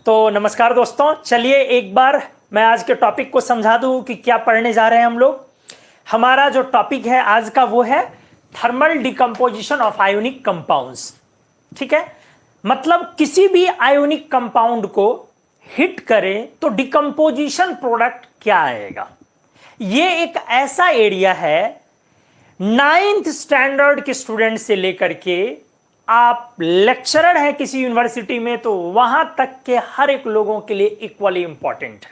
तो नमस्कार दोस्तों, चलिए एक बार मैं आज के टॉपिक को समझा दूं कि क्या पढ़ने जा रहे हैं हम लोग। हमारा जो टॉपिक है आज का वो है thermal decomposition of ionic compounds. ठीक है, मतलब किसी भी आयोनिक कंपाउंड को हिट करें तो डिकम्पोजिशन प्रोडक्ट क्या आएगा। ये एक ऐसा एरिया है 9th स्टैंडर्ड के स्टूडेंट से लेकर के आप लेक्चरर हैं किसी यूनिवर्सिटी में तो वहां तक के हर एक लोगों के लिए इक्वली इंपॉर्टेंट है।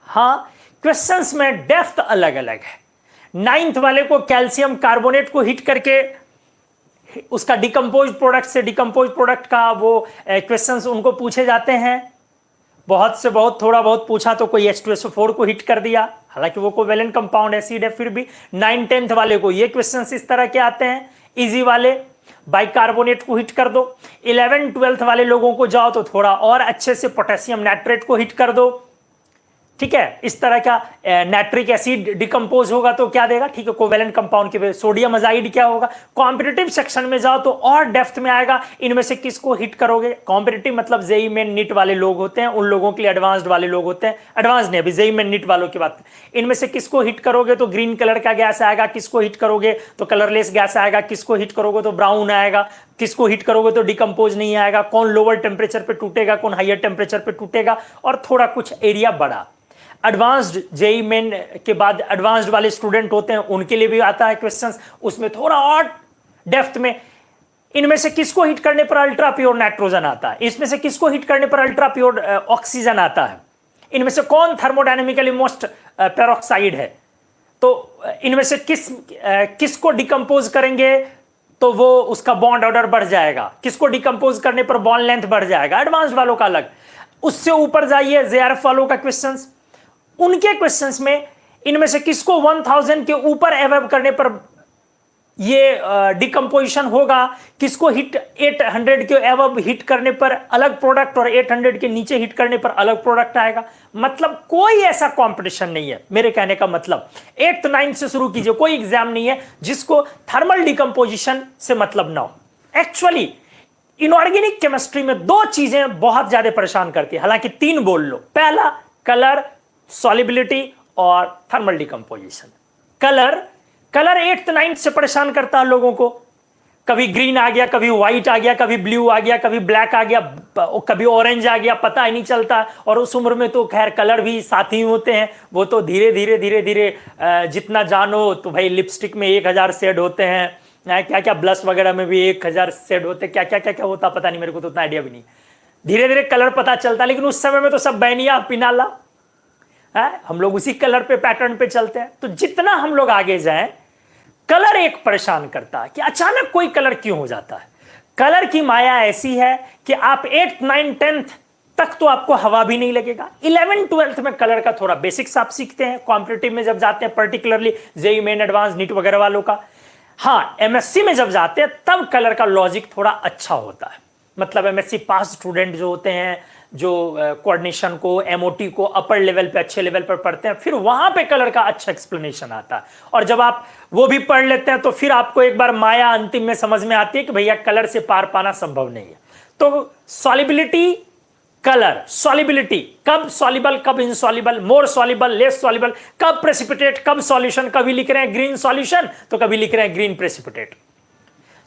हां, क्वेश्चंस में डेप्थ अलग अलग है। 9th वाले को कैल्शियम कार्बोनेट को हिट करके उसका डिकम्पोज प्रोडक्ट से डिकम्पोज प्रोडक्ट का वो क्वेश्चंस उनको पूछे जाते हैं। बहुत से बहुत थोड़ा बहुत पूछा तो कोई H2SO4 को हिट कर दिया, हालांकि वो कोवेलेंट कंपाउंड एसिड है, फिर भी 9th-10th वाले को ये क्वेश्चंस इस तरह के आते हैं। इजी वाले बाइकार्बोनेट को हिट कर दो। 11th-12th वाले लोगों को जाओ तो थोड़ा और अच्छे से पोटेशियम नाइट्रेट को हिट कर दो। ठीक है, इस तरह का नाइट्रिक एसिड डिकम्पोज होगा तो क्या देगा। ठीक है, कोवेलेंट कंपाउंड के सोडियम अजाइड क्या होगा। कॉम्पिटिटिव सेक्शन में जाओ तो और डेप्थ में आएगा, इनमें से किसको हिट करोगे। कॉम्पिटिटिव मतलब जेई मेन नीट वाले लोग होते हैं, उन लोगों के लिए एडवांस्ड वाले लोग होते हैं। एडवांस नहीं, अभी जेई मेन नीट वालों की बात। इनमें से किसको हिट करोगे तो ग्रीन कलर का गैस आएगा, किसको हिट करोगे तो कलरलेस गैस आएगा, किसको हिट करोगे तो ब्राउन आएगा, किसको हिट करोगे तो डिकम्पोज नहीं आएगा, कौन लोअर टेम्परेचर पे टूटेगा, कौन हायर टेम्परेचर पे टूटेगा, और थोड़ा कुछ एरिया बड़ा। एडवांस्ड जेई मेन के बाद एडवांस्ड वाले स्टूडेंट होते हैं, उनके लिए भी आता है क्वेश्चंस, उसमें थोड़ा और डेप्थ में। इनमें से किसको हिट करने पर अल्ट्रा प्योर नाइट्रोजन आता है, इसमें से किसको हिट करने पर अल्ट्रा प्योर ऑक्सीजन आता है, इनमें से कौन थर्मोडायनेमिकली मोस्ट पेरोक्साइड है, तो इनमें से किसको डिकम्पोज करेंगे तो वो उसका बॉन्ड ऑर्डर बढ़ जाएगा, किसको डिकम्पोज करने पर बॉन्ड लेंथ बढ़ जाएगा। एडवांस्ड वालों का अलग। उससे ऊपर जाइए जेआरएफ वालों का क्वेश्चंस, उनके क्वेश्चंस में इनमें से किसको 1000 के ऊपर एवब करने पर ये डिकम्पोजिशन होगा, किसको हिट 800 के एवब हिट करने पर अलग प्रोडक्ट और 800 के नीचे हिट करने पर अलग प्रोडक्ट आएगा। मतलब कोई ऐसा कंपटीशन नहीं है। मेरे कहने का मतलब 8th-9th से शुरू कीजिए, कोई एग्जाम नहीं है जिसको थर्मल डिकम्पोजिशन से मतलब ना हो। एक्चुअली इनऑर्गेनिक केमिस्ट्री में दो चीजें बहुत ज्यादा परेशान करती है, हालांकि 3 बोल लो। पहला कलर, सॉलिबिलिटी और थर्मल डिकम्पोजिशन। कलर 8th-9th से परेशान करता है लोगों को। कभी ग्रीन आ गया, कभी व्हाइट आ गया, कभी ब्लू आ गया, कभी ब्लैक आ गया, कभी ऑरेंज आ गया, पता ही नहीं चलता। और उस उम्र में तो खैर कलर भी साथी होते हैं, वो तो धीरे धीरे जितना जानो तो भाई लिपस्टिक में 1000 शेड होते हैं, क्या क्या ब्लश वगैरह में भी 1000 शेड होते, क्या क्या क्या क्या होता पता नहीं, मेरे को तो उतना आइडिया भी नहीं। धीरे धीरे कलर पता चलता, लेकिन उस समय में तो सब बैनिया पिनाला है, हम लोग उसी कलर पे पैटर्न पे चलते हैं। तो जितना हम लोग आगे जाएं, कलर एक परेशान करता है कि अचानक कोई कलर क्यों हो जाता है। कलर की माया ऐसी है कि आप 8th, 9th, 10th तक तो आपको हवा भी नहीं लगेगा। 11th-12th में कलर का थोड़ा बेसिक्स आप सीखते हैं, कॉम्पिटिटिव में जब जाते हैं, particularly JEE Main, advance, NEET वगैरह वालों का। हाँ, एमएससी में जब जाते हैं तब कलर का लॉजिक थोड़ा अच्छा होता है। मतलब एमएससी पास स्टूडेंट जो होते हैं, जो कोऑर्डिनेशन को, एमओटी को अपर लेवल पे, अच्छे लेवल पर पढ़ते हैं, फिर वहां पे कलर का अच्छा एक्सप्लेनेशन आता है। और जब आप वो भी पढ़ लेते हैं तो फिर आपको एक बार माया अंतिम में समझ में आती है कि भैया कलर से पार पाना संभव नहीं है। तो सॉलिबिलिटी, कलर, सॉलिबिलिटी, कब सॉल्युबल, कब इनसॉल्युबल, मोर सॉल्युबल, लेस सॉल्युबल, कब प्रेसिपिटेट, कब सॉल्यूशन, कभी लिख रहे हैं ग्रीन सॉल्यूशन तो कभी लिख रहे हैं ग्रीन प्रेसिपिटेट।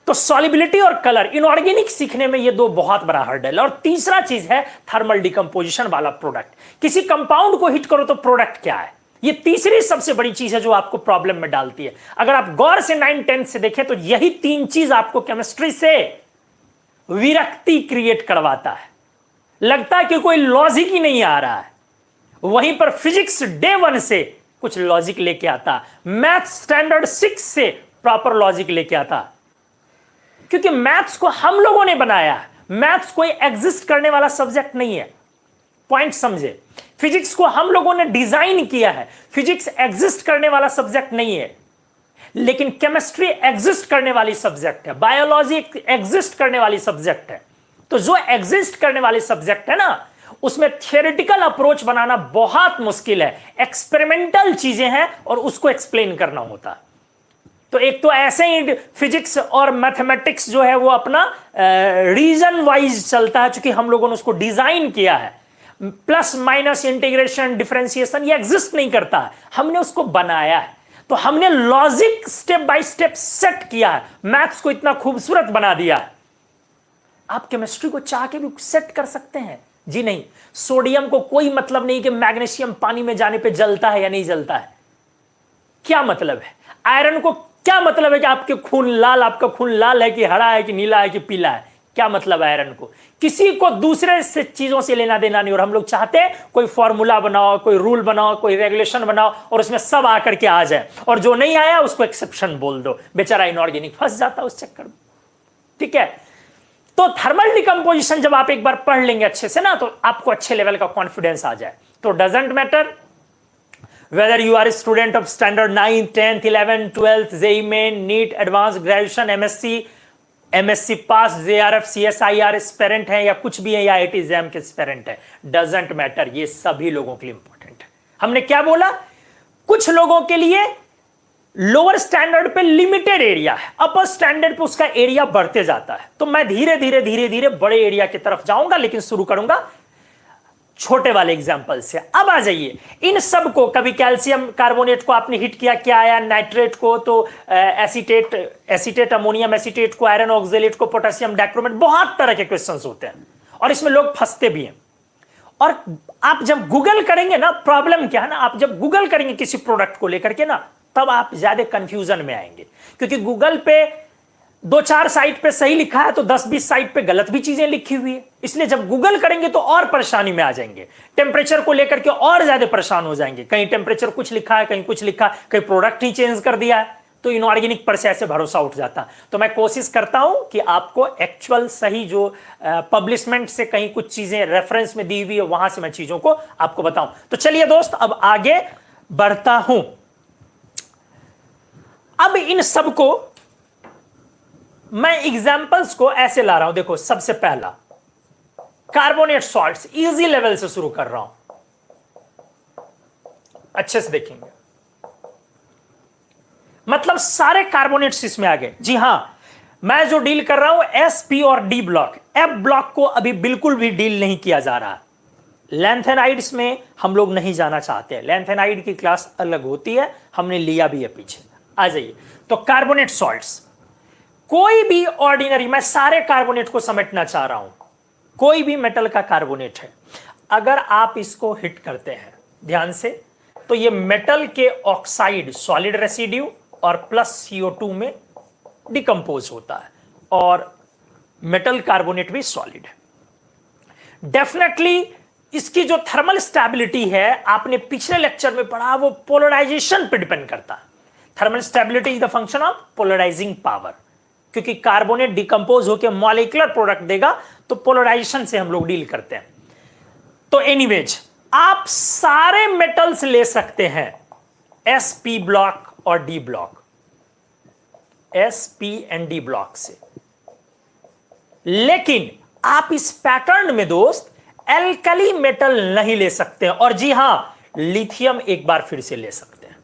तो सॉलिबिलिटी और कलर, इनऑर्गेनिक सीखने में ये दो बहुत बड़ा हर्डल है। और तीसरा चीज है थर्मल डिकम्पोजिशन वाला प्रोडक्ट। किसी कंपाउंड को हिट करो तो प्रोडक्ट क्या है, ये तीसरी सबसे बड़ी चीज है जो आपको प्रॉब्लम में डालती है। अगर आप गौर से 9th-10th से देखें तो यही 3 चीज आपको केमिस्ट्री से विरक्ति क्रिएट करवाता है। लगता है कि कोई लॉजिक ही नहीं आ रहा है। वहीं पर फिजिक्स डे 1 से कुछ लॉजिक लेके आता, मैथ स्टैंडर्ड 6 से प्रॉपर लॉजिक लेके आता, क्योंकि मैथ्स को हम लोगों ने बनाया है। मैथ्स कोई एग्जिस्ट करने वाला सब्जेक्ट नहीं है, पॉइंट समझे। फिजिक्स को हम लोगों ने डिजाइन किया है, फिजिक्स एग्जिस्ट करने वाला सब्जेक्ट नहीं है। लेकिन केमिस्ट्री एग्जिस्ट करने वाली सब्जेक्ट है, बायोलॉजी एग्जिस्ट करने वाली सब्जेक्ट है। तो जो एग्जिस्ट करने वाली सब्जेक्ट है ना, उसमें थियोरेटिकल अप्रोच बनाना बहुत मुश्किल है, एक्सपेरिमेंटल चीजें हैं और उसको एक्सप्लेन करना होता है। तो एक तो ऐसे ही फिजिक्स और मैथमेटिक्स जो है वो अपना रीजन वाइज चलता है, क्योंकि हम लोगों ने उसको डिजाइन किया है। प्लस माइनस इंटीग्रेशन डिफरेंशिएशन ये एग्जिस्ट नहीं करता है, हमने उसको बनाया है। तो हमने logic step by step set किया है, मैथ्स को इतना खूबसूरत बना दिया है। आप केमिस्ट्री को चाह के भी सेट कर सकते हैं? जी नहीं। सोडियम को कोई मतलब नहीं कि मैग्नीशियम पानी में जाने पे जलता है या नहीं जलता है, क्या मतलब है? आयरन को क्या मतलब है कि आपका खून लाल है कि हरा है कि नीला है कि पीला है, क्या मतलब आयरन को? किसी को दूसरे से चीजों से लेना देना नहीं। और हम लोग चाहते हैं कोई फॉर्मूला बनाओ, कोई रूल बनाओ, कोई रेगुलेशन बनाओ और उसमें सब आकर के आ जाए, और जो नहीं आया उसको एक्सेप्शन बोल दो, बेचारा इनऑर्गेनिक फंस जाता उस चक्कर में। ठीक है, तो थर्मल डिकम्पोजिशन जब आप एक बार पढ़ लेंगे अच्छे से ना, तो आपको अच्छे लेवल का कॉन्फिडेंस आ जाए। तो doesn't matter whether you are a student of standard 9th 10th 11th 12th JEE main NEET advanced graduation MSc pass JRF CSIR aspirant है या कुछ भी है, या IIT एग्जाम के एस्पिरेंट है, डजंट मैटर, ये सभी लोगों के लिए इंपॉर्टेंट है। हमने क्या बोला? कुछ लोगों के लिए लोअर स्टैंडर्ड पे लिमिटेड एरिया है, अपर स्टैंडर्ड पे उसका एरिया बढ़ते जाता है। तो मैं धीरे धीरे बड़े एरिया की तरफ जाऊंगा, लेकिन शुरू करूंगा छोटे वाले एग्जांपल से। अब आ जाइए इन सब को, कभी कैल्शियम कार्बोनेट को आपने हिट किया, क्या आया? नाइट्रेट को तो एसीटेट अमोनियम एसीटेट को, आयरन ऑक्जेलेट को, पोटेशियम डाइक्रोमेट, बहुत तरह के क्वेश्चंस होते हैं और इसमें लोग फंसते भी हैं। और आप जब गूगल करेंगे ना, प्रॉब्लम क्या है ना, आप जब गूगल करेंगे किसी प्रोडक्ट को लेकर के ना, तब आप ज्यादा कंफ्यूजन में आएंगे, क्योंकि गूगल पे 2-4 साइट पे सही लिखा है तो 10-20 साइट पे गलत भी चीजें लिखी हुई है। इसलिए जब गूगल करेंगे तो और परेशानी में आ जाएंगे, टेम्परेचर को लेकर के और ज्यादा परेशान हो जाएंगे। कहीं टेम्परेचर कुछ लिखा है, कहीं कुछ लिखा है, कहीं प्रोडक्ट ही चेंज कर दिया है, तो इनऑर्गेनिक पर से ऐसे भरोसा उठ जाता। तो मैं कोशिश करता हूं कि आपको एक्चुअल सही जो पब्लिशमेंट से कहीं कुछ चीजें रेफरेंस में दी हुई है, वहां से मैं चीजों को आपको बताऊं। तो चलिए दोस्त, अब आगे बढ़ता हूं। अब इन सबको मैं एग्जाम्पल्स को ऐसे ला रहा हूं। देखो, सबसे पहला कार्बोनेट सॉल्ट्स, इजी लेवल से शुरू कर रहा हूं, अच्छे से देखेंगे। मतलब सारे कार्बोनेट्स इसमें आ गए। जी हां, मैं जो डील कर रहा हूं एस, पी और डी ब्लॉक, एफ ब्लॉक को अभी बिल्कुल भी डील नहीं किया जा रहा। लैंथेनाइड्स में हम लोग नहीं जाना चाहते हैं, लैंथेनाइड की क्लास अलग होती है, हमने लिया भी है पीछे। आ जाइए, तो कार्बोनेट सॉल्ट्स, कोई भी ऑर्डिनरी, मैं सारे कार्बोनेट को समेटना चाह रहा हूं, कोई भी मेटल का कार्बोनेट है, अगर आप इसको हिट करते हैं ध्यान से, तो ये मेटल के ऑक्साइड सॉलिड रेसिड्यू और प्लस CO2 में डिकम्पोज होता है, और मेटल कार्बोनेट भी सॉलिड है। डेफिनेटली इसकी जो थर्मल स्टेबिलिटी है, आपने पिछले लेक्चर में पढ़ा, वो पोलराइजेशन पे डिपेंड करता है। Thermal stability is the function of polarising power, क्योंकि कार्बोनेट डिकम्पोज होकर मॉलिक्यूलर प्रोडक्ट देगा, तो पोलराइजेशन से हम लोग डील करते हैं। तो एनीवेज, आप सारे मेटल्स ले सकते हैं, एस, पी ब्लॉक और D block, S, P and D block से, लेकिन आप इस पैटर्न में दोस्त एल्कली मेटल नहीं ले सकते हैं। और जी हां, लिथियम एक बार फिर से ले सकते हैं।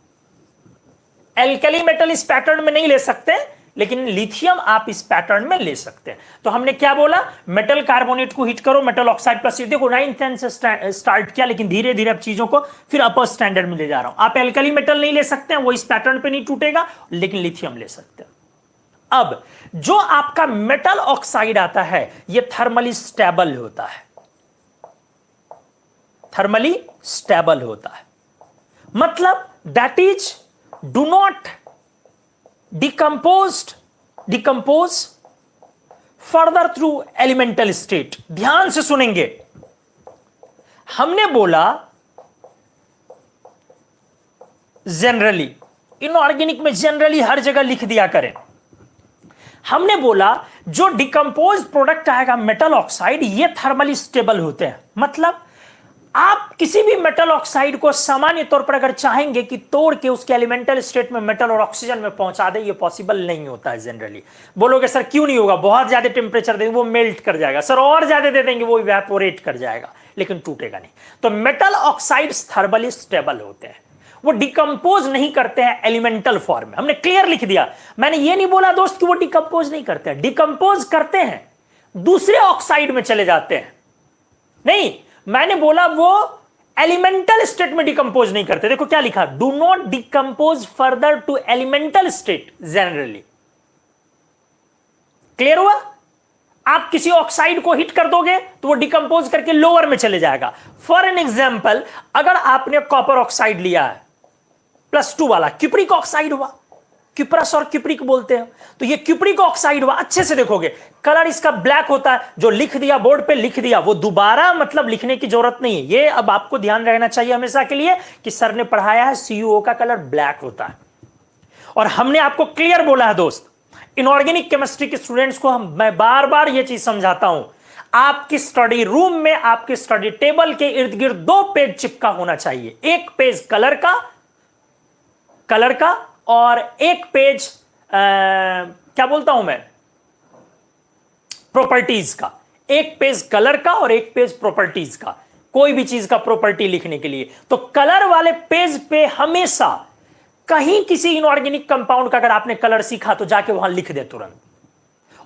एल्कली मेटल इस पैटर्न में नहीं ले सकते, लेकिन लिथियम आप इस पैटर्न में ले सकते हैं। तो हमने क्या बोला? मेटल कार्बोनेट को हिट करो, मेटल ऑक्साइड प्लस, देखो 9th 10th से स्टार्ट किया, लेकिन धीरे धीरे अब चीजों को फिर अपर स्टैंडर्ड में ले जा रहा हूं। आप एल्कली मेटल नहीं ले सकते हैं, वो इस पैटर्न पे नहीं टूटेगा, लेकिन लिथियम ले सकते हैं। अब जो आपका मेटल ऑक्साइड आता है, ये थर्मली स्टेबल होता है, थर्मली स्टेबल होता है, मतलब that is do not decompose further through elemental state. ध्यान से सुनेंगे, हमने बोला जनरली, इनऑर्गेनिक में जनरली हर जगह लिख दिया करें। हमने बोला जो डिकम्पोज प्रोडक्ट आएगा मेटल ऑक्साइड, ये थर्मली स्टेबल होते हैं। मतलब आप किसी भी मेटल ऑक्साइड को सामान्य तौर पर अगर चाहेंगे कि तोड़ के उसके एलिमेंटल स्टेट में मेटल और ऑक्सीजन में पहुंचा दे, ये पॉसिबल नहीं होता है जनरली। बोलोगे सर क्यों नहीं होगा? बहुत ज्यादा टेम्परेचर देंगे वो मेल्ट कर जाएगा, सर और ज्यादा दे देंगे वो इवेपोरेट कर जाएगा, लेकिन टूटेगा नहीं। तो मेटल ऑक्साइड्स थर्मली स्टेबल होते हैं, वो डिकम्पोज नहीं करते हैं एलिमेंटल फॉर्म में। हमने क्लियर लिख दिया। मैंने ये नहीं बोला दोस्त कि वो डिकम्पोज नहीं करते हैं, डिकम्पोज करते हैं, दूसरे ऑक्साइड में चले जाते हैं। नहीं, मैंने बोला वो एलिमेंटल स्टेट में डिकम्पोज नहीं करते। देखो क्या लिखा, do not decompose further to elemental state generally. Clear हुआ? आप किसी ऑक्साइड को हिट कर दोगे तो वो डिकम्पोज करके लोअर में चले जाएगा। फॉर एन एग्जाम्पल, अगर आपने कॉपर ऑक्साइड लिया है +2 वाला, क्यूप्रिक ऑक्साइड हुआ, क्यूप्रस और क्यूप्रिक बोलते हैं, तो ये क्यूप्रिक ऑक्साइड हुआ। अच्छे से देखोगे कलर इसका ब्लैक होता है, जो लिख दिया बोर्ड पे लिख दिया, वो दोबारा मतलब लिखने की जरूरत नहीं है। ये अब आपको ध्यान रहना चाहिए हमेशा के लिए कि सर ने पढ़ाया है CuO का कलर ब्लैक होता है। और हमने आपको क्लियर बोला है दोस्त, इनऑर्गेनिक केमिस्ट्री के स्टूडेंट्स को मैं बार बार ये चीज समझाता हूं, आपकी स्टडी रूम में, आपके स्टडी टेबल के इर्द गिर्द 2 पेज चिपका होना चाहिए। एक पेज कलर का और एक पेज क्या बोलता हूं मैं, प्रॉपर्टीज का। एक पेज कलर का और एक पेज प्रॉपर्टीज का, कोई भी चीज का प्रॉपर्टी लिखने के लिए। तो कलर वाले पेज पे हमेशा कहीं किसी इनऑर्गेनिक कंपाउंड का अगर आपने कलर सीखा तो जाके वहां लिख दे तुरंत,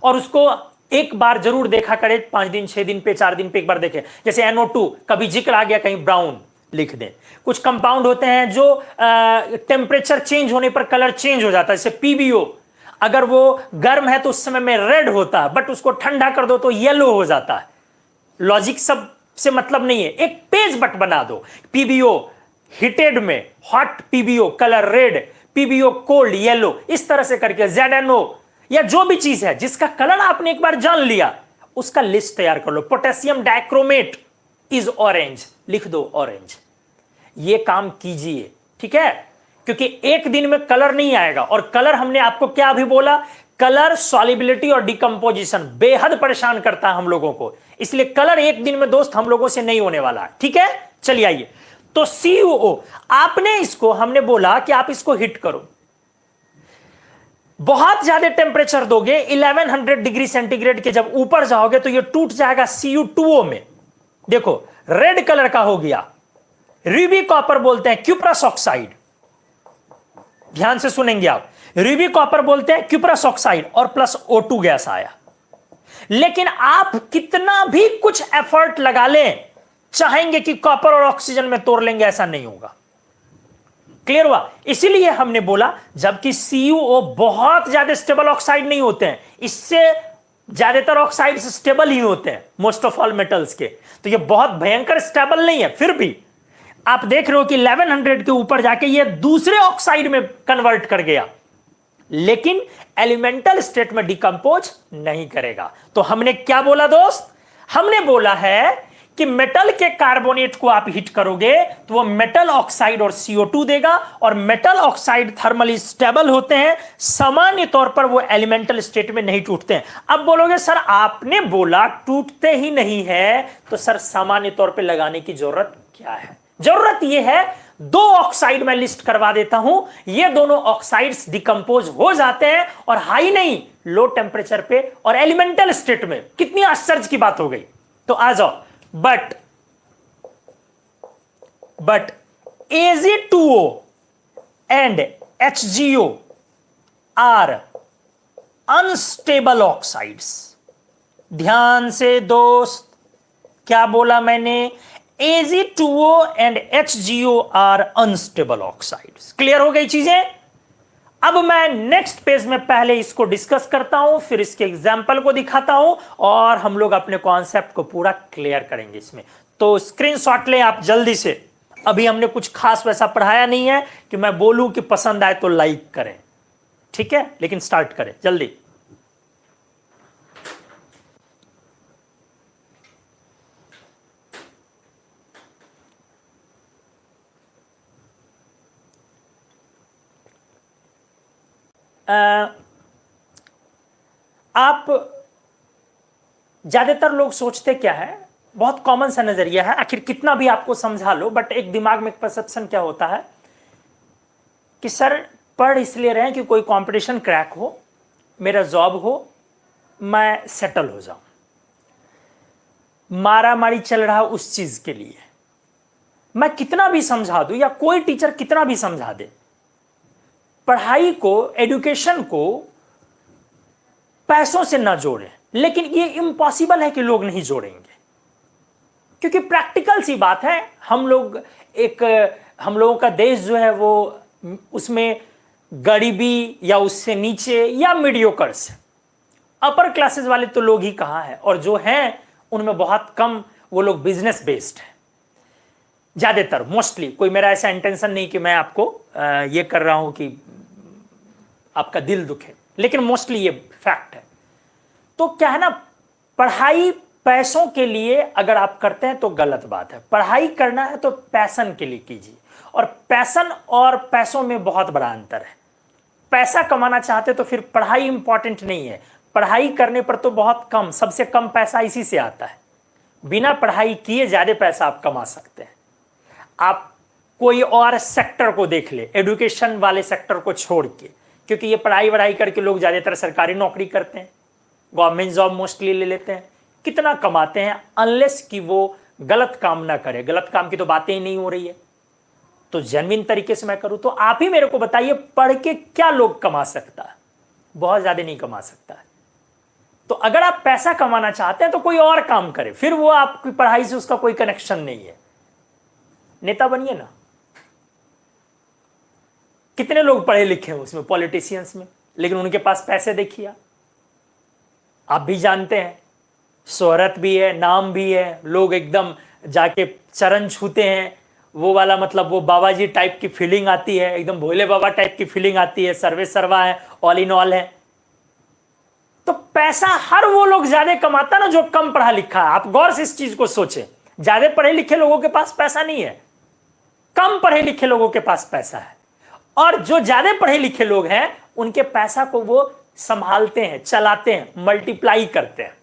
और उसको एक बार जरूर देखा करे, 5 दिन 6 दिन पे 4 दिन पे एक बार देखें। जैसे NO2 कभी जिक्र आ गया कहीं ब्राउन लिख दें। कुछ कंपाउंड होते हैं जो टेम्परेचर चेंज होने पर कलर चेंज हो जाता है, जैसे PbO, अगर वो गर्म है तो उस समय में रेड होता है, बट उसको ठंडा कर दो तो येलो हो जाता है। लॉजिक सब से मतलब नहीं है, एक पेज बट बना दो। PbO हीटेड में hot PbO colour red, PbO cold yellow, इस तरह से करके ZNO या जो भी चीज है जिसका कलर आपने एक बार जान लिया, उसका लिस्ट तैयार कर लो। पोटेशियम डाइक्रोमेट इज ऑरेंज, लिख दो ऑरेंज। ये काम कीजिए, ठीक है, क्योंकि एक दिन में कलर नहीं आएगा। और कलर हमने आपको क्या अभी बोला, कलर सॉल्युबिलिटी और डिकम्पोजिशन बेहद परेशान करता है हम लोगों को, इसलिए कलर एक दिन में दोस्त हम लोगों से नहीं होने वाला, ठीक है। चलिए आइए, तो CuO आपने इसको, हमने बोला कि आप इसको हिट करो, बहुत ज्यादा टेम्परेचर दोगे, 1100 डिग्री सेंटीग्रेड के जब ऊपर जाओगे तो ये टूट जाएगा Cu2O में। देखो रेड कलर का हो गया, रूबी कॉपर बोलते हैं क्यूप्रस ऑक्साइड, ध्यान से सुनेंगे आप, रूबी कॉपर बोलते हैं क्यूप्रस ऑक्साइड, और प्लस O2 गैस आया। लेकिन आप कितना भी कुछ एफर्ट लगा लें, चाहेंगे कि कॉपर और ऑक्सीजन में तोड़ लेंगे, ऐसा नहीं होगा। क्लियर हुआ? इसीलिए हमने बोला, जबकि CuO बहुत ज्यादा स्टेबल ऑक्साइड नहीं होते हैं, इससे ज्यादातर ऑक्साइड स्टेबल ही होते हैं मोस्ट ऑफ ऑल मेटल्स के, तो ये बहुत भयंकर स्टेबल नहीं है। फिर भी आप देख रहे हो कि 1100 के ऊपर जाके ये दूसरे ऑक्साइड में कन्वर्ट कर गया, लेकिन एलिमेंटल स्टेट में डिकम्पोज नहीं करेगा। तो हमने क्या बोला दोस्त, हमने बोला है कि मेटल के कार्बोनेट को आप हिट करोगे तो वो मेटल ऑक्साइड और CO2 देगा, और मेटल ऑक्साइड थर्मली स्टेबल होते हैं, सामान्य तौर पर वो एलिमेंटल स्टेट में नहीं टूटते हैं। अब बोलोगे सर आपने बोला टूटते ही नहीं है, तो सर सामान्य तौर पे लगाने की जरूरत क्या है? जरूरत यह है, 2 ऑक्साइड में लिस्ट करवा देता हूं, ये दोनों ऑक्साइड्स डिकम्पोज हो जाते हैं, और हाई नहीं लो टेम्परेचर पे और एलिमेंटल स्टेट में। कितनी आश्चर्य की बात हो गई। तो आ जाओ, but Ag2O and HgO are unstable oxides। ध्यान से दोस्त, क्या बोला मैंने? Ag2O and HgO are unstable oxides। Clear हो गई चीजें? अब मैं नेक्स्ट पेज में पहले इसको डिस्कस करता हूं, फिर इसके एग्जाम्पल को दिखाता हूं, और हम लोग अपने कॉन्सेप्ट को पूरा क्लियर करेंगे इसमें। तो स्क्रीनशॉट लें आप जल्दी से। अभी हमने कुछ खास वैसा पढ़ाया नहीं है कि मैं बोलूं कि पसंद आए तो लाइक करें, ठीक है, लेकिन स्टार्ट करें जल्दी। आप ज्यादातर लोग सोचते क्या है, बहुत कॉमन सा नजरिया है, आखिर कितना भी आपको समझा लो, बट एक दिमाग में एक परसेप्शन क्या होता है कि सर पढ़ इसलिए रहे कि कोई कंपटीशन क्रैक हो, मेरा जॉब हो, मैं सेटल हो जाऊं। मारा मारी चल रहा उस चीज के लिए, मैं कितना भी समझा दूं या कोई टीचर कितना भी समझा दे, पढ़ाई को, एजुकेशन को पैसों से ना जोड़ें, लेकिन ये इम्पॉसिबल है कि लोग नहीं जोड़ेंगे। क्योंकि प्रैक्टिकल सी बात है, हम लोगों का देश जो है वो उसमें गरीबी या उससे नीचे या मीडियोकर्स, अपर क्लासेस वाले तो लोग ही कहाँ हैं, और जो हैं उनमें बहुत कम वो लोग बिजनेस बेस्ड है ज्यादातर, मोस्टली। कोई मेरा ऐसा इंटेंशन नहीं कि मैं आपको ये कर रहा हूं कि आपका दिल दुखे, लेकिन मोस्टली ये फैक्ट है। तो क्या है ना, पढ़ाई पैसों के लिए अगर आप करते हैं तो गलत बात है। पढ़ाई करना है तो पैशन के लिए कीजिए, और पैशन और पैसों में बहुत बड़ा अंतर है। पैसा कमाना चाहते तो फिर पढ़ाई इंपॉर्टेंट नहीं है, पढ़ाई करने पर तो बहुत कम, सबसे कम पैसा इसी से आता है। बिना पढ़ाई किए ज्यादा पैसा आप कमा सकते हैं। आप कोई और सेक्टर को देख ले, एजुकेशन वाले सेक्टर को छोड़ के, क्योंकि ये पढ़ाई करके लोग ज्यादातर सरकारी नौकरी करते हैं, गवर्नमेंट जॉब मोस्टली ले लेते हैं। कितना कमाते हैं, अनलेस कि वो गलत काम ना करे। गलत काम की तो बातें ही नहीं हो रही है, तो जेन्युइन तरीके से मैं करूं। तो आप ही मेरे को बताइए, पढ़ के क्या लोग कमा सकता है? बहुत ज्यादा नहीं कमा सकता है। तो अगर आप पैसा कमाना चाहते हैं तो कोई और काम करे, फिर वो आपकी पढ़ाई से उसका कोई कनेक्शन नहीं है। नेता बनिए ना। कितने लोग पढ़े लिखे हैं उसमें, पॉलिटिशियंस में, लेकिन उनके पास पैसे देखिए, आप भी जानते हैं, शोहरत भी है, नाम भी है, लोग एकदम जाके चरण छूते हैं, वो वाला मतलब वो बाबा जी टाइप की फीलिंग आती है, एकदम भोले बाबा टाइप की फीलिंग आती है, सर्वे सर्वा है, ऑल इन ऑल है। तो पैसा हर वो लोग ज्यादा कमाता ना जो कम पढ़ा लिखा है। आप गौर से इस चीज को सोचें, ज्यादा पढ़े लिखे लोगों के पास पैसा नहीं है, कम पढ़े लिखे लोगों के पास पैसा है। और जो ज्यादा पढ़े लिखे लोग हैं उनके पैसा को वो संभालते हैं, चलाते हैं, मल्टीप्लाई करते हैं।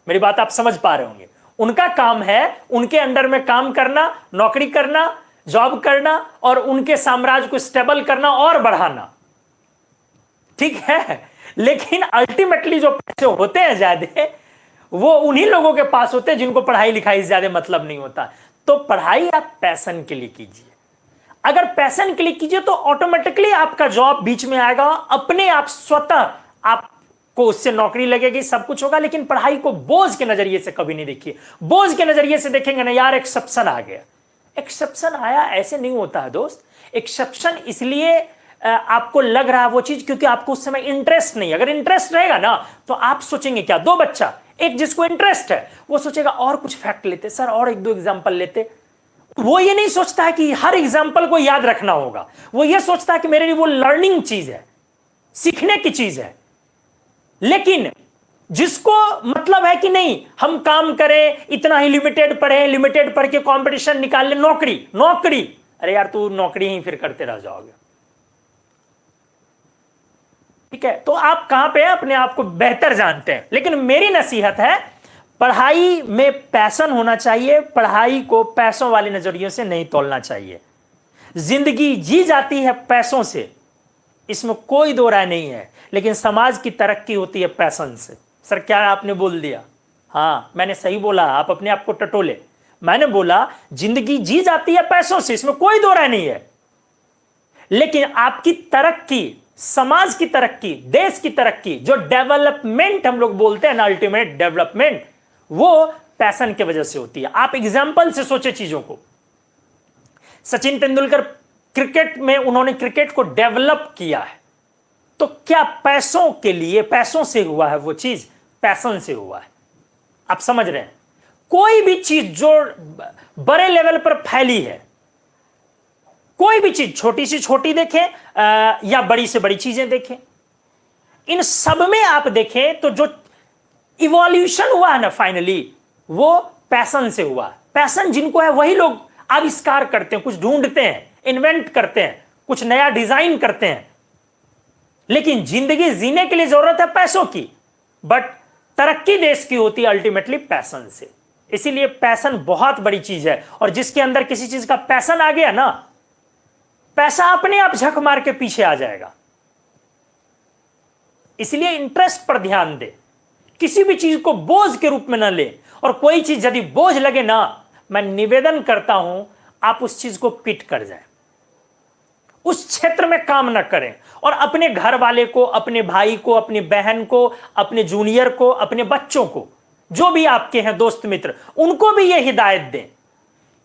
मेरी बात आप समझ पा रहे होंगे। उनका काम है उनके अंडर में काम करना, नौकरी करना, जॉब करना, और उनके साम्राज्य को स्टेबल करना और बढ़ाना, ठीक है। लेकिन अल्टीमेटली जो पैसे होते हैं ज्यादा, वो उन्हीं लोगों के पास होते हैं जिनको पढ़ाई लिखाई से ज्यादा मतलब नहीं होता। तो पढ़ाई आप पैशन के लिए कीजिए। अगर पैशन के लिए कीजिए तो ऑटोमेटिकली आपका जॉब बीच में आएगा, अपने आप स्वतः आपको उससे नौकरी लगेगी, सब कुछ होगा। लेकिन पढ़ाई को बोझ के नजरिए से कभी नहीं देखिए। बोझ के नजरिए से देखेंगे ना, यार एक्सेप्शन आ गया, एक्सेप्शन आया, ऐसे नहीं होता है दोस्त। एक्सेप्शन इसलिए आपको लग रहा है वो चीज क्योंकि आपको उस समय इंटरेस्ट नहीं। अगर इंटरेस्ट रहेगा ना तो आप सोचेंगे क्या, दो बच्चा, एक जिसको इंटरेस्ट है वो सोचेगा और कुछ फैक्ट लेते सर, और एक दो एग्जांपल लेते। वो ये नहीं सोचता है कि हर एग्जांपल को याद रखना होगा, वो ये सोचता है कि मेरे लिए वो लर्निंग चीज है, सीखने की चीज है। लेकिन जिसको मतलब है कि नहीं हम काम करें, इतना ही लिमिटेड पढ़े, लिमिटेड पढ़ के कंपटीशन निकाल ले, नौकरी नौकरी, अरे यार तू नौकरी ही फिर करते रह जाओगे, ठीक है। तो आप कहां पे अपने आप को बेहतर जानते हैं। लेकिन मेरी नसीहत है, पढ़ाई में पैशन होना चाहिए, पढ़ाई को पैसों वाले नजरियों से नहीं तोलना चाहिए। जिंदगी जी जाती है पैसों से, इसमें कोई दो राय नहीं है, लेकिन समाज की तरक्की होती है पैशन से। सर क्या आपने बोल दिया? हाँ मैंने सही बोला, आप अपने आप को टटोले। मैंने बोला जिंदगी जी जाती है पैसों से, इसमें कोई दो राय नहीं है, लेकिन आपकी तरक्की, समाज की तरक्की, देश की तरक्की, जो डेवलपमेंट हम लोग बोलते हैं ना, अल्टीमेट डेवलपमेंट, वो पैशन की वजह से होती है। आप एग्जाम्पल से सोचे चीजों को। सचिन तेंदुलकर क्रिकेट में उन्होंने क्रिकेट को डेवलप किया है, तो क्या पैसों के लिए, पैसों से हुआ है वो चीज, पैशन से हुआ है। आप समझ रहे हैं? कोई भी चीज जो बड़े लेवल पर फैली है, कोई भी चीज छोटी से छोटी देखें या बड़ी से बड़ी चीजें देखें, इन सब में आप देखें तो जो इवोल्यूशन हुआ है ना फाइनली, वो पैशन से हुआ। पैशन जिनको है वही लोग आविष्कार करते हैं, कुछ ढूंढते हैं, इन्वेंट करते हैं, कुछ नया डिजाइन करते हैं। लेकिन जिंदगी जीने के लिए जरूरत है पैसों की, बट तरक्की देश की होती है अल्टीमेटली पैशन से। इसीलिए पैशन बहुत बड़ी चीज है, और जिसके अंदर किसी चीज का पैशन आ गया ना, पैसा अपने आप झक मार के पीछे आ जाएगा। इसलिए इंटरेस्ट पर ध्यान दे, किसी भी चीज को बोझ के रूप में ना ले। और कोई चीज यदि बोझ लगे ना, मैं निवेदन करता हूं आप उस चीज को क्विट कर जाए, उस क्षेत्र में काम ना करें, और अपने घर वाले को, अपने भाई को, अपनी बहन को, अपने जूनियर को, अपने बच्चों को जो भी आपके हैं दोस्त मित्र, उनको भी यह हिदायत दें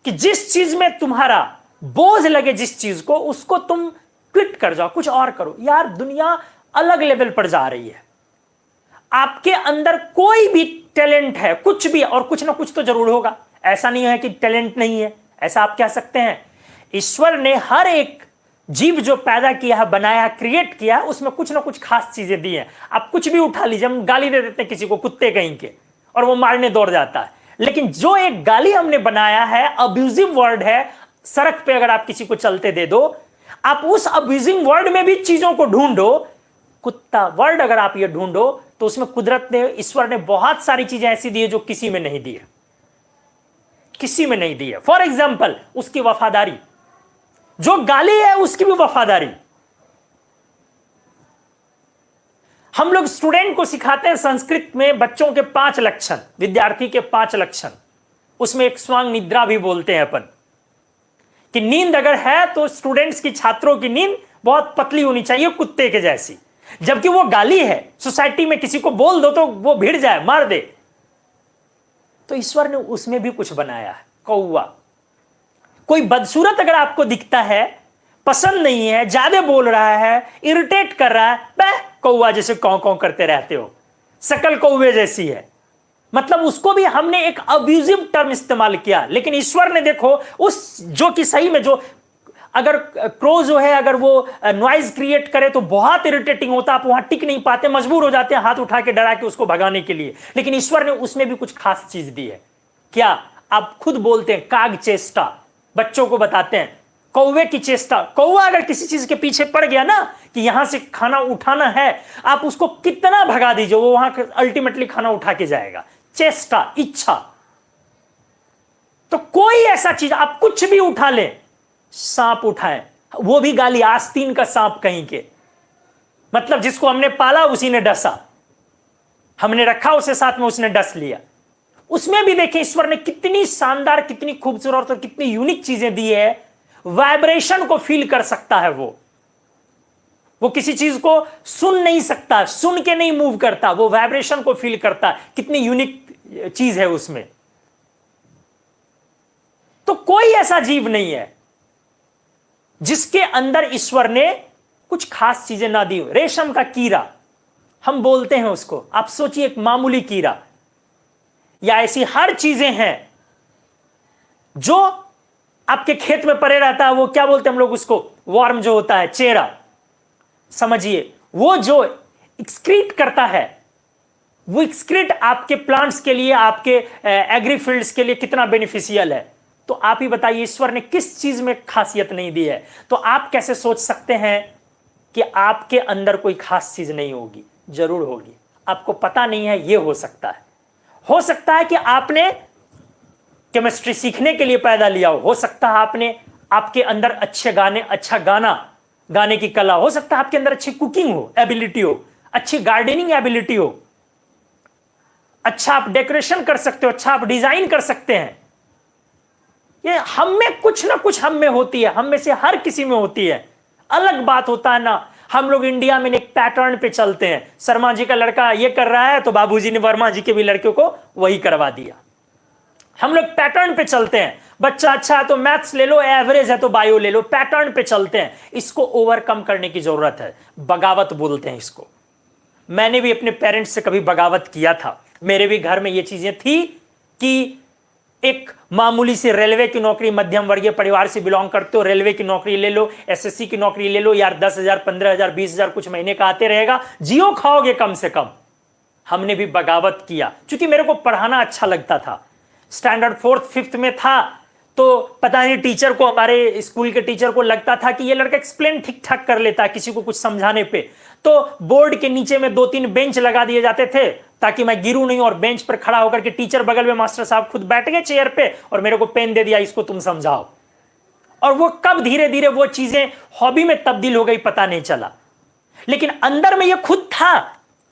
कि जिस चीज में तुम्हारा बोझ लगे, जिस चीज को, उसको तुम क्विट कर जाओ, कुछ और करो। यार दुनिया अलग लेवल पर जा रही है। आपके अंदर कोई भी टैलेंट है, कुछ भी, और कुछ ना कुछ तो जरूर होगा। ऐसा नहीं है कि टैलेंट नहीं है, ऐसा आप कह सकते हैं। ईश्वर ने हर एक जीव जो पैदा किया है, बनाया, क्रिएट किया है, उसमें कुछ ना कुछ खास चीजें दी हैं। आप कुछ भी उठा लीजिए, हम गाली दे देते हैं किसी को, कुत्ते कहीं के, और वो मारने दौड़ जाता है। लेकिन जो एक गाली हमने बनाया है, अब्यूजिव वर्ड है, सड़क पे अगर आप किसी को चलते दे दो, आप उस अब्यूजिंग वर्ड में भी चीजों को ढूंढो। कुत्ता वर्ड अगर आप ये ढूंढो तो उसमें कुदरत ने, ईश्वर ने बहुत सारी चीजें ऐसी दी है जो किसी में नहीं दी है, किसी में नहीं दी है। फॉर एग्जाम्पल, उसकी वफादारी, जो गाली है उसकी भी वफादारी। हम लोग स्टूडेंट को सिखाते हैं संस्कृत में बच्चों के 5 लक्षण, विद्यार्थी के 5 लक्षण। उसमें एक स्वांग निद्रा भी बोलते हैं अपन, कि नींद अगर है तो स्टूडेंट्स की, छात्रों की नींद बहुत पतली होनी चाहिए, कुत्ते के जैसी। जबकि वो गाली है, सोसाइटी में किसी को बोल दो तो वो भिड़ जाए, मार दे। तो ईश्वर ने उसमें भी कुछ बनाया है। कौवा, कोई बदसूरत अगर आपको दिखता है, पसंद नहीं है, ज्यादा बोल रहा है, इरिटेट कर रहा है, बह कौवा जैसे कौ कौ करते रहते हो, शकल कौवे जैसी है, मतलब उसको भी हमने एक अब्यूजिव टर्म इस्तेमाल किया। लेकिन ईश्वर ने देखो, उस जो कि सही में, जो अगर क्रो जो है, अगर वो नॉइज क्रिएट करे तो बहुत इरिटेटिंग होता, आप वहां टिक नहीं पाते, मजबूर हो जाते हैं हाथ उठा के डरा के उसको भगाने के लिए। लेकिन ईश्वर ने उसमें भी कुछ खास चीज दी है। क्या? आप खुद बोलते हैं काग चेष्टा, बच्चों को बताते हैं कौवे की चेष्टा। कौवा अगर किसी चीज के पीछे पड़ गया ना कि यहां से खाना उठाना है, आप उसको कितना भगा दीजिए, वो वहां अल्टीमेटली खाना उठा के जाएगा। चेष्टा, इच्छा। तो कोई ऐसा चीज आप कुछ भी उठा लें, सांप उठाएं, वो भी गाली, आस्तीन का सांप कहीं के, मतलब जिसको हमने पाला उसी ने डसा, हमने रखा उसे साथ में, उसने डस लिया। उसमें भी देखिए ईश्वर ने कितनी शानदार, कितनी खूबसूरत और कितनी यूनिक चीजें दी है। वाइब्रेशन को फील कर सकता है वो किसी चीज को सुन नहीं सकता, सुन के नहीं मूव करता, वो वाइब्रेशन को फील करता है। कितनी यूनिक चीज है उसमें। तो कोई ऐसा जीव नहीं है जिसके अंदर ईश्वर ने कुछ खास चीजें ना दी हो। रेशम का कीड़ा हम बोलते हैं उसको, आप सोचिए एक मामूली कीड़ा, या ऐसी हर चीजें हैं जो आपके खेत में पड़े रहता है, वो क्या बोलते हैं हम लोग उसको, वर्म जो होता है, चेरा, समझिए, वो जो एक्सक्रीट करता है, वो एक्सक्रीट आपके प्लांट्स के लिए, आपके एग्रीफील्ड्स के लिए कितना बेनिफिशियल है। तो आप ही बताइए, ईश्वर ने किस चीज में खासियत नहीं दी है? तो आप कैसे सोच सकते हैं कि आपके अंदर कोई खास चीज नहीं होगी? जरूर होगी, आपको पता नहीं है, ये हो सकता है कि आपने केमिस्ट्री सीखने के लिए पैदा लिया हो सकता है आपने, आपके अंदर अच्छा गाना गाने की कला, हो सकता है आपके अंदर अच्छी कुकिंग हो, एबिलिटी हो, अच्छी गार्डनिंग एबिलिटी हो, अच्छा आप डेकोरेशन कर सकते हो, अच्छा आप डिजाइन कर सकते हैं। ये हम में कुछ ना कुछ हम में होती है, हम में से हर किसी में होती है। अलग बात होता है ना, हम लोग इंडिया में एक पैटर्न पे चलते हैं, शर्मा जी का लड़का ये कर रहा है तो बाबूजी ने वर्मा जी के भी लड़के को वही करवा दिया। हम लोग पैटर्न पे चलते हैं, बच्चा अच्छा है तो मैथ्स ले लो, एवरेज है तो बायो ले लो, पैटर्न पे चलते हैं। इसको ओवरकम करने की जरूरत है, बगावत बोलते हैं इसको। मैंने भी अपने पेरेंट्स से कभी बगावत किया था, मेरे भी घर में ये चीजें थी कि एक मामूली सी रेलवे की नौकरी, मध्यम वर्गीय परिवार से बिलोंग करते हो, रेलवे की नौकरी ले लो, एसएससी की नौकरी ले लो, यार 10,000 15,000 20,000 कुछ महीने का आते रहेगा, जियो खाओगे कम से कम। हमने भी बगावत किया, क्योंकि मेरे को पढ़ाना अच्छा लगता था। स्टैंडर्ड 4th 5th में था तो पता नहीं टीचर को, हमारे स्कूल के टीचर को लगता था कि ये लड़का एक्सप्लेन ठीक ठाक कर लेता है किसी को कुछ समझाने पे, तो बोर्ड के नीचे में 2-3 बेंच लगा दिए जाते थे ताकि मैं गिरूं नहीं, और बेंच पर खड़ा होकर के टीचर बगल में, मास्टर साहब खुद बैठ गए चेयर पे और मेरे को पेन दे दिया, इसको तुम समझाओ। और वो कब धीरे धीरे वो चीजें हॉबी में तब्दील हो गई पता नहीं चला, लेकिन अंदर में ये खुद था।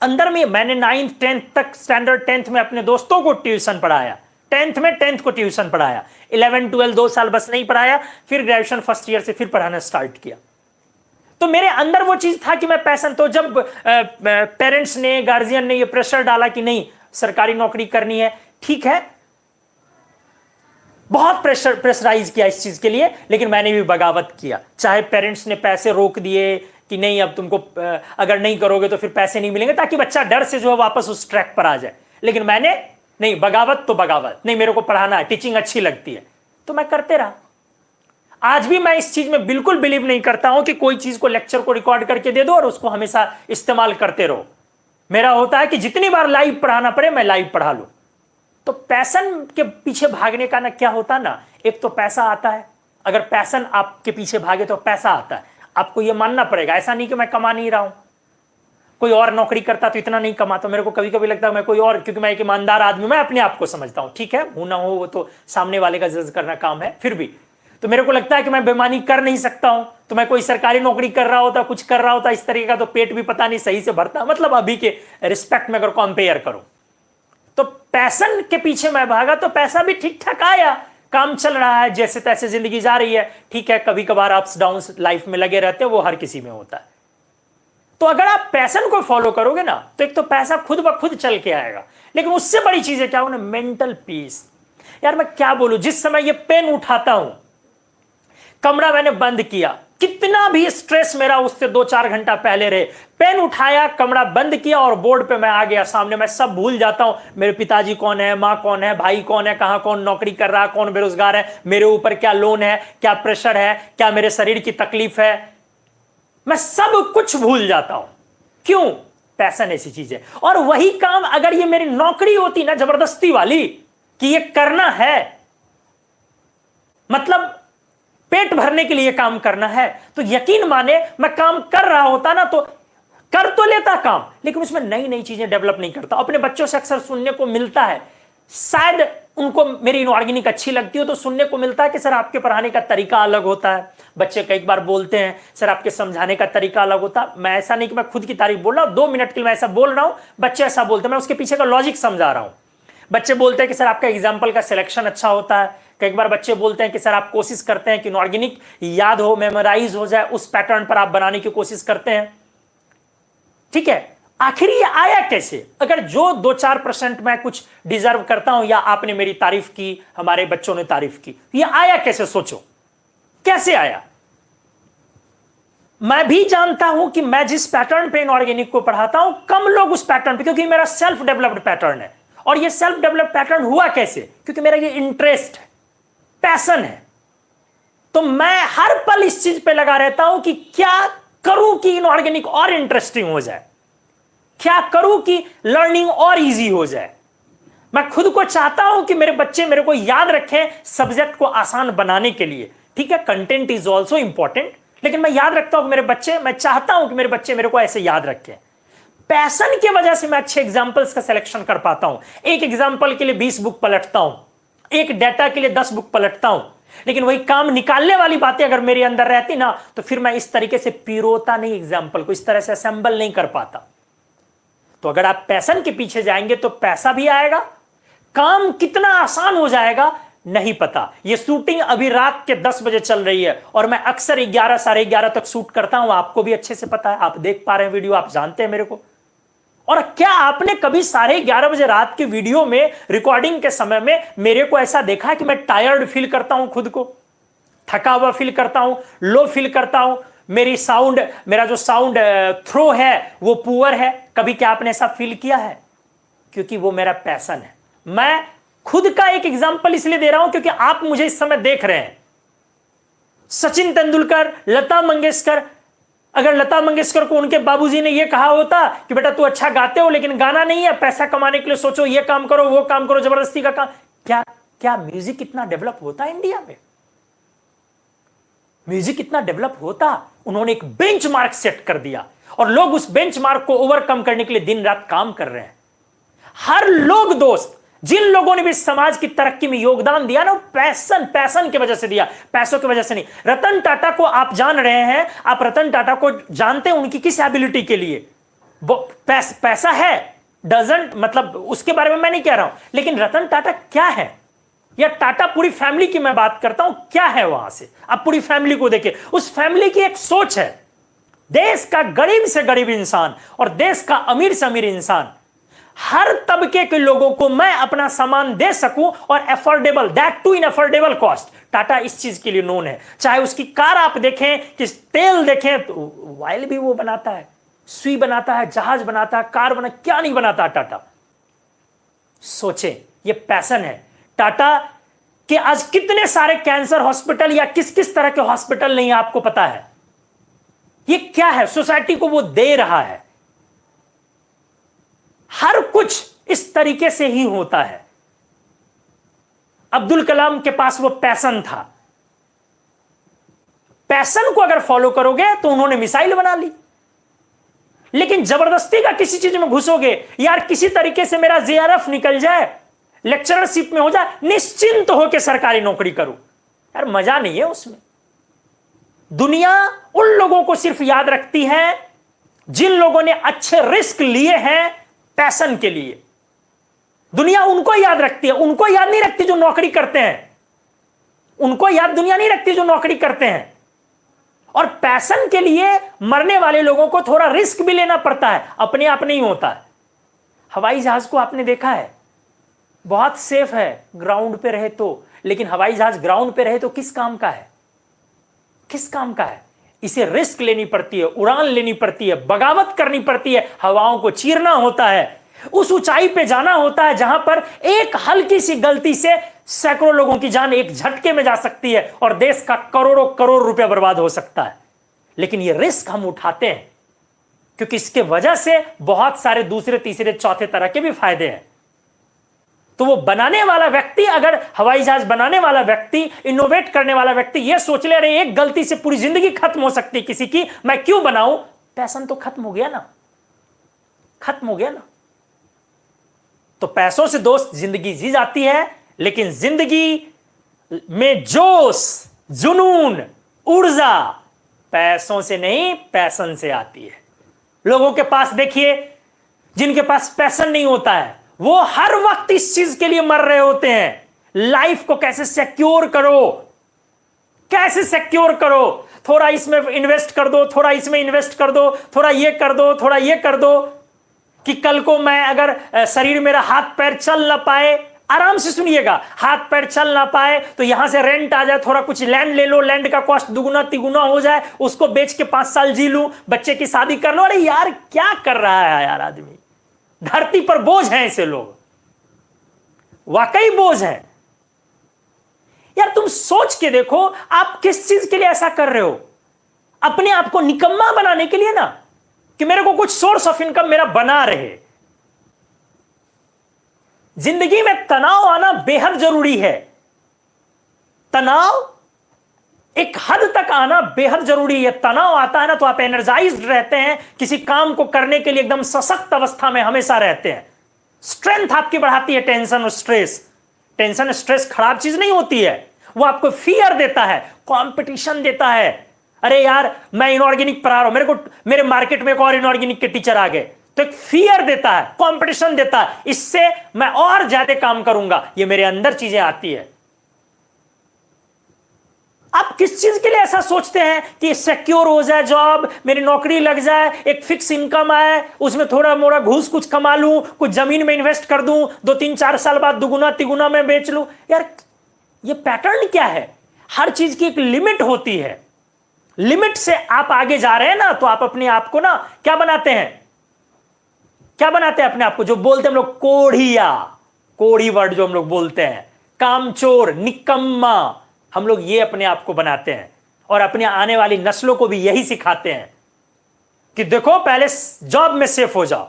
अंदर में मैंने 9th 10th तक, स्टैंडर्ड 10th में अपने दोस्तों को ट्यूशन पढ़ाया, 10th में 10th को ट्यूशन पढ़ाया, 11 12 2 साल बस नहीं पढ़ाया, फिर ग्रेजुएशन फर्स्ट ईयर से फिर पढ़ाना स्टार्ट किया। तो मेरे अंदर वो चीज था कि मैं पैशन, तो जब पेरेंट्स ने, गार्जियन ने ये प्रेशर डाला कि नहीं सरकारी नौकरी करनी है, ठीक है, बहुत प्रेशराइज किया इस चीज के लिए, लेकिन मैंने भी बगावत किया। चाहे पेरेंट्स ने पैसे रोक दिए कि नहीं अब तुमको अगर नहीं करोगे तो फिर पैसे नहीं मिलेंगे, ताकि बच्चा डर से जो है वापस उस ट्रैक पर आ जाए, लेकिन मैंने नहीं, बगावत तो बगावत नहीं, मेरे को पढ़ाना है, टीचिंग अच्छी लगती है, तो मैं करते रहा। आज भी मैं इस चीज में बिल्कुल बिलीव नहीं करता हूं कि कोई चीज को लेक्चर को रिकॉर्ड करके दे दो और उसको हमेशा इस्तेमाल करते रहो। मेरा होता है कि जितनी बार लाइव पढ़ाना पड़े मैं लाइव पढ़ा लूं। तो पैशन के पीछे भागने का ना क्या होता ना, एक तो पैसा आता है, अगर पैशन आपके पीछे भागे तो पैसा आता है, आपको यह मानना पड़ेगा। ऐसा नहीं कि मैं कमा नहीं रहा हूं, कोई और नौकरी करता तो इतना नहीं कमाता। मेरे को कभी कभी लगता है मैं कोई और, क्योंकि मैं एक ईमानदार आदमी, मैं अपने आप को समझता हूं, ठीक है, हूं ना हो वो तो सामने वाले का जज करना काम है, फिर भी तो मेरे को लगता है कि मैं बेईमानी कर नहीं सकता हूं। तो मैं कोई सरकारी नौकरी कर रहा होता, कुछ कर रहा होता इस तरीके का, तो पेट भी पता नहीं सही से भरता, मतलब अभी के रिस्पेक्ट में अगर कंपेयर करूं तो पैशन के पीछे मैं भागा तो पैसा भी ठीक ठाक आया, काम चल रहा है, जैसे तैसे जिंदगी जा रही है, ठीक है, कभी कभार अप्स डाउन्स लाइफ में लगे रहते हैं, वो हर किसी में होता है। तो अगर आप पैशन को फॉलो करोगे ना तो एक तो पैसा खुद ब खुद चल के आएगा, लेकिन उससे बड़ी चीज है क्या होना, मेंटल पीस। यार मैं क्या बोलूं, जिस समय ये पेन उठाता हूं, कमरा मैंने बंद किया, कितना भी स्ट्रेस मेरा उससे 2-4 घंटा पहले रहे, पेन उठाया, कमरा बंद किया और बोर्ड पे मैं आ गया सामने, मैं सब भूल जाता हूं, मेरे पिताजी कौन है, मां कौन है, भाई कौन है, कहां कौन नौकरी कर रहा है, कौन बेरोजगार है, मेरे ऊपर क्या लोन है, क्या प्रेशर है, क्या मेरे शरीर की तकलीफ है, मैं सब कुछ भूल जाता हूं। क्यों? पैशन ऐसी चीज है। और वही काम अगर ये मेरी नौकरी होती ना जबरदस्ती वाली, कि ये करना है, मतलब पेट भरने के लिए काम करना है, तो यकीन माने मैं काम कर रहा होता ना, तो कर तो लेता काम, लेकिन उसमें नई नई चीजें डेवलप नहीं करता। अपने बच्चों से अक्सर सुनने को मिलता है, शायद उनको मेरी इनऑर्गेनिक अच्छी लगती हो तो सुनने को मिलता है कि सर आपके पढ़ाने का तरीका अलग होता है। बच्चे कई बार बोलते हैं सर आपके समझाने का तरीका अलग होता है। मैं ऐसा नहीं कि मैं खुद की तारीफ बोल रहा हूं, 2 मिनट के लिए मैं ऐसा बोल रहा हूं, बच्चे ऐसा बोलते हैं, मैं उसके पीछे का लॉजिक समझा रहा हूं। बच्चे बोलते हैं कि सर आपका एग्जाम्पल का सिलेक्शन अच्छा होता है। कई बार बच्चे बोलते हैं कि सर आप कोशिश करते हैं कि इनऑर्गेनिक याद हो, मेमोराइज हो जाए, उस पैटर्न पर आप बनाने की कोशिश करते हैं। ठीक है, आखिर ये आया कैसे? अगर जो 2-4% मैं कुछ डिजर्व करता हूं, या आपने मेरी तारीफ की, हमारे बच्चों ने तारीफ की, ये आया कैसे? सोचो कैसे आया। मैं भी जानता हूं कि मैं जिस पैटर्न पे इनऑर्गेनिक को पढ़ाता हूं, कम लोग उस पैटर्न पे, क्योंकि मेरा सेल्फ डेवलप्ड पैटर्न है। और ये सेल्फ डेवलप्ड पैटर्न हुआ कैसे? क्योंकि मेरा ये इंटरेस्ट है, पैशन है। तो मैं हर पल इस चीज पे लगा रहता हूं कि क्या करूं कि इनऑर्गेनिक और इंटरेस्टिंग हो जाए, क्या करूं कि लर्निंग और इजी हो जाए। मैं खुद को चाहता हूं कि मेरे बच्चे मेरे को याद रखें सब्जेक्ट को आसान बनाने के लिए। ठीक है, कंटेंट इज ऑल्सो इंपॉर्टेंट, लेकिन मैं याद रखता हूं कि मेरे बच्चे, मैं चाहता हूं कि मेरे बच्चे मेरे को ऐसे याद रखें। पैशन की वजह से मैं अच्छे एग्जाम्पल्स का सिलेक्शन कर पाता हूं। एक एग्जाम्पल के लिए 20 बुक पलटता हूं, एक डाटा के लिए 10 बुक पलटता हूं, लेकिन वही काम निकालने वाली बातें अगर मेरे अंदर रहती ना, तो फिर मैं इस तरीके से पिरोता नहीं, एग्जाम्पल को इस तरह से असेंबल नहीं कर पाता। तो अगर आप पैशन के पीछे जाएंगे तो पैसा भी आएगा, काम कितना आसान हो जाएगा नहीं पता। ये शूटिंग अभी रात के 10 बजे चल रही है और मैं अक्सर 11, साढ़े 11 तक शूट करता हूं, आपको भी अच्छे से पता है, आप देख पा रहे हैं वीडियो, आप जानते हैं मेरे को। और क्या आपने कभी साढ़े 11 बजे रात की वीडियो में, रिकॉर्डिंग के समय में मेरे को ऐसा देखा है कि मैं टायर्ड फील करता हूं, खुद को थका हुआ फील करता हूं, लो फील करता हूं, मेरा जो साउंड थ्रो है वो पुअर है? कभी क्या आपने ऐसा फील किया है? क्योंकि वो मेरा पैशन है। मैं खुद का एक एग्जांपल इसलिए दे रहा हूं क्योंकि आप मुझे इस समय देख रहे हैं। सचिन तेंदुलकर, लता मंगेशकर, अगर लता मंगेशकर को उनके बाबूजी ने यह कहा होता कि बेटा तू अच्छा गाते हो लेकिन गाना नहीं है, पैसा कमाने के लिए सोचो, ये काम करो, वो काम करो, जबरदस्ती का काम, क्या म्यूजिक इतना डेवलप होता इंडिया में? म्यूजिक इतना डेवलप होता? उन्होंने एक बेंचमार्क सेट कर दिया और लोग उस बेंचमार्क को ओवरकम करने के लिए दिन रात काम कर रहे हैं। हर लोग दोस्त, जिन लोगों ने भी समाज की तरक्की में योगदान दिया ना, पैशन की वजह से दिया, पैसों की वजह से नहीं। रतन टाटा को आप जान रहे हैं, आप रतन टाटा को जानते हैं उनकी किस एबिलिटी के लिए? पैसा है, डजंट, मतलब उसके बारे में मैं नहीं कह रहा हूं, लेकिन रतन टाटा क्या है, या टाटा पूरी फैमिली की मैं बात करता हूं, क्या है वहां से? आप पूरी फैमिली को देखिए, उस फैमिली की एक सोच है। देश का गरीब से गरीब इंसान और देश का अमीर से अमीर इंसान हर तबके के लोगों को मैं अपना सामान दे सकूं और affordable, that too in affordable cost. Tata इस चीज के लिए नोन है। चाहे उसकी कार आप देखें कि तेल देखें तो ऑयल भी वो बनाता है, सुई बनाता है, जहाज बनाता है, कार बना, क्या नहीं बनाता टाटा। सोचे, ये पैशन है टाटा के। आज कितने सारे कैंसर हॉस्पिटल या किस किस तरह के हॉस्पिटल नहीं आपको पता है। ये क्या है, सोसाइटी को वो दे रहा है। हर कुछ इस तरीके से ही होता है। अब्दुल कलाम के पास वो पैशन था। पैशन को अगर फॉलो करोगे तो उन्होंने मिसाइल बना ली। लेकिन जबरदस्ती का किसी चीज में घुसोगे, यार किसी तरीके से मेरा जेआरएफ निकल जाए, लेक्चरशिप में हो जाए, निश्चिंत होकर सरकारी नौकरी करो, यार मजा नहीं है उसमें। दुनिया उन लोगों को सिर्फ याद रखती है जिन लोगों ने अच्छे रिस्क लिए हैं पैशन के लिए। दुनिया उनको याद रखती है, उनको याद नहीं रखती जो नौकरी करते हैं। उनको याद दुनिया नहीं रखती जो नौकरी करते हैं। और पैशन के लिए मरने वाले लोगों को थोड़ा रिस्क भी लेना पड़ता है, अपने आप नहीं होता है। हवाई जहाज को आपने देखा है, बहुत सेफ है ग्राउंड पे रहे तो, लेकिन हवाई जहाज ग्राउंड पे रहे तो किस काम का है, किस काम का है। इसे रिस्क लेनी पड़ती है, उड़ान लेनी पड़ती है, बगावत करनी पड़ती है, हवाओं को चीरना होता है, उस ऊंचाई पे जाना होता है जहां पर एक हल्की सी गलती से सैकड़ों लोगों की जान एक झटके में जा सकती है और देश का करोड़ों करोड़ रुपया बर्बाद हो सकता है। लेकिन ये रिस्क हम उठाते हैं क्योंकि इसके वजह से बहुत सारे दूसरे तीसरे चौथे तरह के भी फायदे हैं। तो वो बनाने वाला व्यक्ति, अगर हवाई जहाज बनाने वाला व्यक्ति, इनोवेट करने वाला व्यक्ति ये सोच ले रहे एक गलती से पूरी जिंदगी खत्म हो सकती है किसी की, मैं क्यों बनाऊं, पैशन तो खत्म हो गया ना, खत्म हो गया ना। तो पैसों से दोस्त जिंदगी जी जाती है, लेकिन जिंदगी में जोश, जुनून, ऊर्जा पैसों से नहीं पैशन से आती है। लोगों के पास देखिए, जिनके पास पैशन नहीं होता है वो हर वक्त इस चीज के लिए मर रहे होते हैं, लाइफ को कैसे सिक्योर करो, कैसे सिक्योर करो, थोड़ा इसमें इन्वेस्ट कर दो, थोड़ा इसमें इन्वेस्ट कर दो, थोड़ा ये कर दो, थोड़ा ये कर दो, कि कल को मैं अगर शरीर मेरा हाथ पैर चल ना पाए, आराम से सुनिएगा, हाथ पैर चल ना पाए तो यहां से रेंट आ जाए, थोड़ा कुछ लैंड ले लो, लैंड का कॉस्ट दुगुना तिगुना हो जाए, उसको बेच के 5 साल जी लूं, बच्चे की शादी कर लो। अरे यार क्या कर रहा है यार आदमी, धरती पर बोझ हैं ऐसे लोग, वाकई बोझ हैं यार। तुम सोच के देखो आप किस चीज के लिए ऐसा कर रहे हो, अपने आप को निकम्मा बनाने के लिए ना, कि मेरे को कुछ सोर्स ऑफ इनकम मेरा बना रहे। जिंदगी में तनाव आना बेहद जरूरी है, तनाव एक हद तक आना बेहद जरूरी है। तनाव आता है ना तो आप एनर्जाइज्ड रहते हैं, किसी काम को करने के लिए एकदम सशक्त अवस्था में हमेशा रहते हैं। स्ट्रेंथ आपकी बढ़ाती है टेंशन और स्ट्रेस। टेंशन स्ट्रेस खराब चीज नहीं होती है, वो आपको फियर देता है, कंपटीशन देता है। अरे यार मैं इनऑर्गेनिक पढ़ा रहा हूं, मेरे मार्केट में एक और इनऑर्गेनिक के टीचर आ गए, तो एक फियर देता है, कंपटीशन देता है, इससे मैं और ज्यादा काम करूंगा, ये मेरे अंदर चीजें आती है। आप किस चीज के लिए ऐसा सोचते हैं कि सिक्योर हो जाए जॉब, मेरी नौकरी लग जाए, एक फिक्स इनकम आए, उसमें थोड़ा मोड़ा घूस कुछ कमा लूं, कुछ जमीन में इन्वेस्ट कर दूं, 2-3-4 साल बाद दुगुना तिगुना में बेच लूं। यार ये पैटर्न क्या है, हर चीज की एक लिमिट होती है। लिमिट से आप आगे जा रहे हैं ना, तो आप अपने आप को ना क्या बनाते हैं, क्या बनाते हैं अपने आप को, जो बोलते हैं हम लोग कोढ़िया, कोढ़ी वर्ड जो हम लोग बोलते हैं, कामचोर, निकम्मा, हम लोग ये अपने आप को बनाते हैं और अपने आने वाली नस्लों को भी यही सिखाते हैं कि देखो पहले जॉब में सेफ हो जाओ।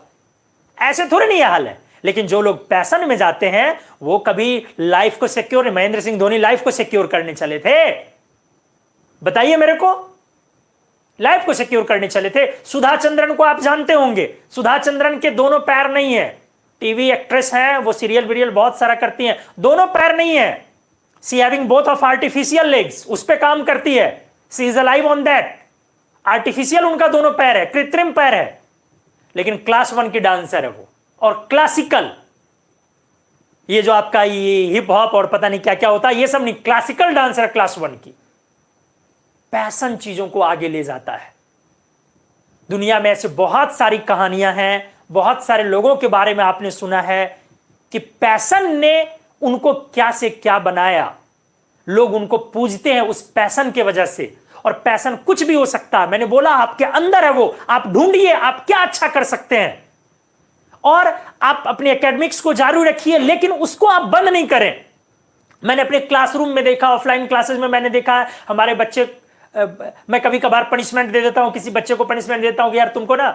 ऐसे थोड़ी नहीं हाल है। लेकिन जो लोग पैशन में जाते हैं वो कभी लाइफ को सिक्योर, महेंद्र सिंह धोनी लाइफ को सिक्योर करने चले थे, बताइए मेरे को, लाइफ को सिक्योर करने चले थे। सुधा चंद्रन को आप जानते होंगे, सुधा चंद्रन के दोनों पैर नहीं है, टीवी एक्ट्रेस हैं, वो सीरियल वीरियल बहुत सारा करती हैं, दोनों पैर नहीं है। C having both of artificial legs, उस पे काम करती है, C is alive on that. Artificial उनका दोनों पैर है, कृत्रिम पैर है, लेकिन क्लास 1 की डांसर है वो। और क्लासिकल, ये जो आपका ये हिप हॉप और पता नहीं क्या क्या होता है, ये सब नहीं, क्लासिकल डांसर क्लास 1 की। पैशन चीजों को आगे ले जाता है। दुनिया में ऐसे बहुत सारी कहानियां हैं, बहुत सारे लोगों के बारे में आपने सुना है कि पैशन ने उनको क्या से क्या बनाया। लोग उनको पूजते हैं उस पैशन के वजह से, और पैशन कुछ भी हो सकता है। मैंने बोला आपके अंदर है वो, आप ढूंढिए आप क्या अच्छा कर सकते हैं, और आप अपने एकेडमिक्स को जारी रखिए, लेकिन उसको आप बंद नहीं करें। मैंने अपने क्लासरूम में देखा, ऑफलाइन क्लासेस में मैंने देखा है, हमारे बच्चे, मैं कभी कभार पनिशमेंट दे देता हूं, किसी बच्चे को पनिशमेंट देता हूं कि यार तुमको ना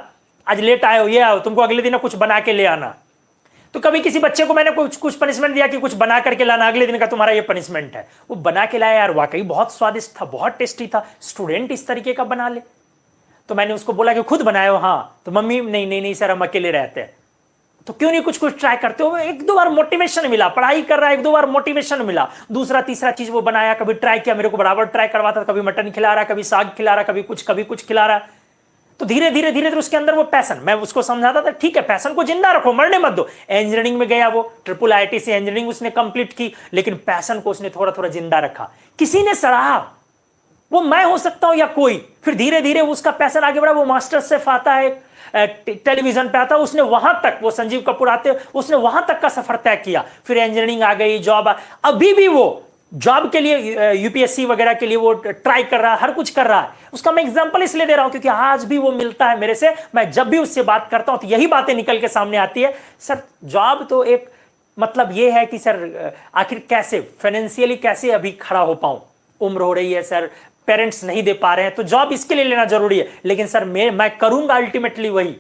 आज लेट आए हो, ये आओ, तुमको अगले दिन कुछ बना के ले आना। तो कभी किसी बच्चे को मैंने कुछ पनिशमेंट दिया कि कुछ बना करके लाना, अगले दिन का तुम्हारा ये पनिशमेंट है। वो बना के लाया, यार वाकई बहुत स्वादिष्ट था, बहुत टेस्टी था, स्टूडेंट इस तरीके का बना ले। तो मैंने उसको बोला कि खुद बनाए हो? हाँ। तो मम्मी नहीं नहीं नहीं सर, हम अकेले रहते हैं। तो क्यों नहीं कुछ ट्राई करते हो? एक दो बार मोटिवेशन मिला, पढ़ाई कर रहा है, एक दो बार मोटिवेशन मिला, दूसरा तीसरा चीज वो बनाया, कभी ट्राई किया, मेरे को बराबर ट्राई करवाता, कभी मटन खिला रहा, कभी साग खिला रहा, कभी कुछ खिला रहा। तो धीरे धीरे धीरे धीरे उसके अंदर वो पैशन, मैं उसको समझाता था ठीक है पैशन को जिंदा रखो, मरने मत दो। इंजीनियरिंग में गया वो, IIIT से इंजीनियरिंग उसने कंप्लीट की, लेकिन पैशन को उसने थोड़ा थोड़ा जिंदा रखा। किसी ने सराहा, वो मैं हो सकता हूं या कोई, फिर धीरे धीरे उसका पैशन आगे बढ़ा। वो मास्टर शेफ आता है, टेलीविजन पे आता है, उसने वहां तक, वो संजीव कपूर आते, उसने वहां तक का सफर तय किया। फिर इंजीनियरिंग आ गई, जॉब, अभी भी वो जॉब के लिए यूपीएससी वगैरह के लिए वो ट्राई कर रहा है, हर कुछ कर रहा है। उसका मैं एग्जांपल इसलिए दे रहा हूं क्योंकि आज भी वो मिलता है मेरे से, मैं जब भी उससे बात करता हूं तो यही बातें निकल के सामने आती है। सर जॉब तो एक मतलब ये है कि सर आखिर कैसे फाइनेंशियली कैसे अभी खड़ा हो पाऊं, उम्र हो रही है सर, पेरेंट्स नहीं दे पा रहे हैं, तो जॉब इसके लिए लेना जरूरी है, लेकिन सर मैं करूंगा अल्टीमेटली वही।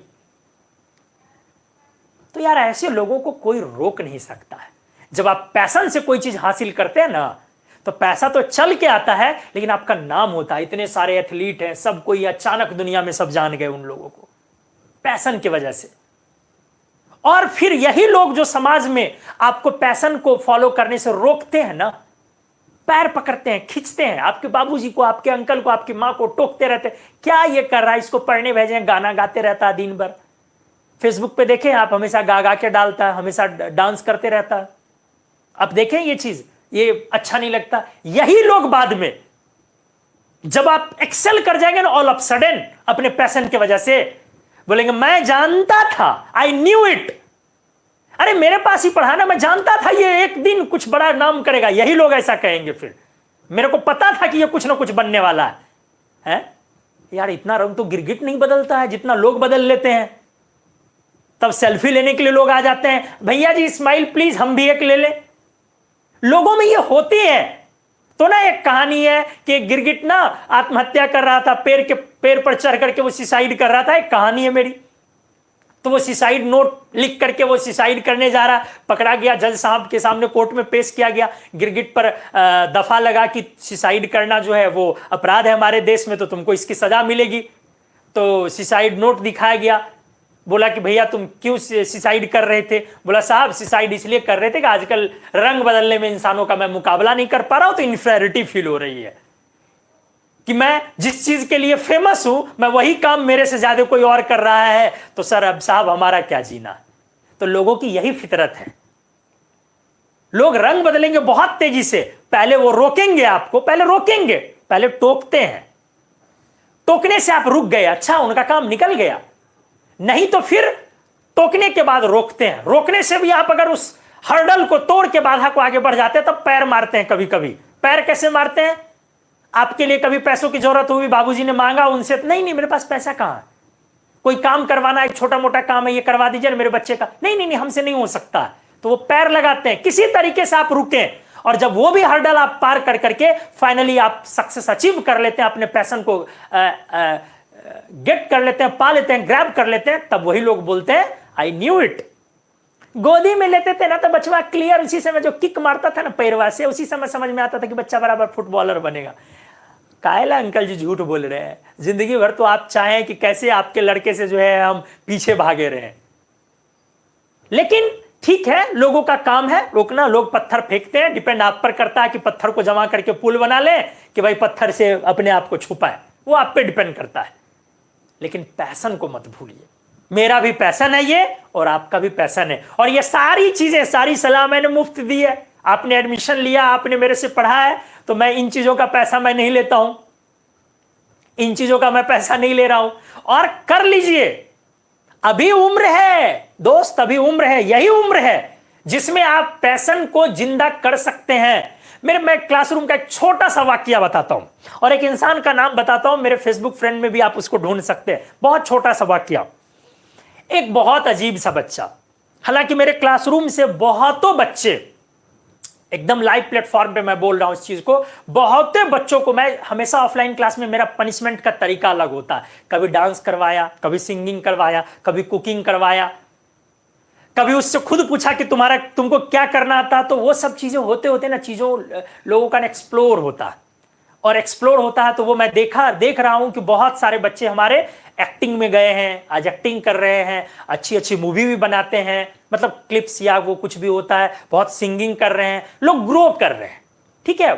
तो यार ऐसे लोगों को कोई रोक नहीं सकता है। जब आप पैशन से कोई चीज हासिल करते हैं ना, तो पैसा तो चल के आता है, लेकिन आपका नाम होता है। इतने सारे एथलीट हैं, सब कोई अचानक दुनिया में सब जान गए उन लोगों को पैशन की वजह से। और फिर यही लोग जो समाज में आपको पैशन को फॉलो करने से रोकते हैं ना, पैर पकड़ते हैं, खींचते हैं, आपके बाबूजी को, आपके अंकल को, आपकी मां को टोकते रहते हैं, क्या ये कर रहा है, इसको पढ़ने भेजें, गाना गाते रहता है दिन भर, फेसबुक पे देखें आप, हमेशा गा गा के डालता है, हमेशा डांस करते रहता है। आप देखें ये चीज, ये अच्छा नहीं लगता। यही लोग बाद में जब आप एक्सेल कर जाएंगे ना, ऑल ऑफ सडन अपने पैशन की वजह से बोलेंगे मैं जानता था, आई न्यू इट, अरे मेरे पास ही पढ़ा ना, मैं जानता था ये एक दिन कुछ बड़ा नाम करेगा। यही लोग ऐसा कहेंगे फिर, मेरे को पता था कि ये कुछ ना कुछ बनने वाला है? यार इतना रंग तो गिरगिट नहीं बदलता है जितना लोग बदल लेते हैं। तब सेल्फी लेने के लिए लोग आ जाते हैं, भैया जी स्माइल प्लीज, हम भी एक ले ले। लोगों में ये होती है। तो ना एक कहानी है कि एक गिरगिट ना आत्महत्या कर रहा था, पेड़ पर चढ़ करके वो सुसाइड कर रहा था, एक कहानी है मेरी। तो वो सुसाइड नोट लिख करके वो सुसाइड करने जा रहा, पकड़ा गया, जज साहब के सामने कोर्ट में पेश किया गया। गिरगिट पर दफा लगा कि सुसाइड करना जो है वो अपराध है हमारे देश में, तो तुमको इसकी सजा मिलेगी। तो सुसाइड नोट दिखाया गया। बोला कि भैया तुम क्यों सुसाइड कर रहे थे? बोला साहब सुसाइड इसलिए कर रहे थे कि आजकल रंग बदलने में इंसानों का मैं मुकाबला नहीं कर पा रहा हूं, तो इन्फेरिटी फील हो रही है कि मैं जिस चीज के लिए फेमस हूं, मैं वही काम मेरे से ज्यादा कोई और कर रहा है, तो सर अब साहब हमारा क्या जीना। तो लोगों की यही फितरत है। लोग रंग बदलेंगे बहुत तेजी से, पहले वो रोकेंगे आपको, पहले टोकते हैं, टोकने से आप रुक गए, अच्छा उनका काम निकल गया। नहीं तो फिर टोकने के बाद रोकते हैं, रोकने से भी आप अगर उस हर्डल को तोड़ के बाधा को आगे बढ़ जाते हैं, तब पैर मारते हैं। कभी कभी पैर कैसे मारते हैं? आपके लिए कभी पैसों की जरूरत हुई, बाबूजी ने मांगा उनसे, नहीं मेरे पास पैसा कहां है, कोई काम करवाना, एक छोटा मोटा काम है, ये करवा दीजिए मेरे बच्चे का, नहीं हमसे नहीं हो सकता। तो वो पैर लगाते हैं, किसी तरीके से आप रुके, और जब वो भी हर्डल आप पार कर करके फाइनली आप सक्सेस अचीव कर लेते हैं, अपने पैशन को गेट कर लेते हैं, पा लेते हैं, ग्रैब कर लेते हैं, तब वही लोग बोलते हैं आई न्यू इट। गोदी में लेते थे ना तो बच्चा क्लियर, उसी समय जो किक मारता था ना पैरवा से, उसी समय समझ में आता था कि बच्चा बराबर फुटबॉलर बनेगा। कायला अंकल जी झूठ बोल रहे हैं, जिंदगी भर तो आप चाहें कि कैसे आपके लड़के से जो है हम पीछे भागे रहे। लेकिन ठीक है, लोगों का काम है रोकना, लोग पत्थर फेंकते हैं, डिपेंड आप पर करता है कि पत्थर को जमा करके पुल बना ले कि भाई पत्थर से अपने आप को छुपाए, वो आप पे डिपेंड करता है। लेकिन पैशन को मत भूलिए, मेरा भी पैशन है ये और आपका भी पैशन है, और ये सारी चीजें, सारी सलाह मैंने मुफ्त दी है। आपने एडमिशन लिया, आपने मेरे से पढ़ा है, तो मैं इन चीजों का पैसा मैं नहीं लेता हूं, इन चीजों का मैं पैसा नहीं ले रहा हूं। और कर लीजिए, अभी उम्र है दोस्त, अभी उम्र है, यही उम्र है जिसमें आप पैशन को जिंदा कर सकते हैं। मैं क्लासरूम का एक छोटा सा वाकया बताता हूं और एक इंसान का नाम बताता हूं, मेरे फेसबुक फ्रेंड में भी आप उसको ढूंढ सकते हैं। बहुत छोटा सा वाकया। एक बहुत अजीब सा बच्चा, हालांकि मेरे क्लासरूम से बहुतों बच्चे, एकदम लाइव प्लेटफॉर्म पे मैं बोल रहा हूं इस चीज को, बहुते बच्चों को मैं हमेशा ऑफलाइन क्लास में मेरा पनिशमेंट का तरीका अलग होता है। कभी डांस करवाया, कभी सिंगिंग करवाया, कभी कुकिंग करवाया, कभी उससे खुद पूछा कि तुमको क्या करना आता। तो वो सब चीजें होते होते ना, चीजों लोगों का एक्सप्लोर होता है, और एक्सप्लोर होता है तो वो मैं देख रहा हूं कि बहुत सारे बच्चे हमारे एक्टिंग में गए हैं, आज एक्टिंग कर रहे हैं, अच्छी अच्छी मूवी भी बनाते हैं, मतलब क्लिप्स या वो कुछ भी होता है, बहुत सिंगिंग कर रहे हैं, लोग ग्रो कर रहे हैं। ठीक है,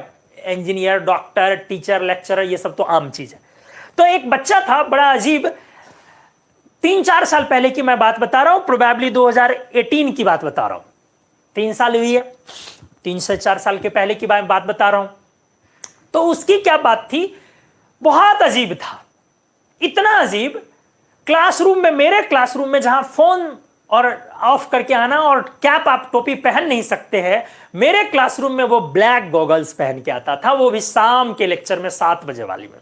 इंजीनियर, डॉक्टर, टीचर, लेक्चरर, ये सब तो आम चीज है। तो एक बच्चा था बड़ा अजीब, 3-4 साल पहले की मैं बात बता रहा हूं, प्रोबेबली 2018 की बात बता रहा हूं, 3 साल हुई है, 3 से 4 साल के पहले की बात बता रहा हूं। तो उसकी क्या बात थी, बहुत अजीब था, इतना अजीब, क्लासरूम में, मेरे क्लासरूम में जहां फोन और ऑफ करके आना और कैप, आप टोपी पहन नहीं सकते हैं, मेरे क्लासरूम में वो ब्लैक गॉगल्स पहन के आता था, वो भी शाम के लेक्चर में 7 बजे वाली में।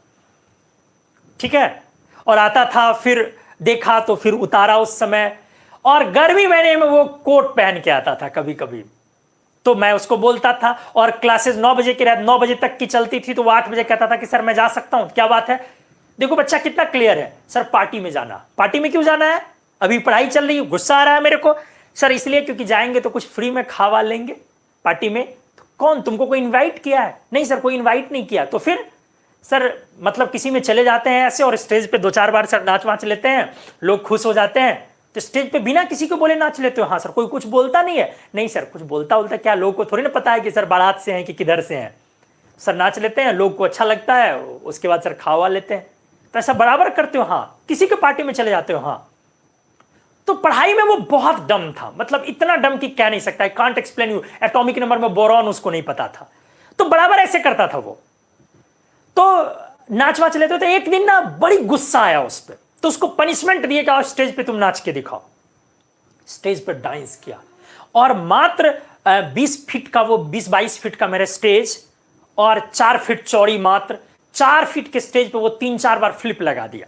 ठीक है, और आता था, फिर देखा तो फिर उतारा उस समय, और गर्मी महीने में वो कोट पहन के आता था कभी कभी। तो मैं उसको बोलता था, और क्लासेस 9 बजे की रात 9 बजे तक की चलती थी, तो वो 8 बजे कहता था कि सर मैं जा सकता हूं। क्या बात है, देखो बच्चा कितना क्लियर है, सर पार्टी में जाना। पार्टी में क्यों जाना है, अभी पढ़ाई चल रही है। गुस्सा आ रहा है मेरे को, सर इसलिए क्योंकि जाएंगे तो कुछ फ्री में खावा लेंगे पार्टी में। तो कौन, तुमको कोई इन्वाइट किया है? नहीं सर, कोई इन्वाइट नहीं किया। तो फिर सर मतलब किसी में चले जाते हैं ऐसे, और स्टेज पे 2-4 बार सर नाच वाच लेते हैं, लोग खुश हो जाते हैं, तो स्टेज पे बिना किसी को बोले नाच लेते हो। हाँ सर, कोई कुछ बोलता नहीं है? नहीं सर, कुछ बोलता क्या, लोगों को थोड़ी ना पता है कि सर बारात से हैं कि किधर से हैं। सर नाच लेते हैं, लोग को अच्छा लगता है, उसके बाद सर खावा लेते हैं। तो ऐसा बराबर करते हो? हाँ। किसी के पार्टी में चले जाते हो? हाँ। तो पढ़ाई में वो बहुत डम था, मतलब इतना डम कि कह नहीं सकता, can't explain you. Atomic number में बोरॉन उसको नहीं पता था, तो बराबर ऐसे करता था वो। तो नाच वाच लेते थे। एक दिन ना बड़ी गुस्सा आया उस पर, तो उसको पनिशमेंट दिए कि स्टेज पे तुम नाच के दिखाओ। स्टेज पर डांस किया, और मात्र 20 फीट का, वो 20-22 फीट का मेरा स्टेज, और 4 फीट चौड़ी, मात्र 4 फीट के स्टेज पे वो 3-4 बार फ्लिप लगा दिया।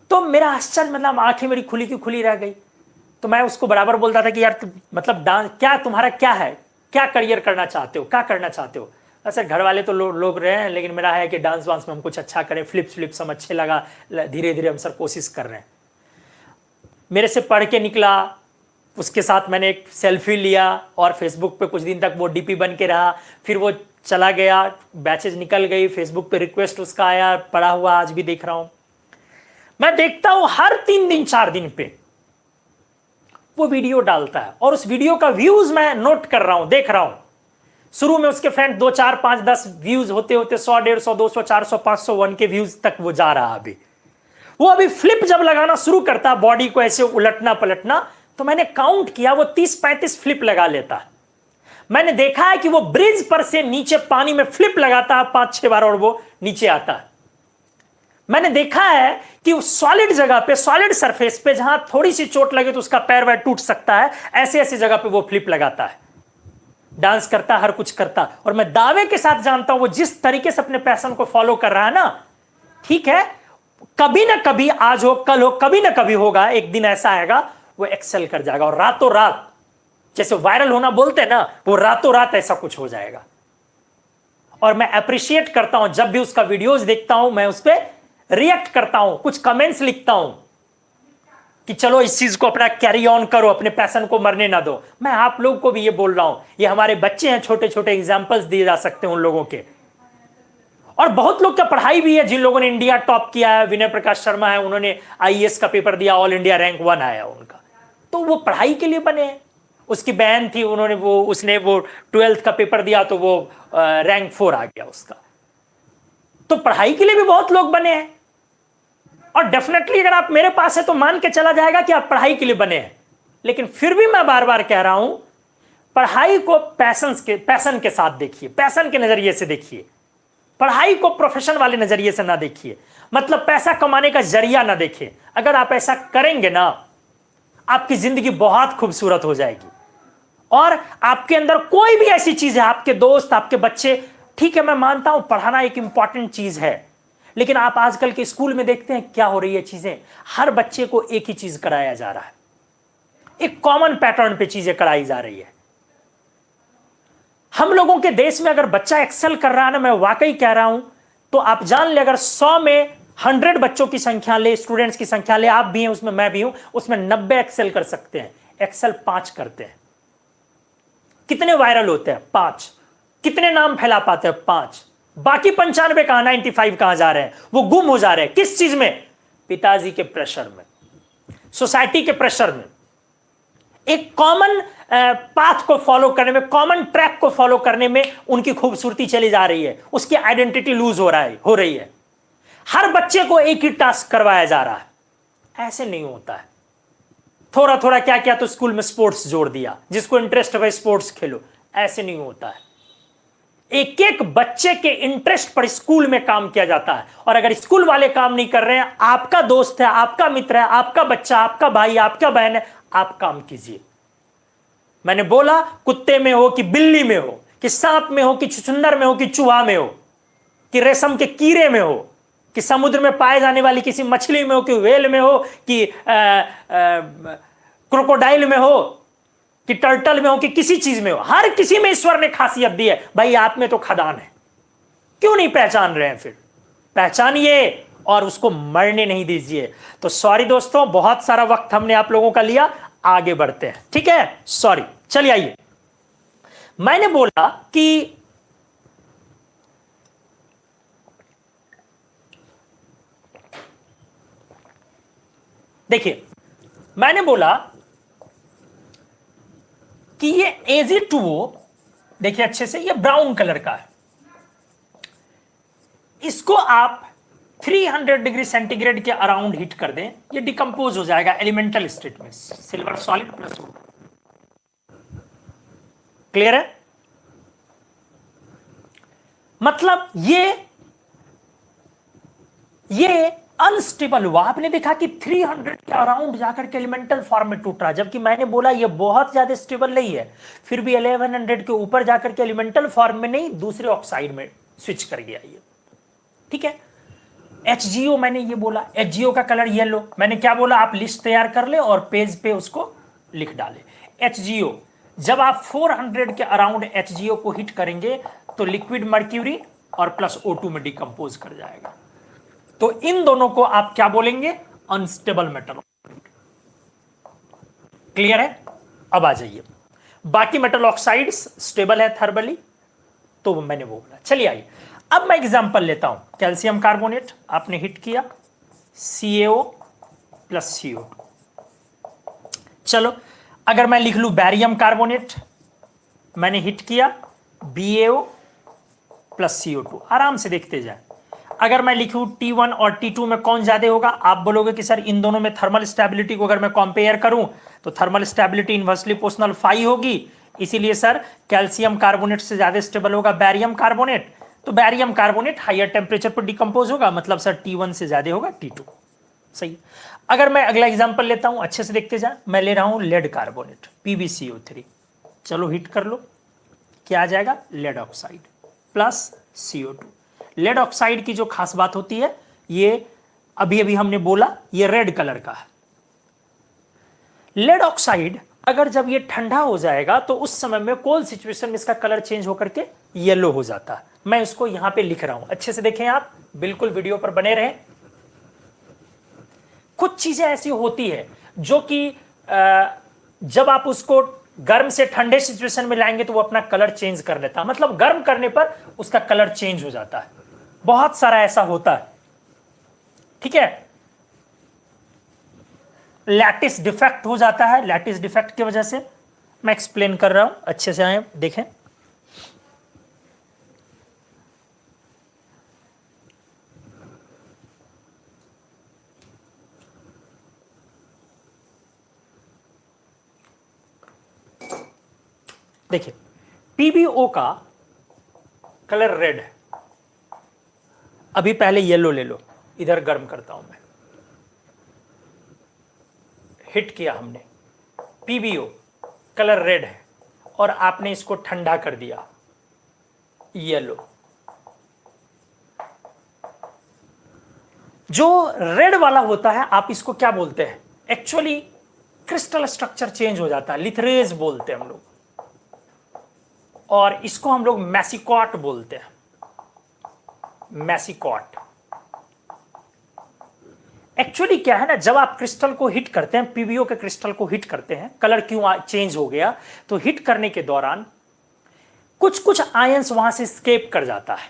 तो मेरा आश्चर्य, मतलब आंखें मेरी खुली की खुली रह गई। तो मैं उसको बराबर बोलता था कि यार मतलब डांस क्या, तुम्हारा क्या है, क्या करियर करना चाहते हो, क्या करना चाहते हो? सर घर वाले तो लोग रहे हैं, लेकिन मेरा है कि डांस वांस में हम कुछ अच्छा करें, फ्लिप्स हम अच्छे लगा, धीरे धीरे हम सर कोशिश कर रहे हैं। मेरे से पढ़ के निकला, उसके साथ मैंने एक सेल्फी लिया, और फेसबुक पे कुछ दिन तक वो डीपी बन के रहा। फिर वो चला गया, बैचेज निकल गई, फेसबुक पे रिक्वेस्ट उसका आया, पड़ा हुआ आज भी देख रहा हूं। मैं देखता हूं हर 3 दिन 4 दिन पे वो वीडियो डालता है, और उस वीडियो का व्यूज मैं नोट कर रहा हूं, देख रहा हूं। शुरू में उसके फ्रेंड 2, 4, 5, 10 व्यूज होते होते 100, 150, 200, 400, 500, 1 के व्यूज तक वो जा रहा। अभी वो अभी फ्लिप जब लगाना शुरू करता, बॉडी को ऐसे उलटना पलटना, तो मैंने काउंट किया, वो 30-35 फ्लिप लगा लेता। मैंने देखा है कि वो ब्रिज पर से नीचे पानी में फ्लिप लगाता है 5-6 बार, और वो नीचे आता है। मैंने देखा है कि उस सॉलिड जगह पे, सॉलिड सरफेस पे, जहां थोड़ी सी चोट लगे तो उसका पैर वैर टूट सकता है, ऐसे ऐसी जगह पे वो फ्लिप लगाता है, डांस करता, हर कुछ करता। और मैं दावे के साथ जानता हूं वो जिस तरीके से अपने पैशन को फॉलो कर रहा है ना, ठीक है, कभी ना कभी, आज हो कल हो, कभी ना कभी होगा, एक दिन ऐसा आएगा वो एक्सेल कर जाएगा, और रातों रात, जैसे वायरल होना बोलते हैं ना, वो रातों रात ऐसा कुछ हो जाएगा। और मैं अप्रिशिएट करता हूं, जब भी उसका वीडियोस देखता हूं, मैं उस पर रिएक्ट करता हूं, कुछ कमेंट्स लिखता हूं कि चलो इस चीज को अपना कैरी ऑन करो, अपने पैशन को मरने ना दो। मैं आप लोगों को भी ये बोल रहा हूं, ये हमारे बच्चे हैं, छोटे छोटे एग्जांपल्स दिए जा सकते हैं उन लोगों के। और बहुत लोग का पढ़ाई भी है, जिन लोगों ने इंडिया टॉप किया है, विनय प्रकाश शर्मा है, उन्होंने आईएएस का पेपर दिया, ऑल इंडिया रैंक 1 आया उनका, तो वो पढ़ाई के लिए बने हैं। उसकी बहन थी, उसने वो 12th का पेपर दिया, तो वो रैंक 4 आ गया उसका। तो पढ़ाई के लिए भी बहुत लोग बने हैं, और डेफिनेटली अगर आप मेरे पास है तो मान के चला जाएगा कि आप पढ़ाई के लिए बने हैं। लेकिन फिर भी मैं बार बार कह रहा हूं, पढ़ाई को पैशन के साथ देखिए, पैशन के नजरिए से देखिए। पढ़ाई को प्रोफेशन वाले नजरिए से ना देखिए, मतलब पैसा कमाने का जरिया ना देखिए। अगर आप ऐसा करेंगे ना, आपकी जिंदगी बहुत खूबसूरत हो जाएगी। और आपके अंदर कोई भी ऐसी चीज है, आपके दोस्त, आपके बच्चे, ठीक है मैं मानता हूं पढ़ाना एक इंपॉर्टेंट चीज है, लेकिन आप आजकल के स्कूल में देखते हैं क्या हो रही है चीजें। हर बच्चे को एक ही चीज कराया जा रहा है, एक कॉमन पैटर्न पे चीजें कराई जा रही है। हम लोगों के देश में अगर बच्चा एक्सेल कर रहा है ना, मैं वाकई कह रहा हूं, तो आप जान ले, अगर 100 में 100 बच्चों की संख्या ले, स्टूडेंट्स की संख्या ले, आप भी हैं उसमें, मैं भी हूं उसमें, 90 एक्सेल कर सकते हैं। एक्सेल 5 करते हैं। कितने वायरल होते हैं? 5। कितने नाम फैला पाते हैं? 5। बाकी 95 कहां, 95 कहां जा रहे हैं? वो गुम हो जा रहे हैं। किस चीज में? पिताजी के प्रेशर में, सोसाइटी के प्रेशर में, एक कॉमन पाथ को फॉलो करने में, कॉमन ट्रैक को फॉलो करने में उनकी खूबसूरती चली जा रही है, उसकी आइडेंटिटी लूज हो रही है। हर बच्चे को एक ही टास्क करवाया जा रहा है। ऐसे नहीं होता है। थोड़ा थोड़ा क्या क्या तो स्कूल में स्पोर्ट्स जोड़ दिया, जिसको इंटरेस्ट है स्पोर्ट्स खेलो, ऐसे नहीं होता है। एक एक बच्चे के इंटरेस्ट पर स्कूल में काम किया जाता है। और अगर स्कूल वाले काम नहीं कर रहे हैं, आपका दोस्त है, आपका मित्र है, आपका बच्चा, आपका भाई, आपका बहन है, आप काम कीजिए। मैंने बोला कुत्ते में हो कि बिल्ली में हो, कि सांप में हो कि छुछुंदर में हो कि चूहा में हो, कि रेशम के कीड़े में हो, कि समुद्र में पाए जाने वाली किसी मछली में हो, कि व्हेल में हो, कि क्रोकोडाइल में हो, कि टर्टल में हो, कि किसी चीज में हो, हर किसी में ईश्वर ने खासियत दी है। भाई आप में तो खदान है, क्यों नहीं पहचान रहे हैं? फिर पहचानिए और उसको मरने नहीं दीजिए। तो सॉरी दोस्तों, बहुत सारा वक्त हमने आप लोगों का लिया, आगे बढ़ते हैं, ठीक है? सॉरी, चलिए आइए। मैंने बोला कि देखिए, मैंने बोला कि ये AG2O, देखिए अच्छे से, ये ब्राउन कलर का है। इसको आप 300 डिग्री सेंटीग्रेड के अराउंड हीट कर दें, ये डिकम्पोज हो जाएगा एलिमेंटल स्टेट में, silver solid plus voter. Clear है? मतलब ये अनस्टेबल हुआ। आपने देखा कि 300 के अराउंड जाकर के एलिमेंटल फॉर्म में टूट रहा, जबकि मैंने बोला ये बहुत ज्यादा स्टेबल नहीं है, फिर भी 1100 के ऊपर जाकर के एलिमेंटल फॉर्म में नहीं, दूसरे ऑक्साइड में स्विच कर गया ये, ठीक है? HgO, मैंने ये बोला HgO का कलर येलो। मैंने क्या बोला? आप लिस्ट तैयार कर ले और पेज पे उसको लिख डाले। HgO, जब आप 400 के अराउंड HgO को हिट करेंगे तो लिक्विड मर्क्यूरी और प्लस O2 में डिकम्पोज कर जाएगा। तो इन दोनों को आप क्या बोलेंगे? Unstable metal. क्लियर है? अब आ जाइए, बाकी मेटल ऑक्साइड्स स्टेबल है थर्मली, तो मैंने वो बोला। चलिए आइए, अब मैं एग्जांपल लेता हूं। कैल्शियम कार्बोनेट आपने हिट किया, CaO प्लस CO2। चलो, अगर मैं लिख लूं बैरियम कार्बोनेट, मैंने हिट किया BaO प्लस CO2। आराम से देखते जाए। अगर मैं लिखूं T1 और T2 में कौन ज्यादा होगा? आप बोलोगे कि सर इन दोनों में थर्मल स्टेबिलिटी को अगर मैं कंपेयर करूं तो थर्मल स्टेबिलिटी इनवर्सली प्रोपोर्शनल 5 होगी, इसीलिए सर कैल्शियम कार्बोनेट से ज्यादा स्टेबल होगा बैरियम कार्बोनेट। तो बैरियम कार्बोनेट हायर टेम्परेचर पर डिकम्पोज होगा, मतलब सर T1 से ज्यादा होगा T2। सही। अगर मैं अगला एग्जांपल लेता हूं, अच्छे से देखते जाए। मैं ले रहा हूं लेड कार्बोनेट, PbCO3। चलो हिट कर लो, क्या आ जाएगा? Lead oxide plus CO2। Lead oxide की जो खास बात होती है, ये अभी अभी हमने बोला, ये रेड कलर का है। लेड ऑक्साइड अगर जब ये ठंडा हो जाएगा तो उस समय में कोल्ड सिचुएशन में इसका कलर चेंज होकर के येलो हो जाता है। मैं इसको यहां पे लिख रहा हूं, अच्छे से देखें आप, बिल्कुल वीडियो पर बने रहें। कुछ चीजें ऐसी होती है जो कि जब आप उसको गर्म से ठंडे सिचुएशन में लाएंगे तो वो अपना कलर चेंज कर लेता है, मतलब गर्म करने पर उसका कलर चेंज हो जाता है। बहुत सारा ऐसा होता है, ठीक है? लैटिस डिफेक्ट हो जाता है। लैटिस डिफेक्ट की वजह से मैं एक्सप्लेन कर रहा हूं, अच्छे से आए देखें। देखिए, PbO का कलर रेड है, अभी पहले येलो ले लो, इधर गर्म करता हूं मैं। हिट किया हमने, पीबीओ कलर रेड है, और आपने इसको ठंडा कर दिया, येलो। जो रेड वाला होता है आप इसको क्या बोलते हैं? एक्चुअली क्रिस्टल स्ट्रक्चर चेंज हो जाता है, लिथरेज बोलते हैं हम लोग, और इसको हम लोग मैसिकॉट बोलते हैं, मैसिकॉट। एक्चुअली क्या है ना, जब आप क्रिस्टल को हिट करते हैं, पीबीओ के क्रिस्टल को हिट करते हैं, कलर क्यों चेंज हो गया? तो हिट करने के दौरान कुछ कुछ आयंस वहां से स्केप कर जाता है,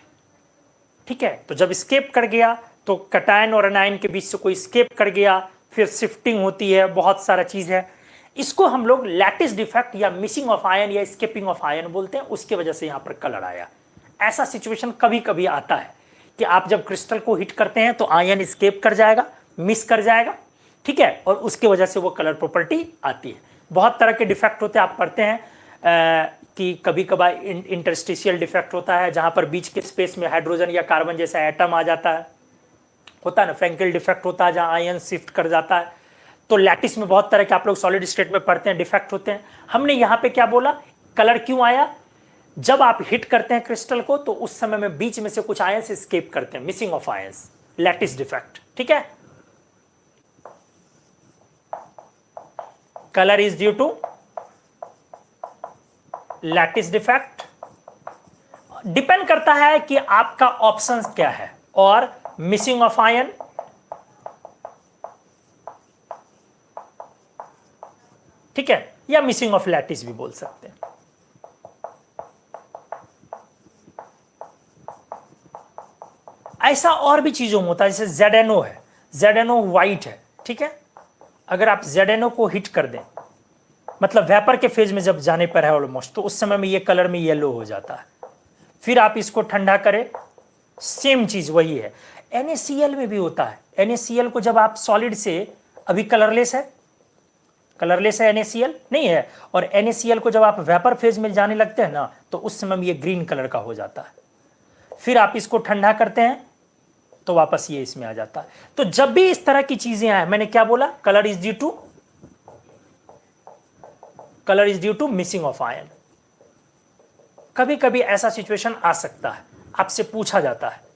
ठीक है। तो जब स्केप कर गया तो कैटायन और एनायन के बीच से कोई स्केप कर गया, फिर शिफ्टिंग होती है, बहुत सारा चीज है। इसको हम लोग लैटिस डिफेक्ट या मिसिंग ऑफ आयन या स्केपिंग ऑफ आयन बोलते हैं। उसकी वजह से यहां पर कलर आया। ऐसा सिचुएशन कभी कभी आता है कि आप जब क्रिस्टल को हिट करते हैं तो आयन स्केप कर जाएगा, मिस कर जाएगा, ठीक है, और उसकी वजह से वो कलर प्रॉपर्टी आती है। बहुत तरह के डिफेक्ट होते हैं, आप पढ़ते हैं कि कभी कभार इंटरस्टिशियल डिफेक्ट होता है, जहां पर बीच के स्पेस में हाइड्रोजन या कार्बन जैसा एटम आ जाता है, होता है ना। फ्रैंकेल डिफेक्ट होता है, जहां आयन शिफ्ट कर जाता है। तो लैटिस में बहुत तरह के आप लोग सॉलिड स्टेट में पढ़ते हैं डिफेक्ट होते हैं। हमने यहां पे क्या बोला, कलर क्यों आया? जब आप हिट करते हैं क्रिस्टल को तो उस समय में बीच में से कुछ आयंस एस्केप करते हैं, missing of ions, lattice defect, ठीक है। Colour is due to lattice defect. Depend करता है कि आपका ऑप्शन क्या है, और मिसिंग ऑफ आयन, ठीक है, या मिसिंग ऑफ लैटिस भी बोल सकते हैं। ऐसा और भी चीजों में होता है, जैसे ZNO है, ZNO व्हाइट है, ठीक है। अगर आप ZNO को हिट कर दें, मतलब वेपर के फेज में जब जाने पर है ऑलमोस्ट, तो उस समय में ये कलर में येलो हो जाता है। फिर आप इसको ठंडा करें, सेम चीज वही है। NaCl में भी होता है। NaCl को जब आप सॉलिड से, अभी कलरलेस है, कलरलेस है NaCl नहीं है, और NaCl को जब आप वेपर फेज में जाने लगते हैं ना, तो उस समय में ये ग्रीन कलर का हो जाता है। फिर आप इसको ठंडा करते हैं तो वापस ये इसमें आ जाता है। तो जब भी इस तरह की चीजें आए, मैंने क्या बोला, colour is due to missing of ion. कभी कभी ऐसा सिचुएशन आ सकता है, आपसे पूछा जाता है,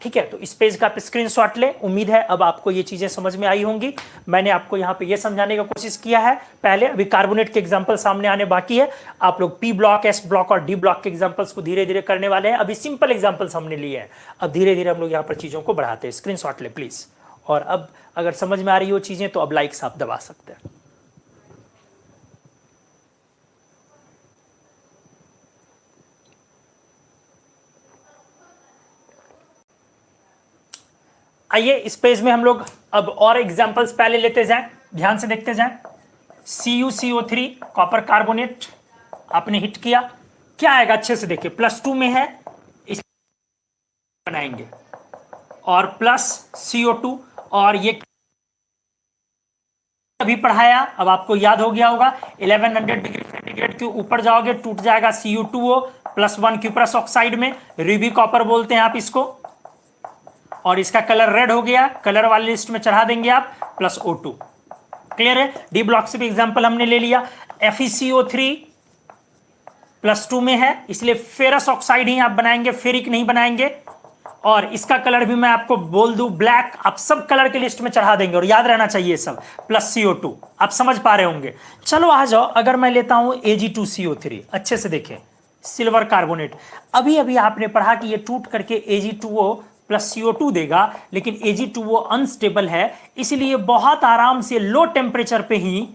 ठीक है। तो इस पेज का आप स्क्रीनशॉट लें। उम्मीद है अब आपको ये चीजें समझ में आई होंगी। मैंने आपको यहां पे ये समझाने की कोशिश किया है पहले। अभी कार्बोनेट के एग्जांपल सामने आने बाकी है। आप लोग पी ब्लॉक, एस ब्लॉक और डी ब्लॉक के एग्जांपल्स को धीरे धीरे करने वाले हैं। अभी सिंपल एग्जांपल्स हमने लिए हैं, अब धीरे धीरे हम लोग यहाँ पर चीजों को बढ़ाते हैं। स्क्रीनशॉट ले प्लीज। और अब अगर समझ में आ रही हो चीजें तो अब लाइक्स आप दबा सकते हैं। आइए इस पेज में हम लोग अब और एग्जांपल्स पहले लेते जाएं, ध्यान से देखते जाएं। CuCO3 कॉपर कार्बोनेट आपने हिट किया, क्या आएगा अच्छे से देखिए, +2 में है, इस बनाएंगे, और प्लस CO2, और ये अभी पढ़ाया, अब आपको याद हो गया होगा। 1100 डिग्री सेंटीग्रेड के ऊपर जाओगे टूट जाएगा CU2O, +1 क्यूप्रस ऑक्साइड में, रूबी कॉपर बोलते हैं आप इसको, और इसका कलर रेड हो गया। कलर वाली लिस्ट में चढ़ा देंगे आप, +O2। क्लियर है। डी ब्लॉक से भी एग्जांपल हमने ले लिया। FeCO3 +2 में है, इसलिए फेरस ऑक्साइड ही आप बनाएंगे, फेरिक नहीं बनाएंगे। और इसका कलर भी मैं आपको बोल दूं, ब्लैक। आप सब कलर के लिस्ट में चढ़ा देंगे और याद रहना चाहिए सब, +CO2। आप समझ पा रहे होंगे। चलो आ जाओ, अगर मैं लेता हूं Ag2CO3, अच्छे से देखें, सिल्वर कार्बोनेट। अभी अभी आपने पढ़ा कि ये टूट करके Ag2O +CO2 देगा, लेकिन Ag2O अनस्टेबल है, इसलिए बहुत आराम से लो टेम्परेचर पे ही,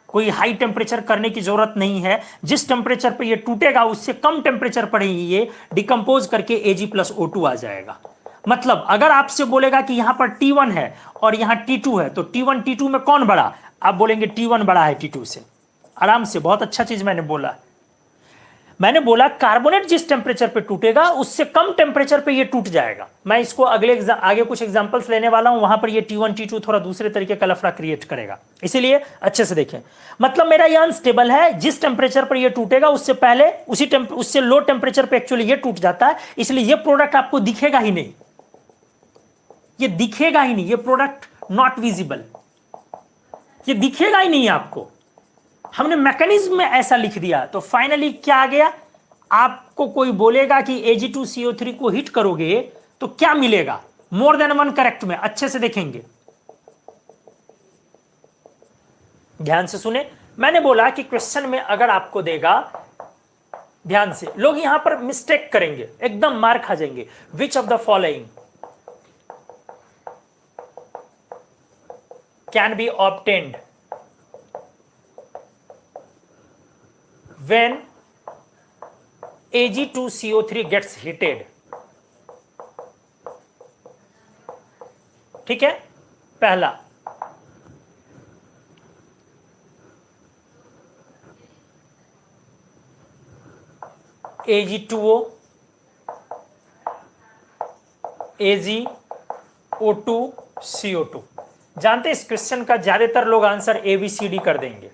कोई हाई टेम्परेचर करने की जरूरत नहीं है। जिस टेम्परेचर पे ये टूटेगा उससे कम टेम्परेचर पर ही ये डिकम्पोज करके Ag+O2 आ जाएगा। मतलब अगर आपसे बोलेगा कि यहां पर T1 है और यहां T2 है, तो T1 T2 में कौन बड़ा? आप बोलेंगे T1 बड़ा है T2 से, आराम से। बहुत अच्छा चीज मैंने बोला। मैंने बोला कार्बोनेट जिस टेम्परेचर पे टूटेगा उससे कम टेम्परेचर पे ये टूट जाएगा। मैं इसको आगे कुछ एग्जांपल्स लेने वाला हूं, वहां पर ये T1 T2 थोड़ा दूसरे तरीके का लफड़ा क्रिएट करेगा, इसीलिए अच्छे से देखें। मतलब मेरा ये अनस्टेबल है, जिस टेम्परेचर पर ये टूटेगा उससे पहले उससे लो टेम्परेचर पे एक्चुअली ये टूट जाता है, इसलिए ये प्रोडक्ट आपको दिखेगा ही नहीं, ये दिखेगा ही नहीं, ये प्रोडक्ट नॉट विजिबल, ये दिखेगा ही नहीं आपको। हमने मैकेनिज्म में ऐसा लिख दिया, तो फाइनली क्या आ गया, आपको कोई बोलेगा कि Ag2CO3 को हिट करोगे तो क्या मिलेगा, मोर देन वन करेक्ट में। अच्छे से देखेंगे, ध्यान से सुने। मैंने बोला कि क्वेश्चन में अगर आपको देगा, ध्यान से, लोग यहां पर मिस्टेक करेंगे, एकदम मार खा जाएंगे। Which of the following can be obtained when Ag2CO3 gets heated? ठीक है, पहला Ag2O, AgO2, CO2। जानते हैं इस क्वेश्चन का ज्यादातर लोग आंसर ABCD कर देंगे,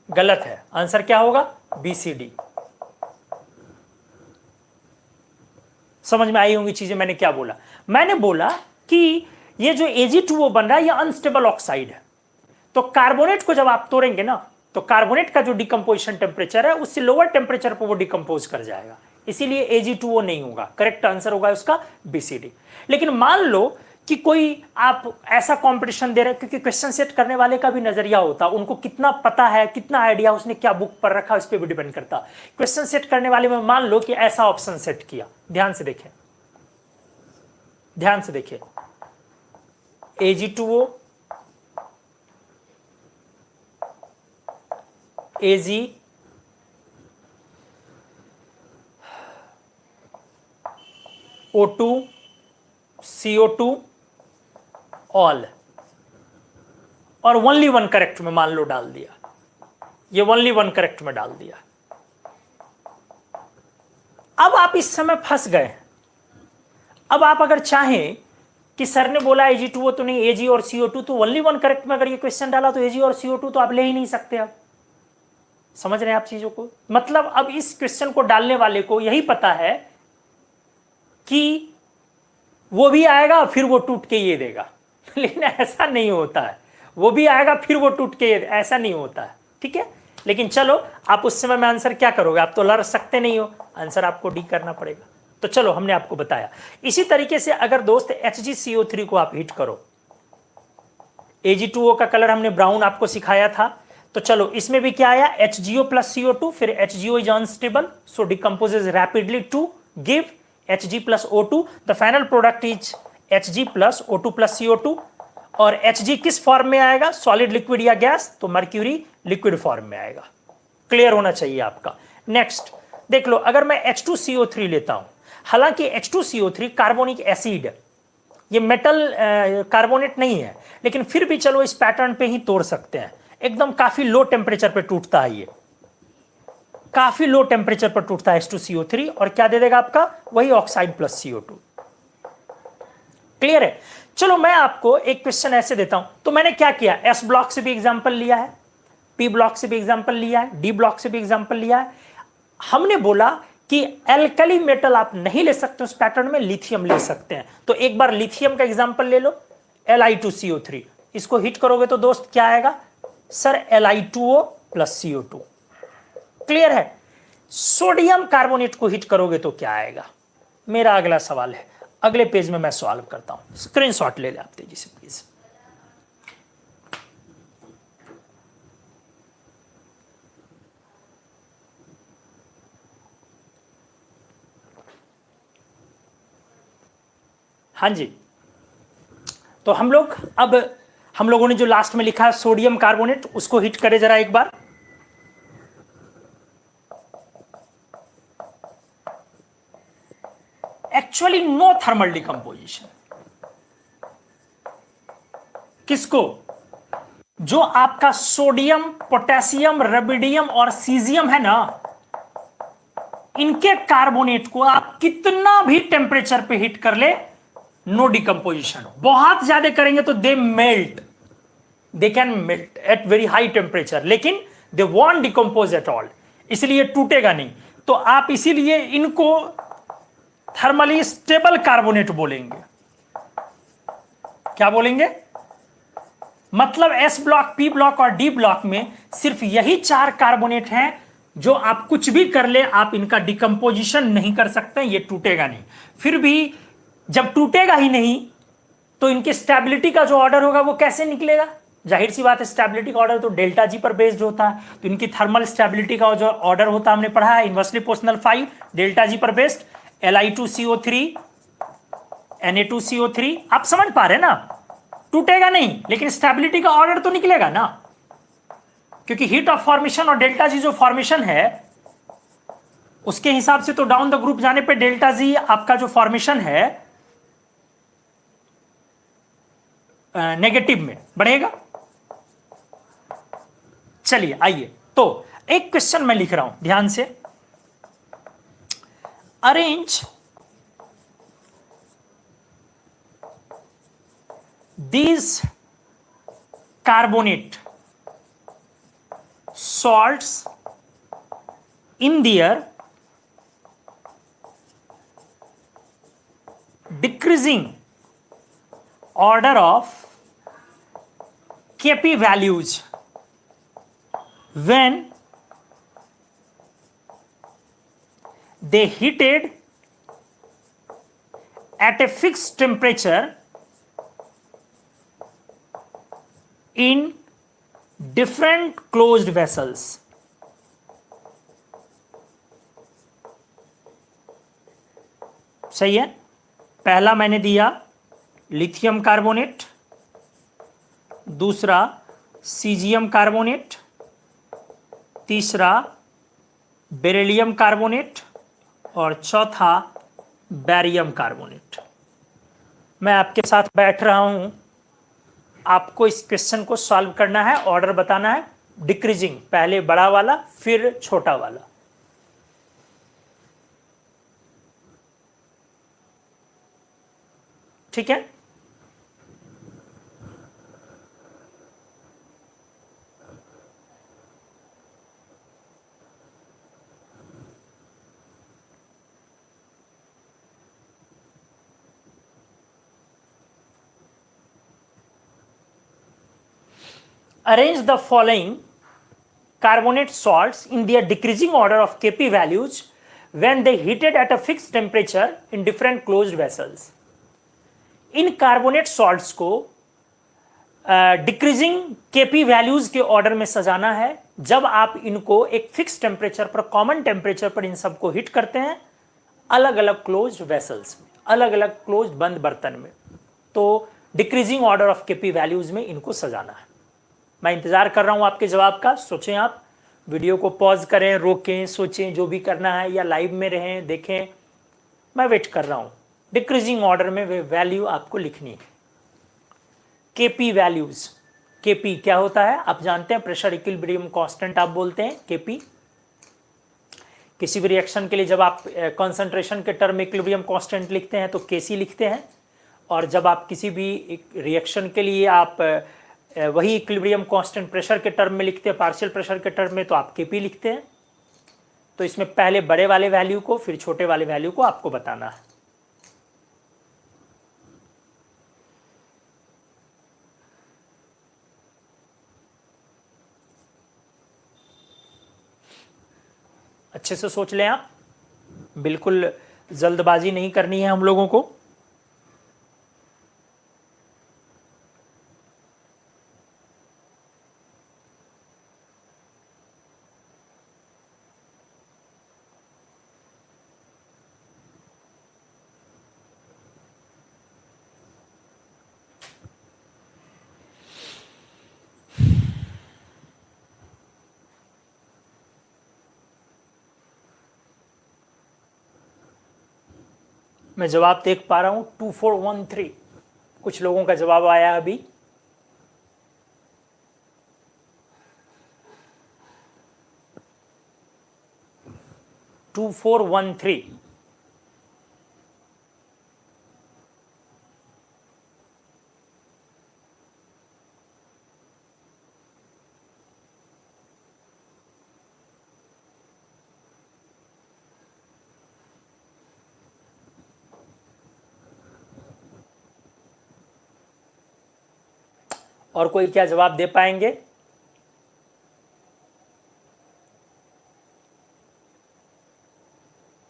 गलत है। आंसर क्या होगा, BCD। समझ में आई होंगी चीजें, मैंने क्या बोला। मैंने बोला कि ये जो Ag2O बन रहा है ये अनस्टेबल ऑक्साइड है, तो कार्बोनेट को जब आप तोड़ेंगे ना, तो कार्बोनेट का जो डिकम्पोजिशन टेम्परेचर है उससे लोअर टेम्परेचर पर वो डिकम्पोज कर जाएगा, इसीलिए Ag2O नहीं होगा। करेक्ट आंसर होगा उसका BCD। लेकिन मान लो कि कोई आप ऐसा कंपटीशन दे रहे हैं, क्योंकि क्वेश्चन सेट करने वाले का भी नजरिया होता है, उनको कितना पता है, कितना आइडिया, उसने क्या बुक पर रखा, उस पर भी डिपेंड करता। क्वेश्चन सेट करने वाले में मान लो कि ऐसा ऑप्शन सेट किया, ध्यान से देखें, ध्यान से देखें, Ag2O, AgO2, CO2 ऑल, और ओनली वन करेक्ट में मान लो डाल दिया, ये ओनली वन करेक्ट में डाल दिया। अब आप इस समय फंस गए। अब आप अगर चाहें कि सर ने बोला Ag2O तो नहीं, Ag और CO2, तो ओनली वन करेक्ट में अगर ये क्वेश्चन डाला तो Ag और CO2 तो आप ले ही नहीं सकते। आप समझ रहे हैं आप चीजों को, मतलब अब इस क्वेश्चन को डालने वाले को यही पता है कि वो भी आएगा फिर वो टूट के ये देगा, लेकिन ऐसा नहीं होता है, वो भी आएगा फिर वो टूट के, ऐसा नहीं होता है, ठीक है। लेकिन चलो, आप उस समय में आंसर क्या करोगे, आप तो लड़ सकते नहीं हो, आंसर आपको डी करना पड़ेगा। तो चलो, हमने आपको बताया। इसी तरीके से अगर दोस्त HgCO3 को आप हिट करो, Ag2O का कलर हमने ब्राउन आपको सिखाया था, तो चलो इसमें भी क्या आया, HgO plus CO2, फिर HgO is unstable, so decomposes rapidly to give Hg plus O2, the final product is Hg plus O2 plus CO2। और Hg किस फॉर्म में आएगा, सॉलिड, लिक्विड या गैस, तो मर्क्यूरी लिक्विड फॉर्म में आएगा। Clear होना चाहिए आपका। नेक्स्ट देख लो, अगर मैं H2CO3 लेता हूं, हालांकि H2CO3 कार्बोनिक एसिड, ये मेटल कार्बोनेट नहीं है, लेकिन फिर भी चलो इस पैटर्न पे ही तोड़ सकते हैं। एकदम काफी लो टेम्परेचर पे टूटता है, ये काफी लो टेम्परेचर पर टूटता है H2CO3, और क्या दे देगा आपका, वही ऑक्साइड प्लस CO2। क्लियर है। चलो मैं आपको एक क्वेश्चन ऐसे देता हूं, तो मैंने क्या किया, S ब्लॉक से भी एग्जांपल लिया है, P ब्लॉक से भी एग्जांपल लिया है, D ब्लॉक से भी एग्जांपल लिया है। हमने बोला कि एल्कली मेटल आप नहीं ले सकते उस पैटर्न में, लिथियम ले सकते हैं। तो एक बार लिथियम का एग्जांपल ले लो, Li2CO3, इसको हिट करोगे तो दोस्त क्या आएगा, sir Li2O plus CO2। Clear है। सोडियम कार्बोनेट को हिट करोगे तो क्या आएगा, मेरा अगला सवाल है, अगले पेज में मैं सॉल्व करता हूं। स्क्रीनशॉट ले ले आप तेजी से प्लीज। हाँ जी, तो हम लोगों ने जो लास्ट में लिखा है सोडियम कार्बोनेट, उसको हिट करे जरा एक बार। एक्चुअली नो थर्मल डिकम्पोजिशन, किसको, जो आपका सोडियम, पोटेशियम, रबिडियम और सीजियम है ना, इनके कार्बोनेट को आप कितना भी टेम्परेचर पे हीट कर ले, नो डिकम्पोजिशन। बहुत ज्यादा करेंगे तो they melt, they can melt at very high temperature, लेकिन they won't decompose at all, इसलिए टूटेगा नहीं। तो आप इसीलिए इनको थर्मली स्टेबल कार्बोनेट बोलेंगे। क्या बोलेंगे? मतलब एस ब्लॉक, पी ब्लॉक और डी ब्लॉक में सिर्फ यही 4 कार्बोनेट हैं जो आप कुछ भी कर ले, आप इनका डिकम्पोजिशन नहीं कर सकते, ये टूटेगा नहीं। फिर भी जब टूटेगा ही नहीं तो इनकी स्टेबिलिटी का जो ऑर्डर होगा वो कैसे निकलेगा? जाहिर सी बात है, स्टेबिलिटी का ऑर्डर तो डेल्टा जी पर बेस्ड होता है, तो इनकी थर्मल स्टेबिलिटी का जो ऑर्डर होता है हमने पढ़ा है, इनवर्सली प्रोपोर्शनल 5 डेल्टा जी पर बेस्ड, Li2CO3 Na2CO3। आप समझ पा रहे हैं ना? टूटेगा नहीं, लेकिन स्टेबिलिटी का ऑर्डर तो निकलेगा ना, क्योंकि हीट ऑफ फॉर्मेशन और डेल्टा जी जो फॉर्मेशन है उसके हिसाब से तो डाउन द ग्रुप जाने पे डेल्टा जी आपका जो फॉर्मेशन है नेगेटिव में बढ़ेगा। चलिए आइए, तो एक क्वेश्चन मैं लिख रहा हूं ध्यान से। Arrange these carbonate salts in their decreasing order of Kp values when they heated at a fixed temperature in different closed vessels। सही है? पहला मैंने दिया लिथियम कार्बोनेट, दूसरा सीजियम कार्बोनेट, तीसरा बेरिलियम कार्बोनेट और चौथा बैरियम कार्बोनेट। मैं आपके साथ बैठ रहा हूं, आपको इस क्वेश्चन को सॉल्व करना है, ऑर्डर बताना है डिक्रीजिंग, पहले बड़ा वाला फिर छोटा वाला। ठीक है? Arrange the following carbonate salts in their decreasing order of Kp values when they heated at a fixed temperature in different closed vessels। In carbonate salts को डिक्रीजिंग Kp वैल्यूज के ऑर्डर में सजाना है जब आप इनको एक फिक्स टेम्परेचर पर, कॉमन टेम्परेचर पर इन सबको हिट करते हैं अलग अलग क्लोज्ड वेसल्स में, अलग अलग क्लोज्ड बंद बर्तन में। तो decreasing order of Kp values में इनको सजाना है। मैं इंतजार कर रहा हूं आपके जवाब का। सोचें, आप वीडियो को पॉज करें, रोकें, सोचें, जो भी करना है, या लाइव में रहें देखें, मैं वेट कर रहा हूं। डिक्रीजिंग ऑर्डर में वे वैल्यू आपको लिखनी है। Kp वैल्यूज, Kp क्या होता है आप जानते हैं, प्रेशर इक्विलिब्रियम कांस्टेंट आप बोलते हैं Kp। किसी भी रिएक्शन के लिए जब आप कंसंट्रेशन के टर्म में इक्विलिब्रियम कांस्टेंट लिखते हैं तो Kc लिखते हैं, और जब आप किसी भी रिएक्शन के लिए आप वही इक्विलिब्रियम कांस्टेंट प्रेशर के टर्म में लिखते हैं, पार्शियल प्रेशर के टर्म में, तो आप Kp लिखते हैं। तो इसमें पहले बड़े वाले वैल्यू को फिर छोटे वाले वैल्यू को आपको बताना है। अच्छे से सोच लें आप, बिल्कुल जल्दबाजी नहीं करनी है हम लोगों को। मैं जवाब देख पा रहा हूं 2413, कुछ लोगों का जवाब आया अभी। 2413। और कोई क्या जवाब दे पाएंगे?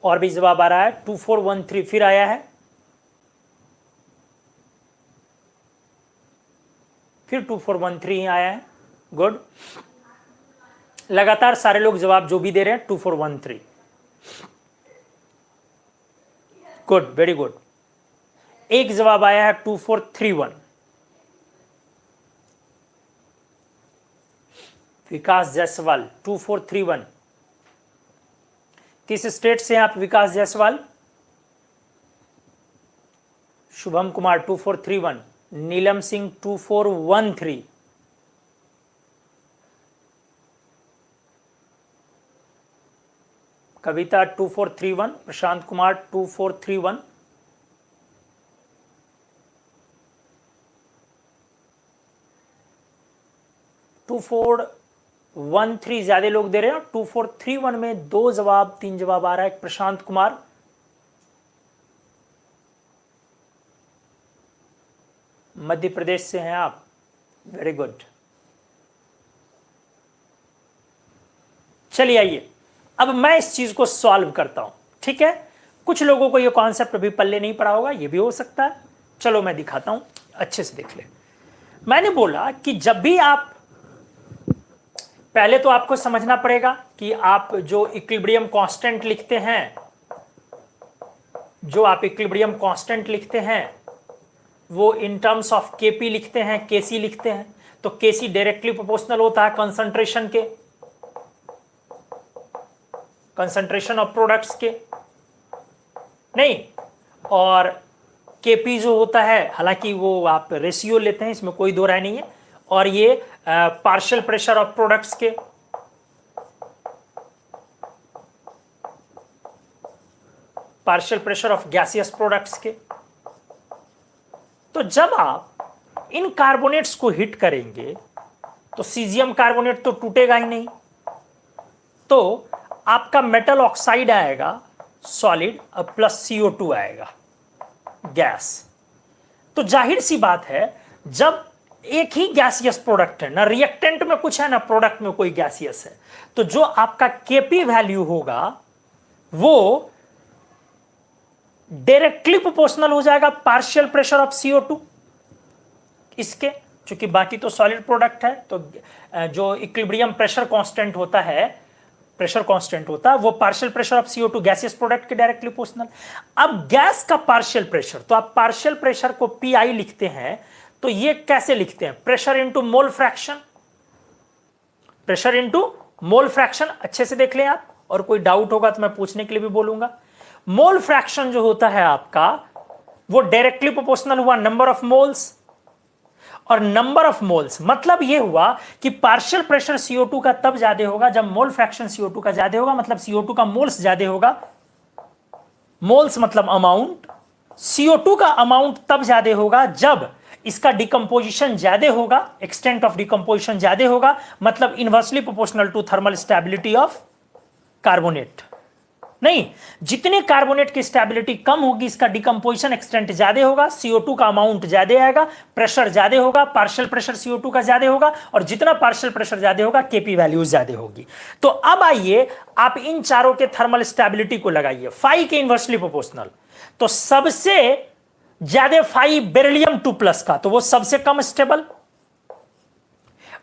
और भी जवाब आ रहा है। 2413 फिर आया है, फिर 2413 आया है। गुड, लगातार सारे लोग जवाब जो भी दे रहे हैं 2413। Good, very good. एक जवाब आया है 2431। विकास जायसवाल 2431। किस स्टेट से हैं आप विकास जायसवाल? शुभम कुमार 2431, नीलम सिंह 2413, कविता 2431, प्रशांत कुमार 2431, टू फोर 13 ज्यादा लोग दे रहे हैं। 2431 में 2 जवाब 3 जवाब आ रहा है। प्रशांत कुमार, मध्य प्रदेश से हैं आप, वेरी गुड। चलिए आइए, अब मैं इस चीज को सॉल्व करता हूं, ठीक है। कुछ लोगों को यह कॉन्सेप्ट अभी पल्ले नहीं पड़ा होगा, यह भी हो सकता है। चलो मैं दिखाता हूं, अच्छे से देख ले। मैंने बोला कि जब भी आप, पहले तो आपको समझना पड़ेगा कि आप जो इक्विलिब्रियम कांस्टेंट लिखते हैं, जो आप इक्विलिब्रियम कांस्टेंट लिखते हैं वो इन टर्म्स ऑफ केपी लिखते हैं, केसी लिखते हैं। तो केसी डायरेक्टली प्रोपोर्शनल होता है कंसंट्रेशन के, कंसंट्रेशन ऑफ प्रोडक्ट्स के, नहीं। और केपी जो होता है, हालांकि वो आप रेशियो लेते हैं, इसमें कोई दो राय नहीं है। और ये पार्शियल प्रेशर ऑफ प्रोडक्ट्स के, partial pressure of gaseous products के। तो जब आप इन कार्बोनेट्स को हिट करेंगे तो सीजियम कार्बोनेट तो टूटेगा ही नहीं, तो आपका मेटल ऑक्साइड आएगा सॉलिड, और प्लस CO2 आएगा गैस। तो जाहिर सी बात है, जब एक ही गैसियस प्रोडक्ट है, ना रिएक्टेंट में कुछ है ना प्रोडक्ट में कोई गैसियस है, तो जो आपका केपी वैल्यू होगा वो डायरेक्टली प्रोपोर्शनल हो जाएगा पार्शियल प्रेशर ऑफ CO2 इसके, क्योंकि बाकी तो सॉलिड प्रोडक्ट है। तो जो इक्विलिब्रियम प्रेशर कांस्टेंट होता है, प्रेशर कांस्टेंट होता है वो partial pressure of CO2 gaseous product के डायरेक्टली प्रोपोर्शनल। अब गैस का पार्शियल प्रेशर, तो आप पार्शियल प्रेशर को PI लिखते हैं, तो ये कैसे लिखते हैं? Pressure into mole fraction, pressure into mole fraction. अच्छे से देख लें आप, और कोई डाउट होगा तो मैं पूछने के लिए भी बोलूंगा। मोल फ्रैक्शन जो होता है आपका, वो डायरेक्टली प्रोपोर्शनल हुआ नंबर ऑफ मोल्स, और नंबर ऑफ मोल्स मतलब ये हुआ कि पार्शियल प्रेशर CO2 का तब ज्यादा होगा जब मोल फ्रैक्शन CO2 का ज्यादा होगा, मतलब CO2 का मोल्स ज्यादा होगा। मोल्स मतलब अमाउंट, CO2 का अमाउंट तब ज्यादा होगा जब इसका डिकम्पोजिशन ज्यादा होगा, एक्सटेंट ऑफ डिकम्पोजिशन ज्यादा होगा, मतलब inversely proportional to thermal stability of carbonate. नहीं, जितने कार्बोनेट की स्टेबिलिटी कम होगी, इसका डिकम्पोजिशन एक्सटेंट ज्यादा होगा, CO2 का अमाउंट ज्यादा आएगा, प्रेशर ज्यादा होगा, पार्शियल प्रेशर CO2 का ज्यादा होगा, और जितना पार्शियल प्रेशर ज्यादा होगा केपी वैल्यू ज्यादा होगी। तो अब आइए आप इन चारों के थर्मल स्टेबिलिटी को लगाइए, फाई के इनवर्सली प्रोपोर्शनल। तो सबसे ज्यादा फाई बेरिलियम 2+ का, तो वो सबसे कम स्टेबल।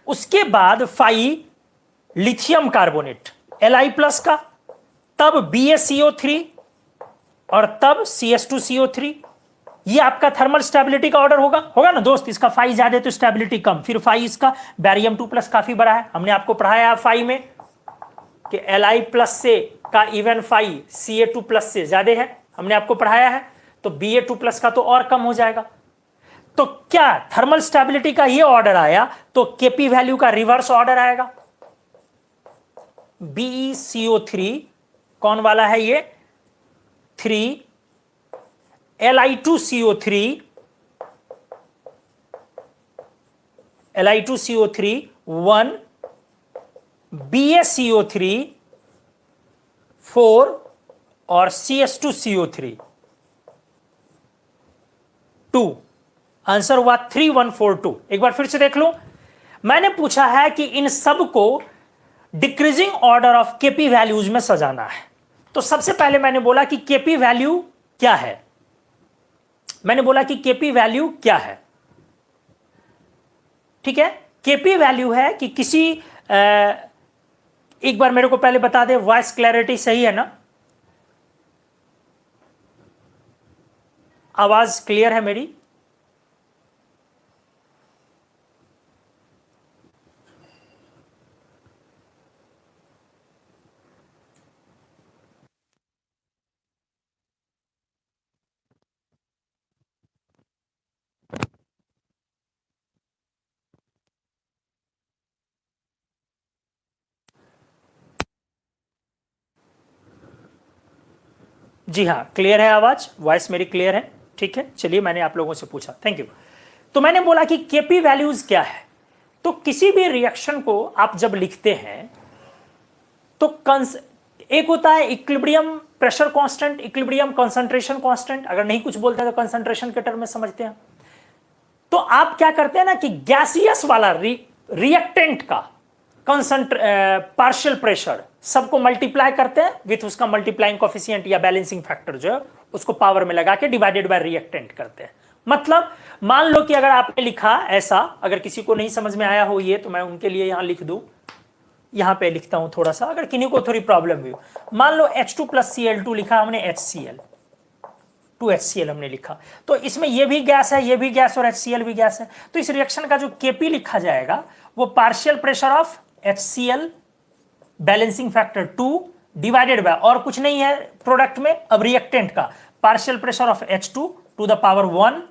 उसके बाद फाई लिथियम कार्बोनेट Li+ का, तब BaCO3, और तब CS2CO3। ये आपका थर्मल स्टेबिलिटी का ऑर्डर होगा ना दोस्त। इसका फाई ज्यादा तो स्टेबिलिटी कम, फिर फाई इसका बैरियम 2+ काफी बड़ा है, हमने आपको पढ़ाया है फाई में कि Li+ से का इवन फाई Ca2+ से ज्यादा है, हमने आपको पढ़ाया है। तो Ba2+ का तो और कम हो जाएगा। तो क्या थर्मल स्टेबिलिटी का ये ऑर्डर आया, तो केपी वैल्यू का रिवर्स ऑर्डर आएगा, BeCO3 कौन वाला है ये? 3 Li2CO3 Li2CO3 1 BaCO3 4 और CS2CO3 2। आंसर हुआ 3142। एक बार फिर से देख लो, मैंने पूछा है कि इन सब को decreasing order of KP values में सजाना है। तो सबसे पहले मैंने बोला कि केपी वैल्यू क्या है, मैंने बोला कि केपी वैल्यू क्या है, ठीक है। केपी वैल्यू है कि किसी एक बार मेरे को पहले बता दे, वॉइस क्लैरिटी सही है ना? आवाज क्लियर है मेरी? जी हाँ, क्लियर है आवाज, वॉइस मेरी क्लियर है, ठीक है। चलिए, मैंने आप लोगों से पूछा, थैंक यू। तो मैंने बोला कि केपी वैल्यूज क्या है। तो किसी भी रिएक्शन को आप जब लिखते हैं तो एक होता है equilibrium pressure constant, equilibrium concentration constant. अगर नहीं कुछ बोलते हैं तो कंसंट्रेशन के टर्म में समझते हैं। तो आप क्या करते हैं ना कि गैसियस वाला रिएक्टेंट का पार्शियल प्रेशर सबको मल्टीप्लाई करते हैं विथ उसका मल्टीप्लाइंग कोफिशिएंट या बैलेंसिंग फैक्टर जो है उसको पावर में लगा के डिवाइडेड बाय रिएक्टेंट करते हैं। मतलब मान लो कि अगर आपने लिखा ऐसा, अगर किसी को नहीं समझ में आया हो ये, तो मैं उनके लिए यहां लिख दूं, यहां पे लिखता हूं थोड़ा सा, अगर किन्हीं को थोड़ी प्रॉब्लम हुई। मान लो H2 + Cl2 लिखा हमने, HCl 2HCl हमने लिखा, तो इसमें ये भी गैस है, ये भी गैस और HCl भी गैस है। तो इस रिएक्शन का जो Kp लिखा जाएगा वो partial pressure of HCl balancing factor 2 divided by, और कुछ नहीं है प्रोडक्ट में, अब रिएक्टेंट का partial pressure of H2 to the power 1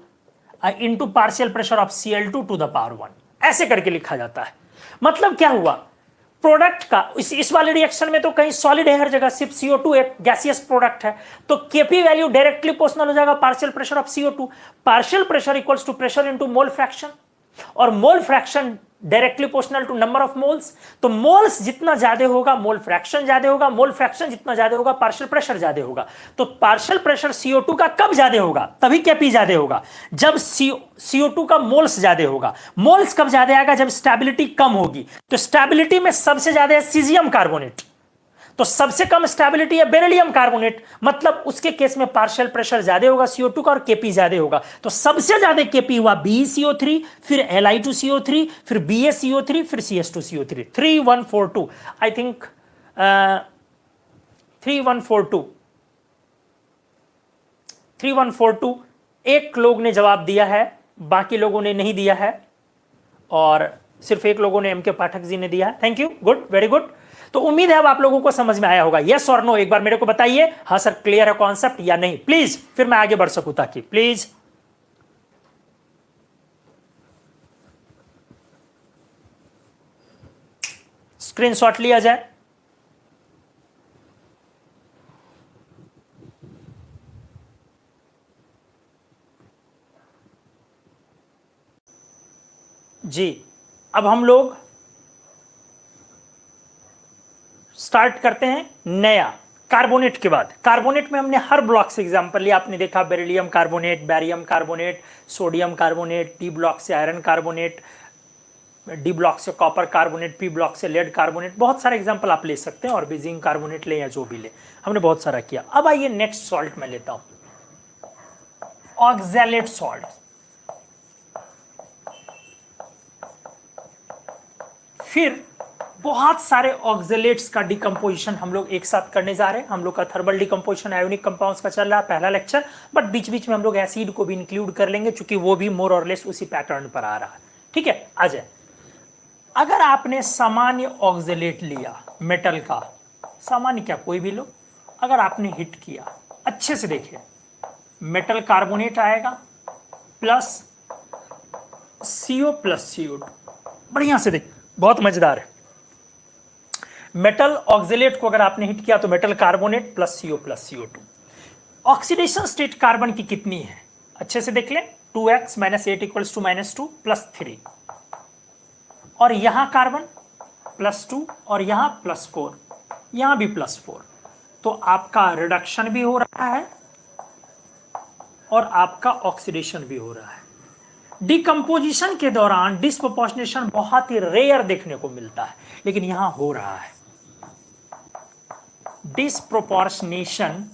into partial pressure of Cl2 to the power 1, ऐसे करके लिखा जाता है। मतलब क्या हुआ, प्रोडक्ट का इस वाले रिएक्शन में तो कहीं सॉलिड है हर जगह, सिर्फ CO2 एक गैसियस प्रोडक्ट है, तो Kp वैल्यू डायरेक्टली प्रोपोर्शनल हो जाएगा partial pressure of CO2। Partial pressure equals to pressure into mole fraction, और mole fraction directly proportional to number of moles. तो मोल्स जितना ज्यादा होगा मोल फ्रैक्शन ज्यादा होगा, मोल फ्रैक्शन जितना ज्यादा होगा पार्शियल प्रेशर ज्यादा होगा। तो पार्शियल प्रेशर CO2 का कब ज्यादा होगा, तभी Kp ज्यादा होगा जब CO2 का मोल्स ज्यादा होगा। मोल्स कब ज्यादा आएगा, जब स्टेबिलिटी कम होगी। तो स्टेबिलिटी में सबसे ज्यादा है सीजियम कार्बोनेट, तो सबसे कम स्टेबिलिटी है बेरिलियम कार्बोनेट, मतलब उसके केस में पार्शियल प्रेशर ज्यादा होगा CO2 का और Kp ज्यादा होगा। तो सबसे ज्यादा Kp हुआ BeCO3, फिर Li2CO3, फिर BaCO3, फिर CS2CO3। 3142 आई थिंक, 3142 एक लोग ने जवाब दिया है, बाकी लोगों ने नहीं दिया है, और सिर्फ एक लोगों ने MK पाठक जी ने दिया है। Thank you, good, very good. तो उम्मीद है अब आप लोगों को समझ में आया होगा। यस और नो एक बार मेरे को बताइए, हाँ सर क्लियर है कॉन्सेप्ट या नहीं, प्लीज, फिर मैं आगे बढ़ सकूं, ताकि प्लीज। स्क्रीनशॉट लिया जाए। जी, अब हम लोग स्टार्ट करते हैं नया कार्बोनेट के बाद। कार्बोनेट में हमने हर ब्लॉक से एग्जांपल लिया, आपने देखा beryllium carbonate, barium carbonate, sodium carbonate, D block से आयरन कार्बोनेट, डी ब्लॉक से कॉपर कार्बोनेट, पी ब्लॉक से लेड कार्बोनेट, बहुत सारे एग्जांपल आप ले सकते हैं, और भी जिंक कार्बोनेट ले या जो भी ले, हमने बहुत सारा किया। अब आइए नेक्स्ट सॉल्ट में लेता हूं, ऑक्सैलेट सॉल्ट। फिर बहुत सारे ऑक्सैलेट्स का डिकम्पोजिशन हम लोग एक साथ करने जा रहे हैं। हम लोग का थर्मल डिकम्पोजिशन आयोनिक कंपाउंड्स का चल रहा है पहला लेक्चर, बट बीच बीच में हम लोग एसिड को भी इंक्लूड कर लेंगे, क्योंकि वो भी मोर और लेस उसी पैटर्न पर आ रहा है। ठीक है, आ जाए। अगर आपने सामान्य ऑक्सैलेट लिया मेटल का, सामान्य क्या कोई भी लो, अगर आपने हिट किया, अच्छे से देखिए, मेटल कार्बोनेट आएगा प्लस CO प्लस CO2, बढ़िया से देख, बहुत मजेदार है। मेटल ऑक्सिलेट को अगर आपने हिट किया तो metal carbonate plus CO+CO2। Oxidation state carbon की कितनी है अच्छे से देख लें, 2x - 8 = -2 +3, और यहां कार्बन +2 और यहां +4, यहां भी +4, तो आपका रिडक्शन भी हो रहा है और आपका ऑक्सीडेशन भी हो रहा है। डिकम्पोजिशन के दौरान डिस्प्रोपोर्शनेशन बहुत ही रेयर देखने को मिलता है, लेकिन यहां हो रहा है। डिस्प्रोपोर्शनेशन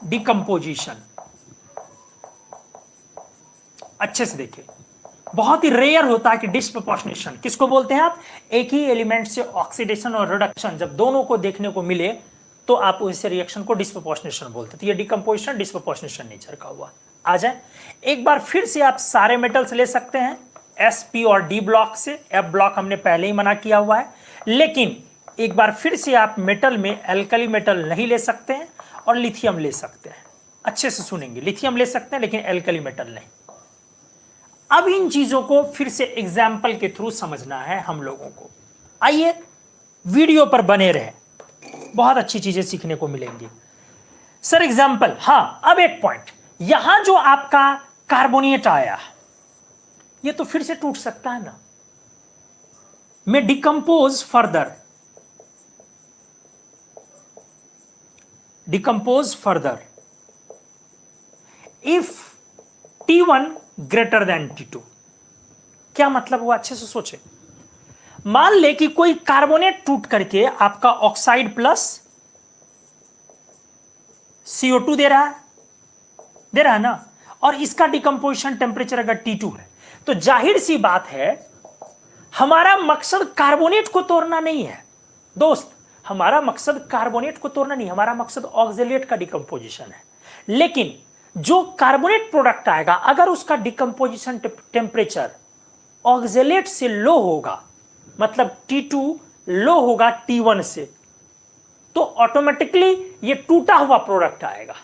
डिकम्पोजिशन, अच्छे से देखिए, बहुत ही रेयर होता है कि डिस्प्रोपोर्शनेशन किसको बोलते हैं आप, एक ही एलिमेंट से ऑक्सीडेशन और रिडक्शन जब दोनों को देखने को मिले तो आप उस रिएक्शन को डिस्प्रोपोर्शनेशन बोलते हैं। तो ये डिकम्पोजिशन डिस्प्रोपोर्शनेशन नेचर का हुआ। आ जाए एक बार फिर से, आप सारे मेटल्स ले सकते हैं S, P और D ब्लॉक से, F ब्लॉक हमने पहले ही मना किया हुआ है, लेकिन एक बार फिर से आप मेटल में एल्कली मेटल नहीं ले सकते हैं और लिथियम ले सकते हैं। अच्छे से सुनेंगे, लिथियम ले सकते हैं लेकिन एल्कली मेटल नहीं। अब इन चीजों को फिर से एग्जाम्पल के थ्रू समझना है हम लोगों को। आइए वीडियो पर बने रहे, बहुत अच्छी चीजें सीखने को मिलेंगी। सर एग्जाम्पल, हाँ अब एक पॉइंट, यहां जो आपका कार्बोनेट आया ये तो फिर से टूट सकता है ना, मैं decompose further if T1 greater than T2। क्या मतलब हुआ, अच्छे से सोचे। मान ले कि कोई कार्बोनेट टूट करके आपका ऑक्साइड प्लस CO2 दे रहा है ना, और इसका डिकम्पोजिशन टेम्परेचर अगर T2 है, तो जाहिर सी बात है हमारा मकसद कार्बोनेट को तोड़ना नहीं है दोस्त, हमारा मकसद कार्बोनेट को तोड़ना नहीं, हमारा मकसद ऑक्सलेट का डिकम्पोजिशन है। लेकिन जो कार्बोनेट प्रोडक्ट आएगा अगर उसका डिकम्पोजिशन टेम्परेचर ऑक्सलेट से लो होगा, मतलब T2 लो होगा T1 से, तो ऑटोमेटिकली ये टूटा हुआ प्रोडक्ट आएगा।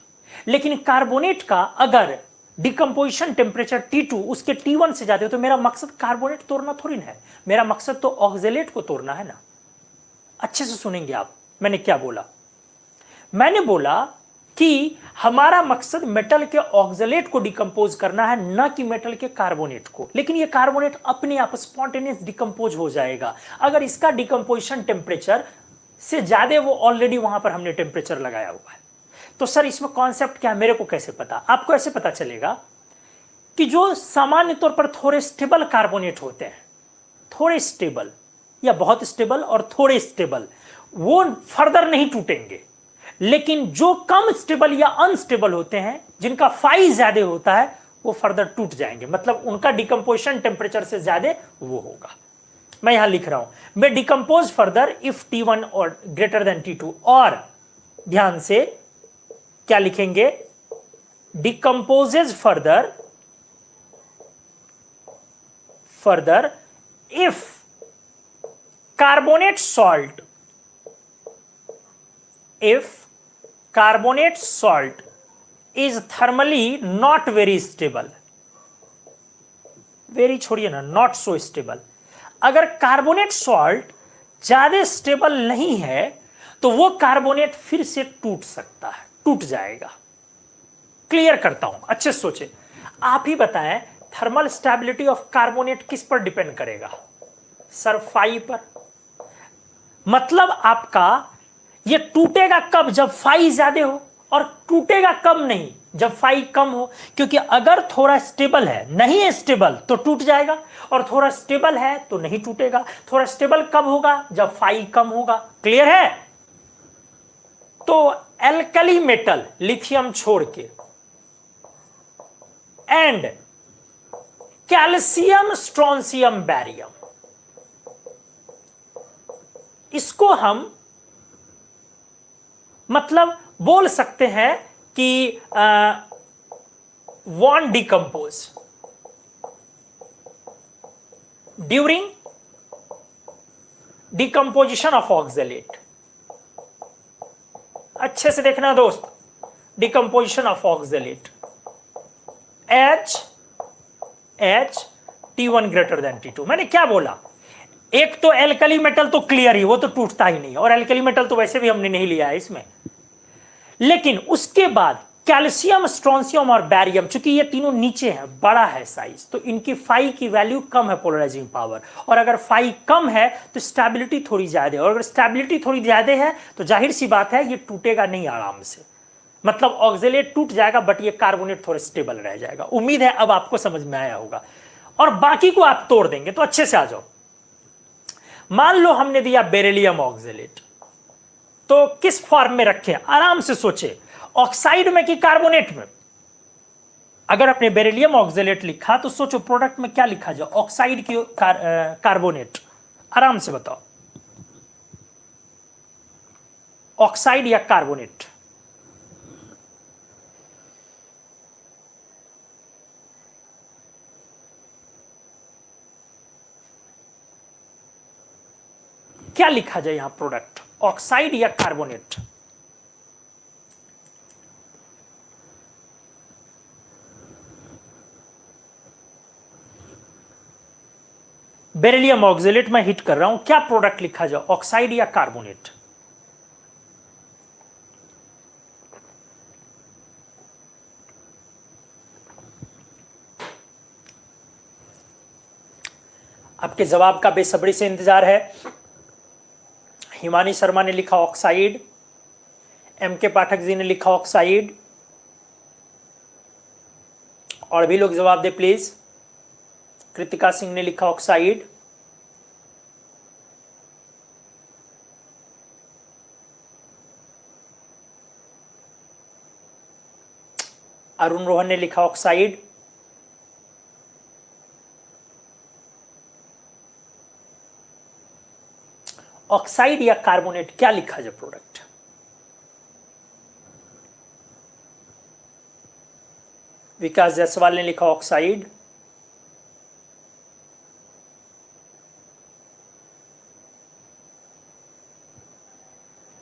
लेकिन कार्बोनेट का अगर डिकम्पोजिशन टेम्परेचर T2 उसके T1 से ज्यादा हो, तो मेरा मकसद कार्बोनेट तोड़ना थोड़ी ना है, मेरा मकसद तो ऑक्सलेट को तोड़ना है ना। अच्छे से सुनेंगे आप, मैंने क्या बोला, मैंने बोला कि हमारा मकसद मेटल के ऑक्सलेट को डिकम्पोज करना है, ना कि मेटल के कार्बोनेट को। लेकिन ये कार्बोनेट अपने आप स्पॉन्टेनियस डिकम्पोज हो जाएगा अगर इसका डिकम्पोजिशन टेम्परेचर से ज्यादा, वो ऑलरेडी वहां पर हमने टेम्परेचर लगाया हुआ है। तो सर इसमें कॉन्सेप्ट क्या है, मेरे को कैसे पता, आपको ऐसे पता चलेगा कि जो सामान्य तौर पर थोड़े स्टेबल कार्बोनेट होते हैं, थोड़े स्टेबल या बहुत स्टेबल और थोड़े स्टेबल, वो फर्दर नहीं टूटेंगे। लेकिन जो कम स्टेबल या अनस्टेबल होते हैं, जिनका फाई ज्यादा होता है, वो फर्दर टूट जाएंगे, मतलब उनका डिकम्पोजिशन टेम्परेचर से ज्यादा वो होगा। मैं यहां लिख रहा हूं, मैं डिकम्पोज फर्दर इफ T1 और ग्रेटर देन T2, और ध्यान से क्या लिखेंगे, decomposes further if carbonate salt is thermally not very stable, very छोड़िए ना, नॉट सो स्टेबल। अगर कार्बोनेट सॉल्ट ज्यादा स्टेबल नहीं है तो वो कार्बोनेट फिर से टूट सकता है, टूट जाएगा। क्लियर करता हूं, अच्छे से सोचे। आप ही बताएं, थर्मल स्टेबिलिटी ऑफ कार्बोनेट किस पर डिपेंड करेगा, सर फाई पर। मतलब आपका ये टूटेगा कब, जब फाई ज्यादा हो, और टूटेगा कब नहीं, जब फाई कम हो। क्योंकि अगर थोड़ा स्टेबल है, नहीं है स्टेबल तो टूट जाएगा, और थोड़ा स्टेबल है तो नहीं टूटेगा। थोड़ा स्टेबल कब होगा, जब फाई कम होगा। क्लियर है। तो एल्कली मेटल लिथियम छोड़ के एंड कैल्शियम स्ट्रोंसियम बैरियम, इसको हम मतलब बोल सकते हैं कि want decompose during decomposition of oxalate. अच्छे से देखना दोस्त, decomposition of oxalate H T1 greater than T2। मैंने क्या बोला, एक तो एल्कली मेटल तो क्लियर ही, वो तो टूटता ही नहीं, और एल्कली मेटल तो वैसे भी हमने नहीं लिया है इसमें। लेकिन उसके बाद कैल्शियम, स्ट्रोंशियम और बैरियम, चूंकि ये तीनों नीचे हैं, बड़ा है साइज, तो इनकी फाई की वैल्यू कम है पोलराइजिंग पावर, और अगर फाई कम है तो स्टेबिलिटी थोड़ी ज्यादा है, और अगर स्टेबिलिटी थोड़ी ज्यादा है तो जाहिर सी बात है ये टूटेगा नहीं आराम से, मतलब ऑक्जेलेट टूट जाएगा बट ये कार्बोनेट थोड़ा स्टेबल रह जाएगा। उम्मीद है अब आपको समझ में आया होगा, और बाकी को आप तोड़ देंगे तो अच्छे से आ जाओ। मान लो हमने दिया बेरिलियम ऑक्जेलेट, तो किस फॉर्म में रखें, आराम से सोचे, ऑक्साइड में कि कार्बोनेट में। अगर आपने बेरिलियम ऑक्जेलेट लिखा तो सोचो प्रोडक्ट में क्या लिखा जाए, ऑक्साइड की कार्बोनेट, आराम से बताओ, ऑक्साइड या कार्बोनेट। क्या लिखा जाए यहां प्रोडक्ट, ऑक्साइड या कार्बोनेट? बेरिलियम ऑक्जेलेट में हिट कर रहा हूं, क्या प्रोडक्ट लिखा जाए, ऑक्साइड या कार्बोनेट? आपके जवाब का बेसब्री से इंतजार है। हिमानी शर्मा ने लिखा ऑक्साइड, एम के पाठक जी ने लिखा ऑक्साइड, और भी लोग जवाब दे प्लीज। कृतिका सिंह ने लिखा ऑक्साइड, अरुण रोहन ने लिखा ऑक्साइड, ऑक्साइड या कार्बोनेट क्या लिखा जाए प्रोडक्ट? विकास जायसवाल ने लिखा ऑक्साइड,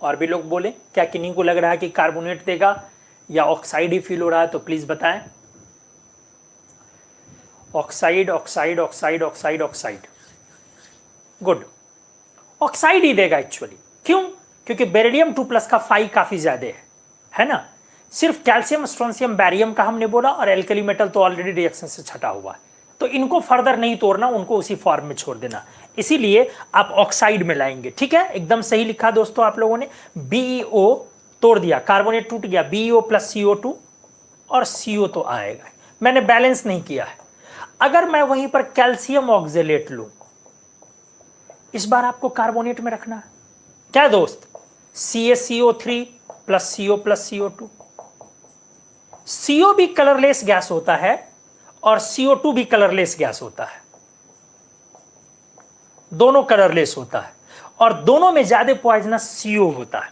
और भी लोग बोले, क्या किन्हीं को लग रहा है कि कार्बोनेट देगा या ऑक्साइड ही फील हो रहा है, तो प्लीज बताएं। Oxide, oxide, oxide, oxide, oxide, good, oxide ही देगा एक्चुअली। क्यों? क्योंकि बेरिलियम 2+ का फाई काफी ज्यादा है ना। सिर्फ कैल्शियम, स्ट्रोंशियम, बैरियम का हमने बोला, और एल्कली मेटल तो ऑलरेडी रिएक्शन से छटा हुआ है, तो इनको फर्दर नहीं तोड़ना, उनको उसी फॉर्म में छोड़ देना, इसीलिए आप ऑक्साइड में लाएंगे। ठीक है, एकदम सही लिखा दोस्तों आप लोगों ने। बीईओ तोड़ दिया, कार्बोनेट टूट गया, बीईओ प्लस CO2, और CO तो आएगा, मैंने बैलेंस नहीं किया है। अगर मैं वहीं पर कैल्शियम ऑक्जेलेट लूं, इस बार आपको कार्बोनेट में रखना है क्या दोस्त, CaCO3 plus CO plus CO2। CO भी कलरलेस गैस होता है और CO2 भी कलरलेस गैस होता है, दोनों कलरलेस होता है, और दोनों में ज्यादा पॉइजनस CO होता है।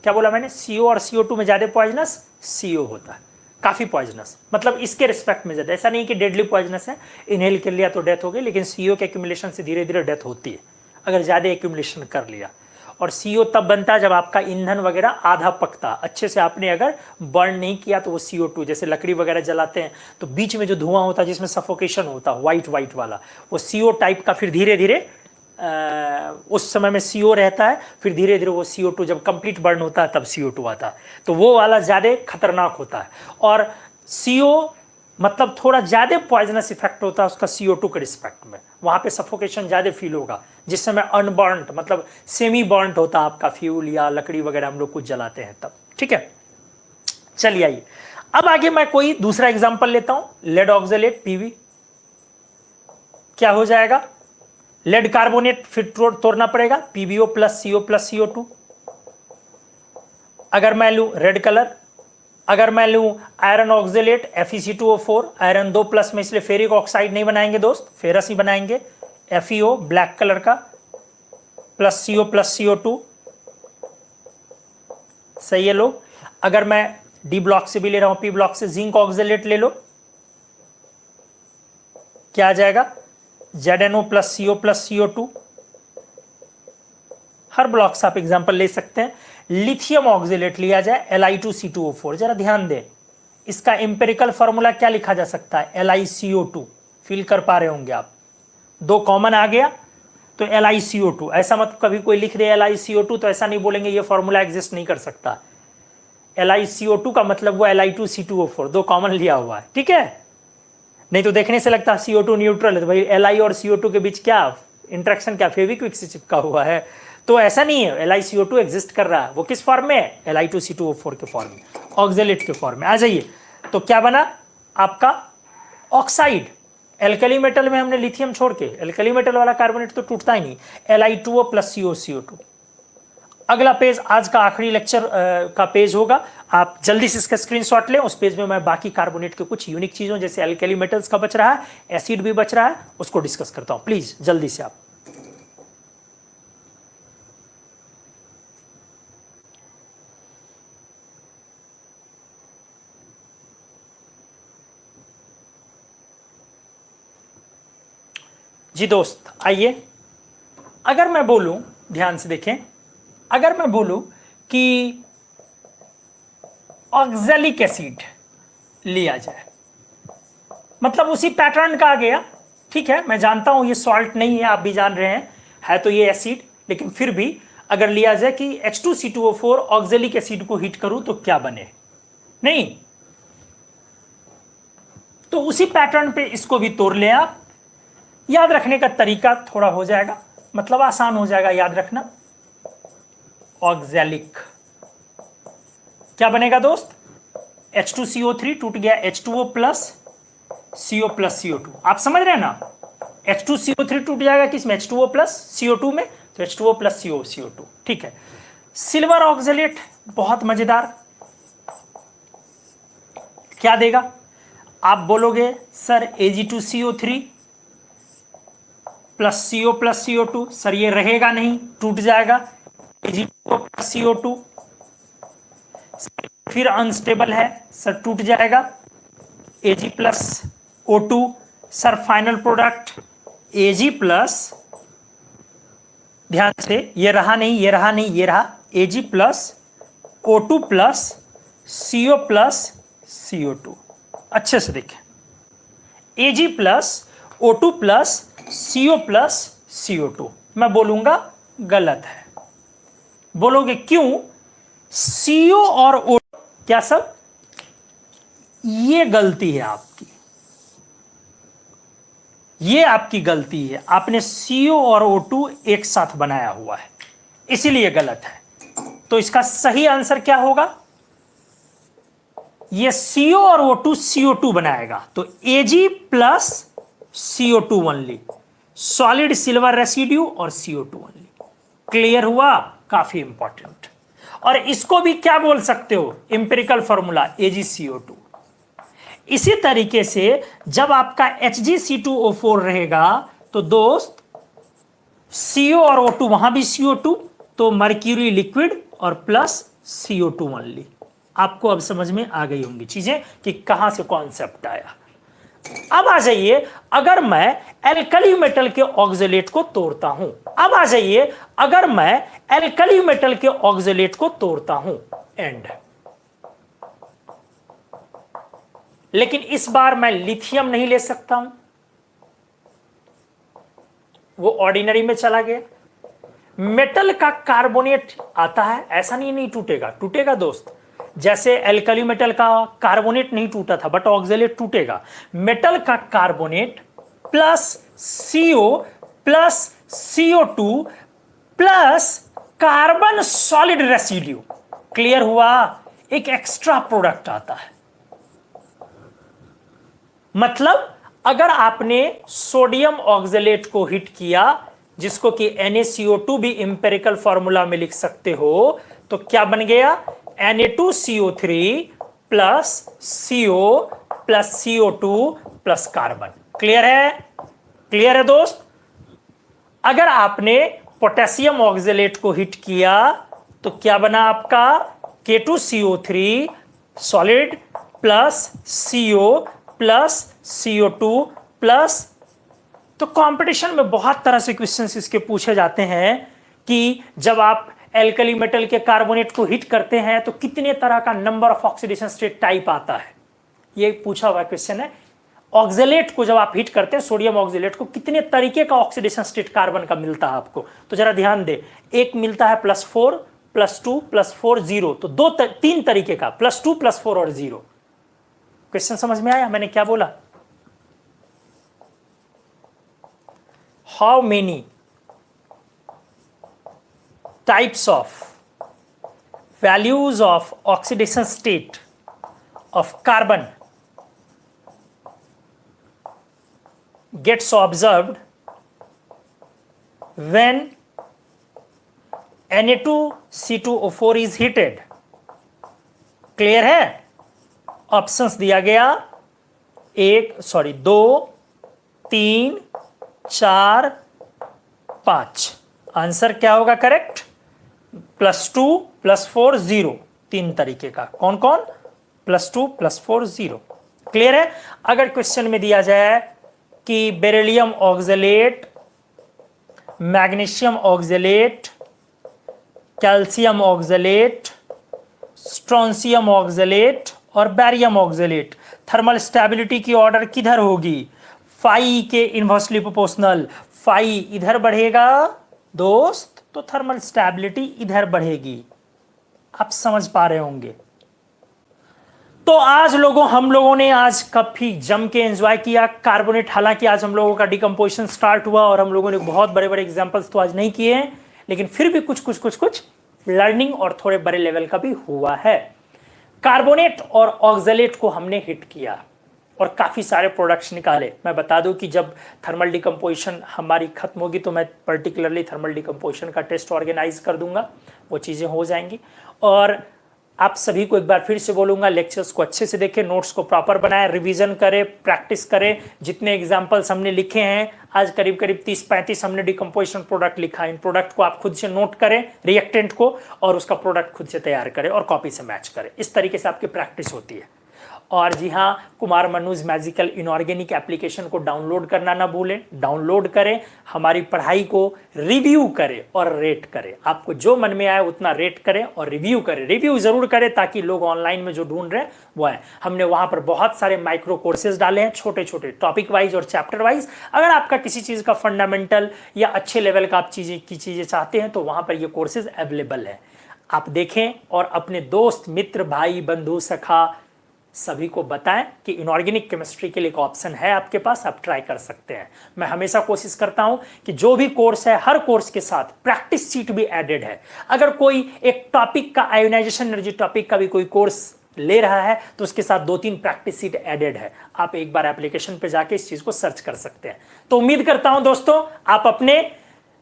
क्या बोला मैंने, CO और CO2 में ज्यादा पॉइजनस CO होता है, काफी पॉइजनस, मतलब इसके रिस्पेक्ट में ज्यादा। ऐसा नहीं कि डेडली पॉइजनस है, इनहेल कर लिया तो डेथ हो गई, लेकिन CO के एक्यूमुलेशन से धीरे धीरे डेथ होती है अगर ज्यादा एक्यूमुलेशन कर लिया। और CO तब बनता है जब आपका ईंधन वगैरह आधा पकता, अच्छे से आपने अगर बर्न नहीं किया तो वो CO2, जैसे लकड़ी वगैरह जलाते हैं तो बीच में जो धुआं होता है जिसमें सफोकेशन होता है व्हाइट व्हाइट वाला, वो CO टाइप का, फिर धीरे धीरे उस समय में CO रहता है, फिर धीरे धीरे वो CO2 जब कंप्लीट बर्न होता है तब CO2 आता है, तो वो वाला ज्यादा खतरनाक होता है। और CO मतलब थोड़ा ज्यादा पॉइजनस इफेक्ट होता है उसका CO2 के रिस्पेक्ट में, वहां पे सफोकेशन ज्यादा फील होगा, जिस समय अनबर्न्ड मतलब सेमी बर्न्ड होता है आपका फ्यूल या लकड़ी वगैरह हम लोग कुछ जलाते हैं तब। ठीक है, चलिए आइए अब आगे मैं कोई दूसरा एग्जांपल लेता हूं, लेड ऑक्जेलेट PV, क्या हो जाएगा, लेड कार्बोनेट फिर तोड़ना पड़ेगा, PbO plus CO plus CO2। अगर मैं लूं रेड कलर, अगर मैं लूं आयरन ऑक्जेलेट FeC2O4, आयरन 2+ में, इसलिए फेरिक ऑक्साइड नहीं बनाएंगे दोस्त, फेरस ही बनाएंगे, FeO ब्लैक कलर का प्लस CO प्लस CO2, सही है लोग। अगर मैं D ब्लॉक से भी ले रहा हूं, P ब्लॉक से, जिंक ऑक्जेलेट ले लो, क्या आ जाएगा, ZnO plus CO plus CO2। हर ब्लॉक से आप एग्जांपल ले सकते हैं। लिथियम ऑक्जेलेट लिया जाए Li2C2O4, जरा ध्यान दें, इसका एम्पेरिकल फॉर्मूला क्या लिखा जा सकता है, LiCO2, फील कर पा रहे होंगे आप, दो कॉमन आ गया, तो LiCO2, ऐसा मत कभी कोई लिख दे LiCO2 तो ऐसा नहीं बोलेंगे ये फॉर्मूला एग्जिस्ट नहीं कर सकता। LiCO2 का मतलब वो Li2C2O4 दो कॉमन लिया हुआ है, ठीक है। नहीं तो देखने से लगता है CO2 न्यूट्रल है, तो भाई Li और CO2 के बीच क्या इंटरेक्शन, क्या फेविक्विक से चिपका हुआ है, तो ऐसा नहीं है। LiCO2 एग्जिस्ट कर रहा है, वो किस फॉर्म में है, Li2C2O4 के फॉर्म में, ऑक्जेलेट के फॉर्म में। आ जाइए, तो क्या बना आपका ऑक्साइड। एल्कली मेटल में हमने लिथियम छोड़ के, एल्कली मेटल वाला कार्बोनेट तो टूटता ही नहीं, Li2O प्लस COCO2। अगला पेज आज का आखिरी लेक्चर का पेज होगा, आप जल्दी से इसका स्क्रीनशॉट लें। उस पेज में मैं बाकी कार्बोनेट के कुछ यूनिक चीजों जैसे एल्कली मेटल्स का बच रहा है, एसिड भी बच रहा है, उसको डिस्कस करता हूं। प्लीज जल्दी से आप। जी दोस्त आइए, अगर मैं बोलूं, ध्यान से देखें, अगर मैं बोलूं कि ऑक्जेलिक एसिड लिया जाए, मतलब उसी पैटर्न का आ गया, ठीक है। मैं जानता हूं ये सॉल्ट नहीं है, आप भी जान रहे हैं, है तो ये एसिड, लेकिन फिर भी अगर लिया जाए कि H2C2O4 ऑक्जेलिक एसिड को हीट करूं तो क्या बने, नहीं तो उसी पैटर्न पे इसको भी तोड़ लें आप। याद रखने का तरीका थोड़ा हो जाएगा, मतलब आसान हो जाएगा याद रखना। ऑक्जेलिक क्या बनेगा दोस्त, H2CO3 टूट गया H2O plus CO plus CO2, आप समझ रहे हैं ना। H2CO3 टूट जाएगा किसमें, H2O प्लस CO2 में, तो H2O प्लस CO2, ठीक है। सिल्वर ऑक्जेलेट बहुत मजेदार, क्या देगा, आप बोलोगे sir Ag2CO3 plus CO plus CO2, sir ये रहेगा नहीं, टूट जाएगा, Ag2O प्लस CO2, फिर अनस्टेबल है, सर टूट जाएगा, Ag plus O2, sir final product Ag plus, ध्यान से, ये रहा नहीं, ये रहा नहीं, ये रहा Ag plus O2 plus CO plus CO2। अच्छे से देखें, Ag plus O2 plus CO plus CO2, मैं बोलूंगा गलत है। बोलोगे क्यों, CO और O, क्या सब, ये गलती है आपकी, ये आपकी गलती है, आपने CO और O2 एक साथ बनाया हुआ है, इसीलिए गलत है। तो इसका सही आंसर क्या होगा, ये CO और O2 CO2 बनाएगा, तो Ag plus CO2 only, solid silver residue और CO2 ओनली। क्लियर हुआ, काफी इंपॉर्टेंट। और इसको भी क्या बोल सकते हो, इंपेरिकल फॉर्मूला AgCO2। इसी तरीके से जब आपका HgC2O4 रहेगा तो दोस्त CO और O2, वहां भी CO2, तो मर्क्यूरी लिक्विड और प्लस CO2 ओनली। आपको अब समझ में आ गई होंगी चीजें कि कहां से कॉन्सेप्ट आया। अब आ जाइए, अगर मैं एल्कली मेटल के ऑक्जेलेट को तोड़ता हूं, अब आ जाइए, अगर मैं एल्कली मेटल के ऑक्जेलेट को तोड़ता हूं, एंड, लेकिन इस बार मैं लिथियम नहीं ले सकता हूं, वो ऑर्डिनरी में चला गया। मेटल का कार्बोनेट आता है, ऐसा नहीं टूटेगा, टूटेगा दोस्त, जैसे एल्कली मेटल का कार्बोनेट नहीं टूटा था, बट ऑक्जेलेट टूटेगा। मेटल का carbonate plus CO plus CO2 plus carbon solid residue, clear हुआ, एक एक्स्ट्रा प्रोडक्ट आता है। मतलब अगर आपने सोडियम ऑक्जेलेट को हिट किया, जिसको कि NaCO2 भी इंपेरिकल फॉर्मूला में लिख सकते हो, तो क्या बन गया, Na2CO3 plus CO plus CO2 plus carbon. Clear है, क्लियर है दोस्त। अगर आपने पोटेशियम ऑक्जेलेट को हिट किया तो क्या बना आपका, K2CO3 solid plus CO plus CO2 plus, तो कंपटीशन में बहुत तरह से क्वेश्चंस इसके पूछे जाते हैं कि जब आप एल्कली मेटल के कार्बोनेट को हिट करते हैं तो कितने तरह का number of oxidation state type आता है, ये पूछा हुआ क्वेश्चन है। ऑक्जेलेट को जब आप हीट करते हैं, सोडियम ऑक्जेलेट को, कितने तरीके का ऑक्सीडेशन स्टेट कार्बन का मिलता है आपको, तो जरा ध्यान दे। एक मिलता है +4, +2, +4, 0, तो तीन तरीके का, +2, +4 और 0। क्वेश्चन समझ में आया मैंने क्या बोला? How many types of values of oxidation state of carbon gets observed when Na2C2O4 is heated? Clear है? ऑप्शंस दिया गया 2, 3, 4, 5। आंसर क्या होगा करेक्ट? +2, +4, 0, तीन तरीके का। कौन कौन? +2, +4, 0। क्लियर है? अगर क्वेश्चन में दिया जाए कि beryllium oxalate, magnesium oxalate, calcium oxalate, strontium oxalate और बैरियम ऑक्जेलेट, थर्मल स्टेबिलिटी की ऑर्डर किधर होगी? फाई के इनवर्सली प्रोपोर्शनल। फाई इधर बढ़ेगा दोस्त तो थर्मल स्टेबिलिटी इधर बढ़ेगी। आप समझ पा रहे होंगे। तो आज हम लोगों ने आज काफी जम के एंजॉय किया कार्बोनेट। हालांकि आज हम लोगों का डिकम्पोजिशन स्टार्ट हुआ और हम लोगों ने बहुत बड़े बड़े एग्जांपल्स तो आज नहीं किए हैं, लेकिन फिर भी कुछ लर्निंग और थोड़े बड़े लेवल का भी हुआ है। कार्बोनेट और ऑक्जेलेट को हमने हिट किया और काफ़ी सारे प्रोडक्ट्स निकाले। मैं बता दूं कि जब थर्मल डिकम्पोजिशन हमारी खत्म होगी तो मैं पर्टिकुलरली थर्मल डिकम्पोजिशन का टेस्ट ऑर्गेनाइज कर दूंगा, वो चीज़ें हो जाएंगी। और आप सभी को एक बार फिर से बोलूंगा, लेक्चर्स को अच्छे से देखें, नोट्स को प्रॉपर बनाएं, रिवीजन करें, प्रैक्टिस करें। जितने एग्जाम्पल्स हमने लिखे हैं आज करीब 30-35 हमने डिकम्पोजिशन प्रोडक्ट लिखा है। इन प्रोडक्ट को आप खुद से नोट करें, रिएक्टेंट को, और उसका प्रोडक्ट खुद से तैयार करें और कॉपी से मैच करें। इस तरीके से आपकी प्रैक्टिस होती है। और जी हाँ, कुमार मनुज मैजिकल इनऑर्गेनिक एप्लीकेशन को डाउनलोड करना ना भूलें। डाउनलोड करें, हमारी पढ़ाई को रिव्यू करें और रेट करें। आपको जो मन में आए उतना रेट करें और रिव्यू करें। रिव्यू जरूर करें ताकि लोग ऑनलाइन में जो ढूंढ रहे हैं वो है। हमने वहां पर बहुत सारे माइक्रो कोर्सेज डाले हैं, छोटे छोटे टॉपिक वाइज और चैप्टर वाइज। अगर आपका किसी चीज का फंडामेंटल या अच्छे लेवल का आप चीजें चाहते हैं तो वहां पर ये कोर्सेज अवेलेबल है। आप देखें और अपने दोस्त, मित्र, भाई, बंधु, सखा सभी को बताएं कि इनऑर्गेनिक केमिस्ट्री के लिए एक ऑप्शन है आपके पास, आप ट्राई कर सकते हैं। मैं हमेशा कोशिश करता हूं कि जो भी कोर्स है, हर कोर्स के साथ प्रैक्टिस सीट भी एडेड है। अगर कोई एक टॉपिक का, आयोनाइजेशन एनर्जी टॉपिक का भी कोई कोर्स ले रहा है तो उसके साथ 2-3 प्रैक्टिस सीट एडेड है। आप एक बार एप्लीकेशन पे जाके इस चीज को सर्च कर सकते हैं। तो उम्मीद करता हूं दोस्तों आप अपने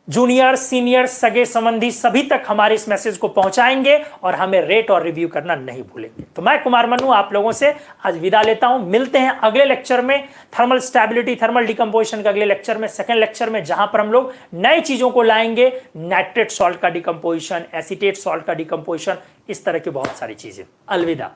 जूनियर, सीनियर, सगे संबंधी सभी तक हमारे इस मैसेज को पहुंचाएंगे और हमें रेट और रिव्यू करना नहीं भूलेंगे। तो मैं कुमार मनु आप लोगों से आज विदा लेता हूं। मिलते हैं अगले लेक्चर में, थर्मल स्टेबिलिटी, थर्मल डिकम्पोजिशन के अगले लेक्चर में, सेकंड लेक्चर में, जहां पर हम लोग नई चीजों को लाएंगे। नाइट्रेट सॉल्ट का डिकम्पोजिशन, एसीटेट सॉल्ट का डिकम्पोजिशन, इस तरह की बहुत सारी चीजें। अलविदा।